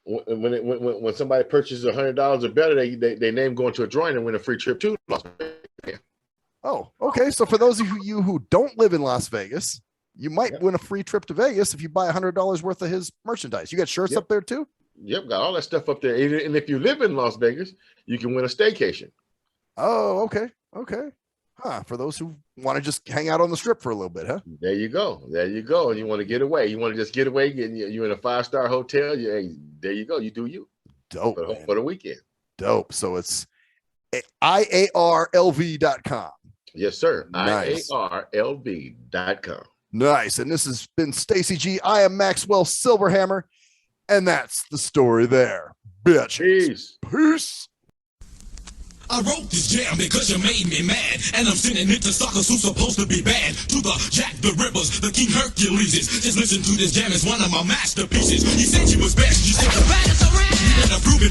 [SPEAKER 6] When somebody purchases $100 or better, they name going to a drawing and win a free trip to Las Vegas.
[SPEAKER 5] Oh, okay. So for those of you who don't live in Las Vegas, you might win a free trip to Vegas if you buy $100 worth of his merchandise. You got shirts up there too?
[SPEAKER 6] Yep, got all that stuff up there. And if you live in Las Vegas, you can win a staycation.
[SPEAKER 5] Oh, okay. Okay. For those who want to just hang out on the strip for a little bit, huh?
[SPEAKER 6] There you go. And you want to get away. You want to just get away. You in a 5-star hotel. There you go. You do you.
[SPEAKER 5] Dope.
[SPEAKER 6] For the weekend.
[SPEAKER 5] Dope. So it's iarlv.com.
[SPEAKER 6] Yes, sir.
[SPEAKER 5] Nice.
[SPEAKER 6] iarlv.com.
[SPEAKER 5] Nice. And this has been Stacy G. I am Maxwell Silverhammer. And that's the story there. Bitch. Peace.
[SPEAKER 2] I wrote this jam because you made me mad, and I'm sending it to suckers who's supposed to be bad. To the Jack the Rippers, the King Herculeses. Just listen to this jam, it's one of my masterpieces. You said you was best, you said the baddest around. You better prove it,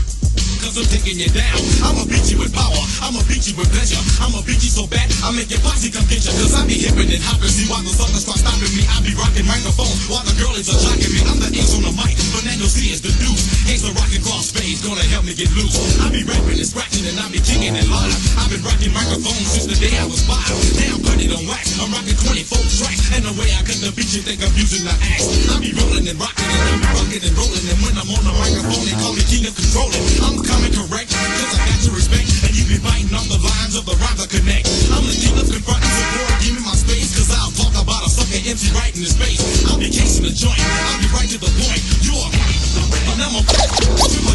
[SPEAKER 2] cause I'm taking you down. I'ma beat you with power, I'ma beat you with pleasure. I'ma beat you so bad, I'll make your posse come get you. Cause I be hippin' and hoppin', see why the suckers start stopping me. I be rocking microphones while the girlies are jocking me. I'm the ace on the mic, Fernando C is the deuce. Ace the rockin' crossfades, gonna help me get loose. I be rapping and scratching and I be kicking it live. I've been rocking microphones since the day I was 5. Now I'm putting it on wax, I'm rocking 24 tracks. And the way I cut the beat, you think I'm using the axe. I be rolling and rocking and I be rocking and rolling. And when I'm on the microphone, they call me king of controlling. I'm coming correct, cause I got your respect. And you be biting off the lines of the rhymes I connect. I'm the king of confronting support, give me my space. Cause I'll talk about a sucker MC right in his face. I'll be casing the joint, I'll be right to the point. You're and I'm a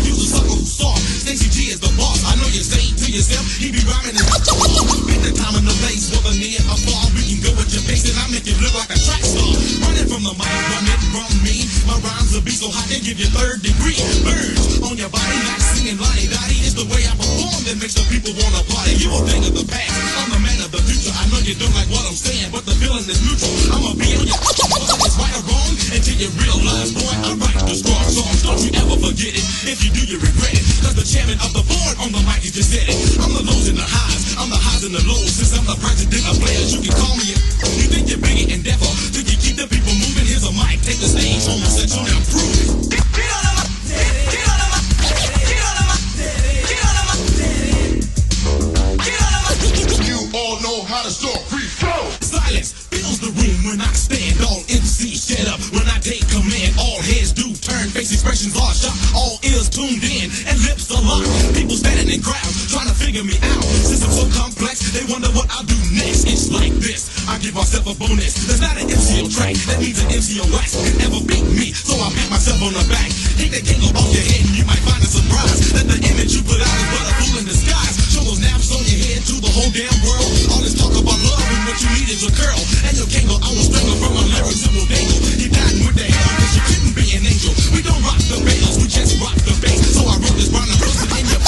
[SPEAKER 2] use a sucker who's soft. Stacy G is the boss. I know you say to yourself, he be rhyming and beat the time in the place, whether near or far. We can go with your face and I make you look like a track star. Running from the mic, running from me. My rhymes will be so hot they give you 3rd degree burns on your body. Not singing lottie-dottie. It's the way I perform that makes the people wanna party. You a thing of the past, I'm the man of the future. I know you don't like what I'm saying, but the feeling is mutual. I'ma be on your whether it's right or wrong until you realize, boy, I write the strong songs. Don't you ever forget it. If you do, you regret it. Cause the chairman of the board on the mic, he just said it. I'm the lows and the highs. I'm the highs and the lows. Since I'm the president of players, you can call me it. You think you're bigger and deafer. Think you keep the people moving? Here's a mic. Take the stage. Homosexual, now prove it. Get on the mic. Get on the mic. Get on the mic. Get on the mic. Get on the mic. You all know how to start free flow. Silence fills the room when I stand. All MCs shut up when I take command. All heads do turn, face expressions are shocked. All ears tuned in and lips are locked. People standing in crowds trying to figure me out. Since I'm so complex, they wonder what I'll do next. It's like this, I give myself a bonus. There's not an MC on track, that means an MC on wax. Can never beat me, so I pat myself on the back. Take that king off your head and you might find a surprise that the image you put out is but a fool in disguise. Show those naps on your head to the whole damn world. All this talk about love and what you need is a girl. And your kangle, I will strangle from my lyrics and will dangle. You died with the hell, cause you couldn't be an angel. We don't rock the bass, we just rock the bass. So I wrote this rhyme and roasted in your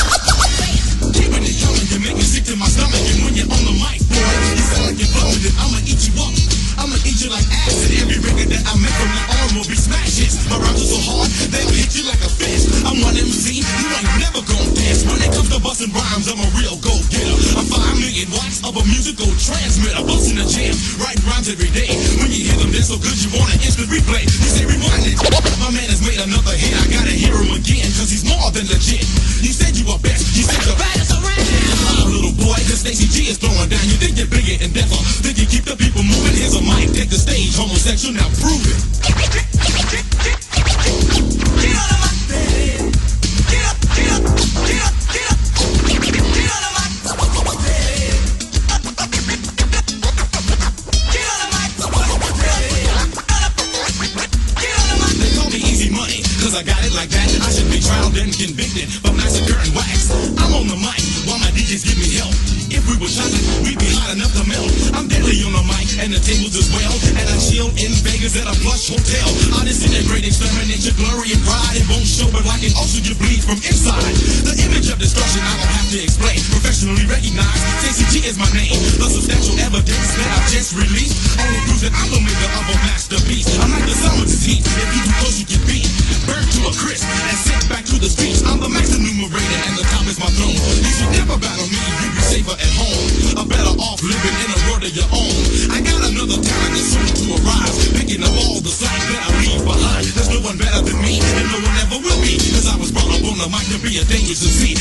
[SPEAKER 2] keeping it coming, you make me sick to my stomach. And when you're on the mic, boy, you sound like you're blowing it. I'ma eat you up, I'ma eat you like acid. Every record that I make from now on will be smashes. My rhymes are so hard, they'll hit you like a fist. I'm one MC, you ain't never gonna dance. When it comes to busting rhymes, I'm a real go-getter. I'm 5 million watts of a musical transmitter. Busting a jam, writing rhymes every day. When you hear them, they're so good you want an instant replay. You say rewind it, my man has made another hit. I gotta hear him again, cause he's more than legit. You said you were best, you said the baddest around. Little boy, cause Stacy G is throwing down. You think you're bigger and deafer, think you keep the people moving. Here's a mic, take the stage, homosexual, now prove it. Get on the mic, baby. Get up, get up, get up, get up. Get on the mic, baby. Get on the mic, baby. Get on the mic. They call me easy money, cause I got it like that. I should be trialed and convicted for massacre and wax. I'm on the mic while my DJs give me help. If we were chocolate, we'd be hot enough to melt. I'm deadly on the mic and the tables as well. And I chill in Vegas at a plush hotel. I disintegrate, exterminate your glory and pride. It won't show, but like an ulcer, you bleed from inside. The image of destruction I don't have to explain. Professionally recognized, Stacy G is my name. The substantial evidence that I've just released only proves that I'm the maker of a masterpiece. I'm like the summer's heat. If you too close, you get beat. Burned to a crisp. hundreds of feet.